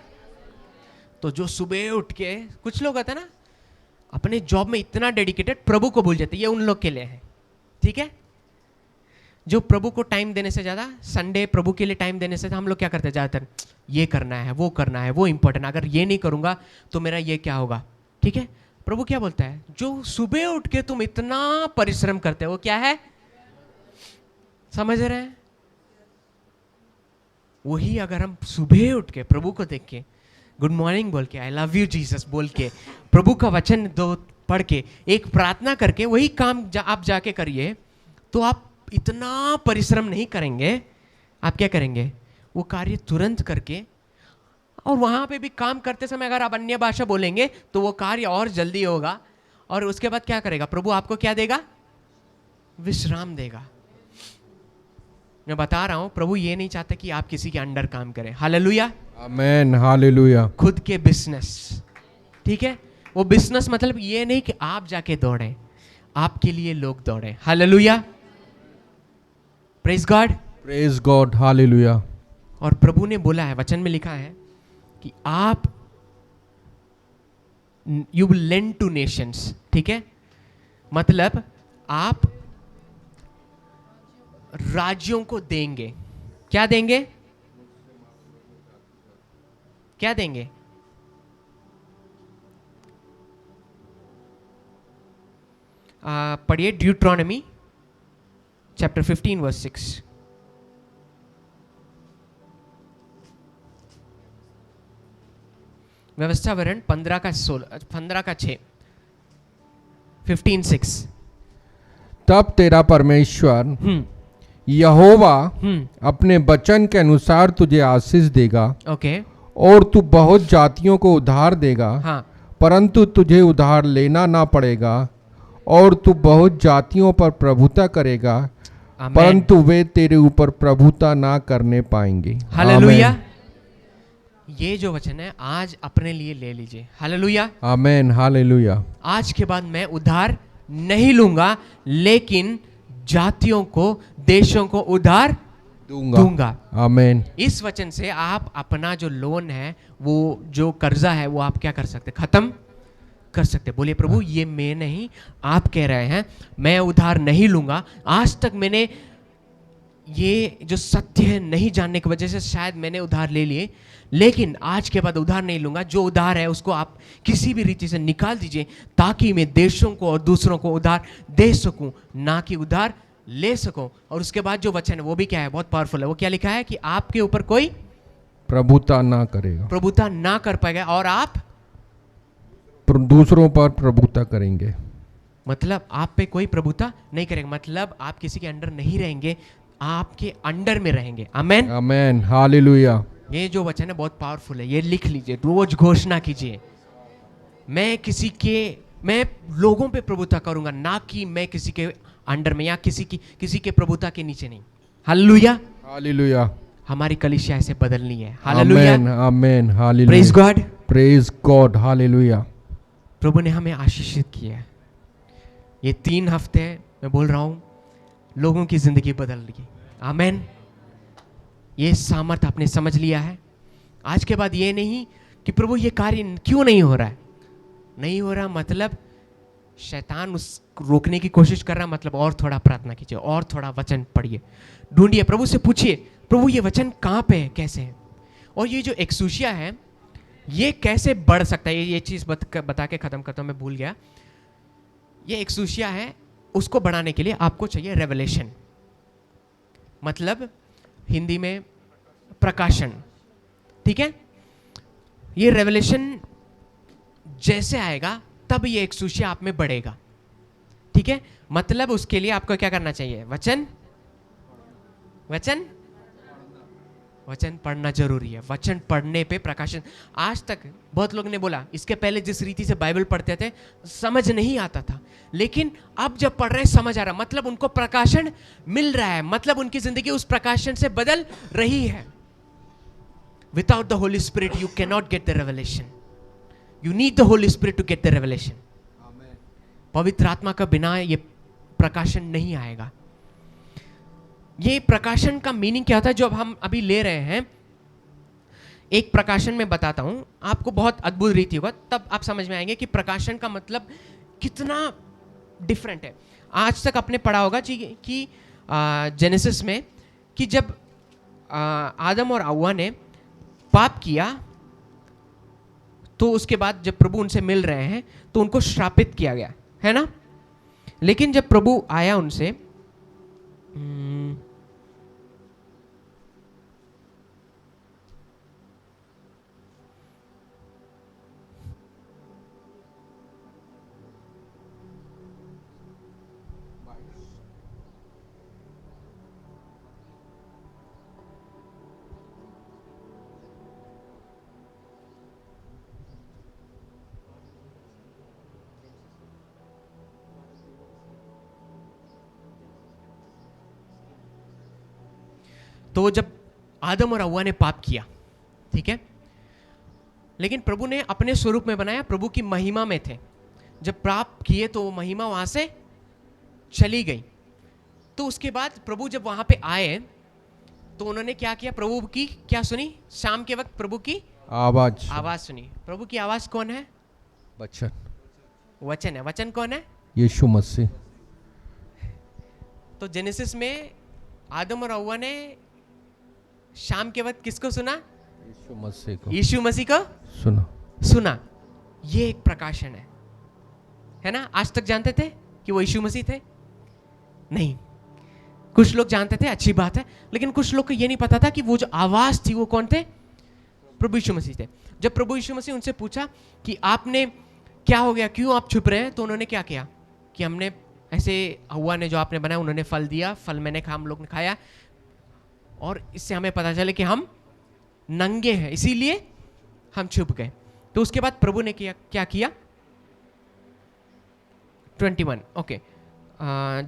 तो जो सुबह उठ के, कुछ लोग होते हैं ना अपने जॉब में इतना डेडिकेटेड, प्रभु को भूल जाते, ये उन लोग के लिए है। ठीक है, जो प्रभु को टाइम देने से ज्यादा, संडे प्रभु के लिए टाइम देने से हम लोग क्या करते हैं ज्यादातर? ये करना है, वो करना है, वो इंपॉर्टेंट, अगर ये नहीं करूंगा तो मेरा ये क्या होगा। ठीक है, प्रभु क्या बोलता है? जो सुबह उठ के तुम इतना परिश्रम करते हो, वो क्या है? समझ रहे हैं? वही अगर हम सुबह उठ के प्रभु को देख के गुड मॉर्निंग बोल के, आई लव यू जीसस बोल के, प्रभु का वचन 2 पढ़ के, एक प्रार्थना करके वही काम आप जाके करिए, तो आप इतना परिश्रम नहीं करेंगे। आप क्या करेंगे? वो कार्य तुरंत करके, और वहां पे भी काम करते समय अगर आप अन्य भाषा बोलेंगे तो वो कार्य और जल्दी होगा, और उसके बाद क्या करेगा? प्रभु आपको क्या देगा? विश्राम देगा। मैं बता रहा हूं, प्रभु ये नहीं चाहता कि आप किसी के अंडर काम करें। हालेलुया। आमेन, हालेलुया। खुद के बिजनेस, ठीक है? वो बिजनेस मतलब ये नहीं कि आप जाके दौड़े, आपके लिए लोग दौड़े। Hallelujah, praise God. Praise God, hallelujah. और प्रभु ने बोला है, वचन में लिखा है कि आप you will lend to nations, ठीक है? मतलब आप राज्यों को देंगे। क्या देंगे? क्या देंगे? पढ़िए ड्यूट्रॉनमी चैप्टर 15 वर्स 6। व्यवस्था वरण 15 का 6, 15:6। तब तेरा परमेश्वर यहोवा अपने वचन के अनुसार तुझे आशीष देगा, ओके, और तू बहुत जातियों को उधार देगा, हाँ, परंतु तुझे उधार लेना ना पड़ेगा, और तू बहुत जातियों पर प्रभुता करेगा, आमेन। परंतु वे तेरे ऊपर प्रभुता ना करने पाएंगे। हालेलुया। ये जो वचन है आज अपने लिए ले लीजिए। हालेलुया, आमेन, हालेलुया। आज के बाद मैं उधार नहीं लूंगा, लेकिन जातियों को, देशों को उधार दूंगा। आमेन। इस वचन से आप अपना जो लोन है, वो जो कर्जा है, वो आप क्या कर सकते? खत्म कर सकते। बोलिए प्रभु, ये मैं नहीं, आप कह रहे हैं मैं उधार नहीं लूंगा। आज तक मैंने ये जो सत्य है नहीं जानने की वजह से शायद मैंने उधार ले लिए, लेकिन आज के बाद उधार नहीं लूंगा। जो उधार है उसको आप किसी भी रीति से निकाल दीजिए, ताकि मैं देशों को और दूसरों को उधार दे सकूं, ना कि उधार ले सकूं। और उसके बाद जो वचन है वो भी क्या है? बहुत पावरफुल है। वो क्या लिखा है? कि आपके ऊपर कोई प्रभुता ना करेगा, प्रभुता ना कर पाएगा, और आप दूसरों पर प्रभुता करेंगे। मतलब आप पे कोई प्रभुता नहीं करेगा, मतलब आप किसी के अंडर नहीं रहेंगे, आपके अंडर में रहेंगे। आमेन, आमेन, हालेलुया। ये जो वचन है बहुत पावरफुल है, ये लिख लीजिए, रोज घोषणा कीजिए। मैं लोगों पे प्रभुता करूंगा, ना कि मैं किसी के अंडर में या किसी के प्रभुता के नीचे नहीं। हालेलुया, हालेलुया। हमारी कलीसिया ऐसे बदलनी है। हालेलुया, आमेन, आमेन, हालेलुया। प्रेज गॉड, प्रेज गॉड, हालेलुया। प्रभु ने हमें आशीषित किया है। ये 3 हफ्ते मैं बोल रहा हूं, लोगों की जिंदगी बदल रही है। आमेन। ये सामर्थ आपने समझ लिया है। आज के बाद ये नहीं कि प्रभु ये कार्य क्यों नहीं हो रहा है, नहीं हो रहा मतलब शैतान उस रोकने की कोशिश कर रहा है, मतलब और थोड़ा प्रार्थना कीजिए, और थोड़ा वचन पढ़िए, ढूंढिए, प्रभु से पूछिए, प्रभु ये वचन कहाँ पे है, कैसे है, और ये जो एक्सूशिया है ये कैसे बढ़ सकता है। ये चीज बता के खत्म करता हूं, मैं भूल गया। ये एक्सूशिया है, उसको बढ़ाने के लिए आपको चाहिए रेवलेशन, मतलब हिंदी में प्रकाशन, ठीक है? ये रेवलेशन जैसे आएगा तब ये एक्सूशिया आप में बढ़ेगा, ठीक है? मतलब उसके लिए आपको क्या करना चाहिए? वचन पढ़ना जरूरी है। वचन पढ़ने पे प्रकाशन। आज तक बहुत लोग ने बोला, इसके पहले जिस रीति से बाइबल पढ़ते थे समझ नहीं आता था, लेकिन अब जब पढ़ रहे हैं समझ आ रहा, मतलब उनको प्रकाशन मिल रहा है, मतलब उनकी जिंदगी उस प्रकाशन से बदल रही है। Without the Holi spirit you can not get the revelation. You need the Holi spirit to get the revelation. पवित्र आत्मा का बिना ये प्रकाशन नहीं आएगा। ये प्रकाशन का मीनिंग क्या होता है जो अब हम अभी ले रहे हैं? एक प्रकाशन में बताता हूं आपको, बहुत अद्भुत रीति होगा, तब आप समझ में आएंगे कि प्रकाशन का मतलब कितना डिफरेंट है। आज तक आपने पढ़ा होगा कि जेनेसिस में कि जब आदम और हव्वा ने पाप किया तो उसके बाद जब प्रभु उनसे मिल रहे हैं तो उनको श्रापित किया गया है ना। लेकिन जब प्रभु आया उनसे, तो जब आदम और हव्वा ने पाप किया, ठीक है, लेकिन प्रभु ने अपने स्वरूप में बनाया, प्रभु की महिमा में थे। जब पाप किए तो वो महिमा वहां से चली गई। तो उसके बाद प्रभु जब वहां पे आए तो उन्होंने क्या किया, प्रभु की क्या सुनी, शाम के वक्त प्रभु की आवाज सुनी। प्रभु की आवाज कौन है? वचन, वचन है। वचन कौन है? यीशु मसीह। तो जेनेसिस में आदम और हव्वा ने शाम के वक्त किसको सुना? यीशु मसीह को, यीशु मसीह को सुना। ये एक प्रकाशन है ना। आज तक जानते थे कि वो यीशु मसीह थे? नहीं। कुछ लोग जानते थे, अच्छी बात है, लेकिन कुछ लोग को ये नहीं पता था कि वो जो आवाज थी वो कौन थे? प्रभु यीशु मसीह थे। जब प्रभु यीशु मसीह उनसे पूछा कि आपने क्या हो गया, क्यों आप छुप रहे हैं, तो उन्होंने क्या किया कि हमने ऐसे, हव्वा ने जो आपने बनाया उन्होंने फल दिया, फल मैंने खाया, हम लोग ने खाया, और इससे हमें पता चले कि हम नंगे हैं, इसीलिए हम छुप गए। तो उसके बाद प्रभु ने क्या किया? 21, ओके,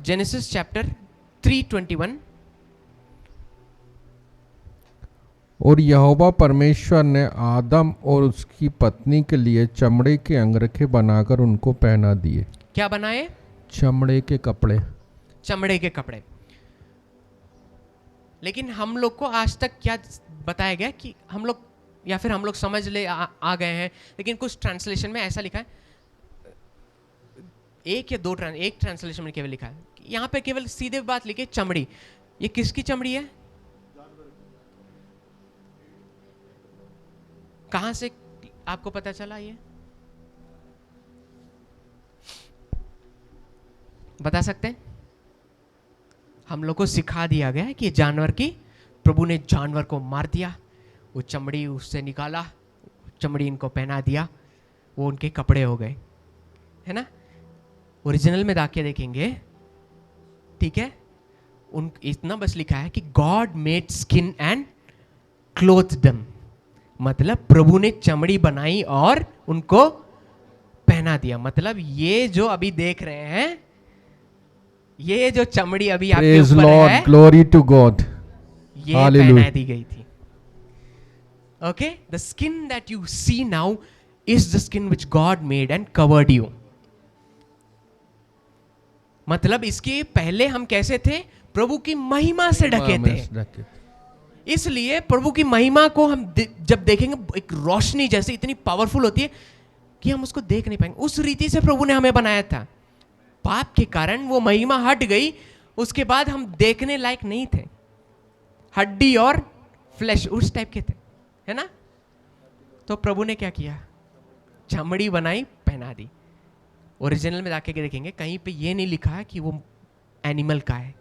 जेनेसिस चैप्टर 3:21। और यहोवा परमेश्वर ने आदम और उसकी पत्नी के लिए चमड़े के अंगरखे बनाकर उनको पहना दिए। क्या बनाए? चमड़े के कपड़े। चमड़े के कपड़े। लेकिन हम लोग को आज तक क्या बताया गया कि हम लोग, या फिर हम लोग समझ ले आ गए हैं, लेकिन कुछ ट्रांसलेशन में ऐसा लिखा है, एक ट्रांसलेशन में केवल लिखा है, यहाँ पे केवल सीधे बात लिखी चमड़ी। ये किसकी चमड़ी है? कहां से आपको पता चला? ये बता सकते हैं? हम लोग को सिखा दिया गया है कि जानवर की, प्रभु ने जानवर को मार दिया, वो चमड़ी उससे निकाला, चमड़ी इनको पहना दिया, वो उनके कपड़े हो गए, है ना। ओरिजिनल में जाके देखेंगे, ठीक है, उन इतना बस लिखा है कि God made skin and cloth them, मतलब प्रभु ने चमड़ी बनाई और उनको पहना दिया। मतलब ये जो अभी देख रहे हैं, ये जो चमड़ी अभी आपके ऊपर है, ग्लोरी टू गॉड, ये पहना दी गई थी। Okay, the skin that you see now is the skin which God made and covered you. मतलब इसके पहले हम कैसे थे? प्रभु की महिमा से ढके थे। इसलिए प्रभु की महिमा को हम जब देखेंगे, एक रोशनी जैसे इतनी पावरफुल होती है कि हम उसको देख नहीं पाएंगे। उस रीति से प्रभु ने हमें बनाया था। पाप के कारण वो महिमा हट गई, उसके बाद हम देखने लायक नहीं थे, हड्डी और फ्लैश उस टाइप के थे, है ना। तो प्रभु ने क्या किया? चमड़ी बनाई, पहना दी। ओरिजिनल में जाके देखेंगे, कहीं पे ये नहीं लिखा है कि वो एनिमल का है।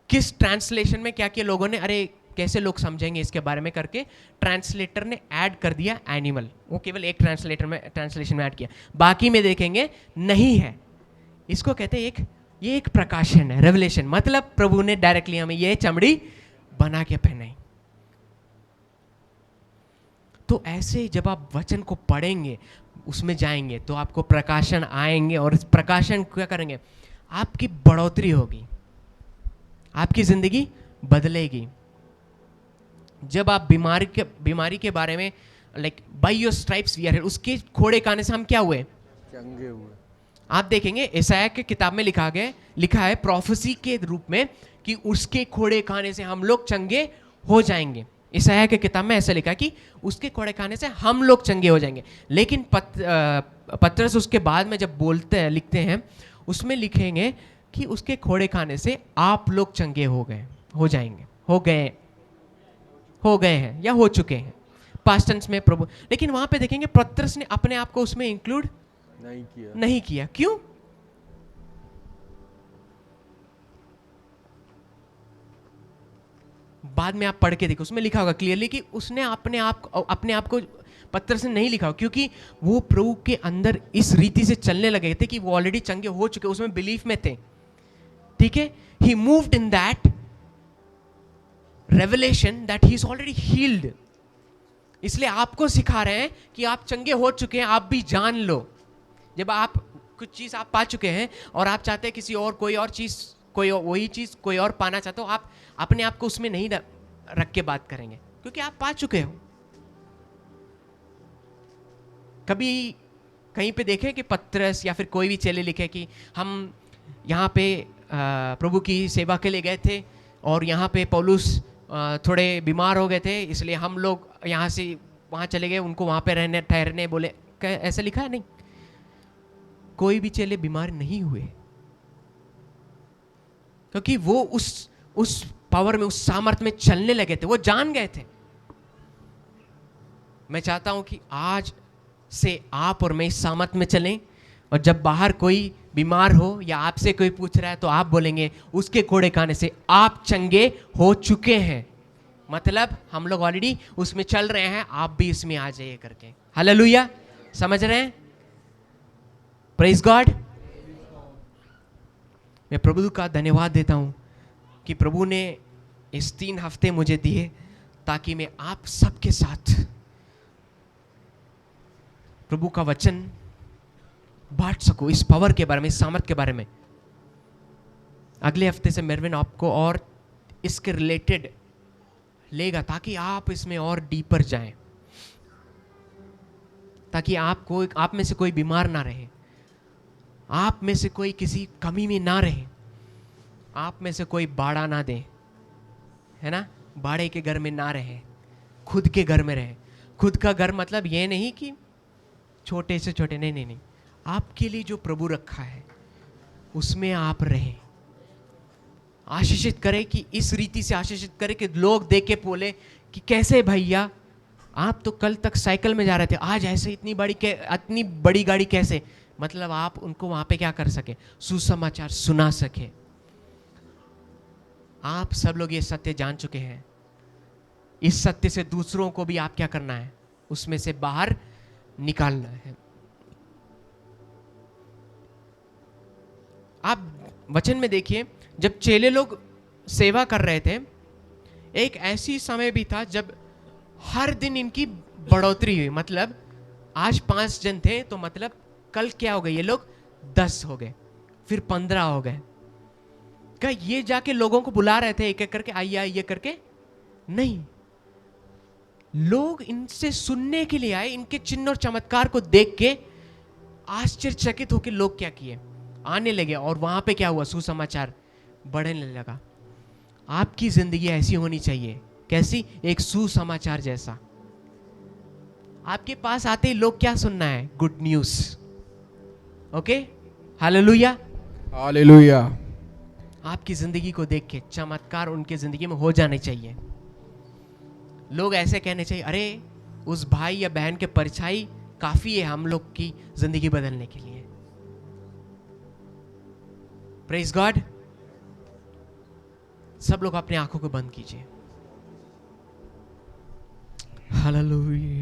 किस ट्रांसलेशन में क्या किया लोगों ने, अरे कैसे लोग समझेंगे इसके बारे में करके, ट्रांसलेटर ने ऐड कर दिया एनिमल। वो केवल एक ट्रांसलेशन में ऐड किया, बाकी में देखेंगे नहीं है। इसको कहते हैं ये एक प्रकाशन है, रेवलेशन। मतलब प्रभु ने डायरेक्टली हमें ये चमड़ी बना के पहनाई। तो ऐसे जब आप वचन को पढ़ेंगे, उसमें जाएंगे, तो आपको प्रकाशन आएंगे, और इस प्रकाशन क्या करेंगे? आपकी बढ़ोतरी होगी, आपकी जिंदगी बदलेगी। जब आप बीमारी के बारे में, like by your stripes we are healed, उसके खोड़े खाने से हम क्या हुए? चंगे हुए। आप देखेंगे यशायाह के किताब में लिखा है प्रोफेसी के रूप में कि उसके खोड़े खाने से हम लोग चंगे हो जाएंगे। यशायाह के किताब में ऐसा लिखा कि उसके खोड़े खाने से हम लोग चंगे हो जाएंगे। लेकिन पतरस उसके बाद में जब लिखते हैं, उसमें लिखेंगे कि उसके खोड़े खाने से आप लोग चंगे हो गए हैं या हो चुके हैं, पास्ट टेंस में प्रभु। लेकिन वहां पे देखेंगे पतरस ने अपने आप को उसमें इंक्लूड नहीं किया। क्यों? बाद में आप पढ़ के देखो, उसमें लिखा होगा क्लियरली कि उसने अपने आप को पतरस ने नहीं लिखा, क्योंकि वो प्रभु के अंदर इस रीति से चलने लगे थे कि वो ऑलरेडी चंगे हो चुके, उसमें बिलीफ में थे, ठीक है। He moved in that revelation that he is already healed. इसलिए आपको सिखा रहे हैं कि आप चंगे हो चुके हैं, आप भी जान लो। जब आप कुछ चीज आप पा चुके हैं और आप चाहते हैं किसी और कोई और चीज कोई वही चीज़ कोई और पाना चाहते हो, आप अपने आप को उसमें नहीं रख के बात करेंगे, क्योंकि आप पा चुके हो। कभी कहीं पे देखें कि पत्रस या फिर कोई भी चेले लिखे कि हम यहाँ पे प्रभु की सेवा के लिए गए थे और यहाँ पे पौलुस थोड़े बीमार हो गए थे, इसलिए हम लोग यहाँ से वहाँ चले गए, उनको वहाँ पे रहने ठहरने बोले, ऐसा लिखा है? नहीं, कोई भी चेले बीमार नहीं हुए, क्योंकि वो उस पावर में, उस सामर्थ में चलने लगे थे, वो जान गए थे। मैं चाहता हूं कि आज से आप और मैं इस सामर्थ में चलें, और जब बाहर कोई बीमार हो या आपसे कोई पूछ रहा है तो आप बोलेंगे उसके कोड़े खाने से आप चंगे हो चुके हैं, मतलब हम लोग ऑलरेडी उसमें चल रहे हैं, आप भी इसमें आ जाइए करके। हालेलुया, समझ रहे हैं? Praise God. मैं प्रभु का धन्यवाद देता हूं कि प्रभु ने इस 3 हफ्ते मुझे दिए ताकि मैं आप सबके साथ प्रभु का वचन बांट सकूं, इस पावर के बारे में, इस सामर्थ के बारे में। अगले हफ्ते से मेरविन आपको और इसके रिलेटेड लेगा ताकि आप इसमें और डीपर जाएं, ताकि आप में से कोई बीमार ना रहे, आप में से कोई किसी कमी में ना रहे, आप में से कोई बाड़ा ना दे, है ना, बाड़े के घर में ना रहे, खुद के घर में रहे। खुद का घर मतलब ये नहीं कि छोटे से छोटे, नहीं नहीं नहीं, आपके लिए जो प्रभु रखा है उसमें आप रहें। आशीषित करें, कि इस रीति से आशीषित करें कि लोग देख के बोले कि कैसे भैया, आप तो कल तक साइकिल में जा रहे थे, आज ऐसे इतनी बड़ी गाड़ी कैसे? मतलब आप उनको वहां पे क्या कर सके? सुसमाचार सुना सके। आप सब लोग ये सत्य जान चुके हैं, इस सत्य से दूसरों को भी आप क्या करना है? उसमें से बाहर निकालना है। आप वचन में देखिए, जब चेले लोग सेवा कर रहे थे, एक ऐसी समय भी था जब हर दिन इनकी बढ़ोतरी हुई। मतलब आज 5 जन थे तो मतलब कल क्या हो गए? ये लोग 10 हो गए, फिर 15 हो गए। क्या ये जाके लोगों को बुला रहे थे एक एक करके, आइए आइए करके? नहीं, लोग इनसे सुनने के लिए आए, इनके चिन्ह और चमत्कार को देख के आश्चर्यचकित होकर लोग क्या किए? आने लगे, और वहां पे क्या हुआ? सुसमाचार बढ़ने लगा। आपकी जिंदगी ऐसी होनी चाहिए। कैसी? एक सुसमाचार जैसा। आपके पास आते ही लोग क्या सुनना है? Good news. Okay, hallelujah, hallelujah. आपकी जिंदगी को देख के चमत्कार उनकी जिंदगी में हो जाने चाहिए। लोग ऐसे कहने चाहिए, अरे उस भाई या बहन के परछाई काफी है हम लोग की जिंदगी बदलने के लिए। Praise God. सब लोग अपनी आंखों को बंद कीजिए। हालेलुया।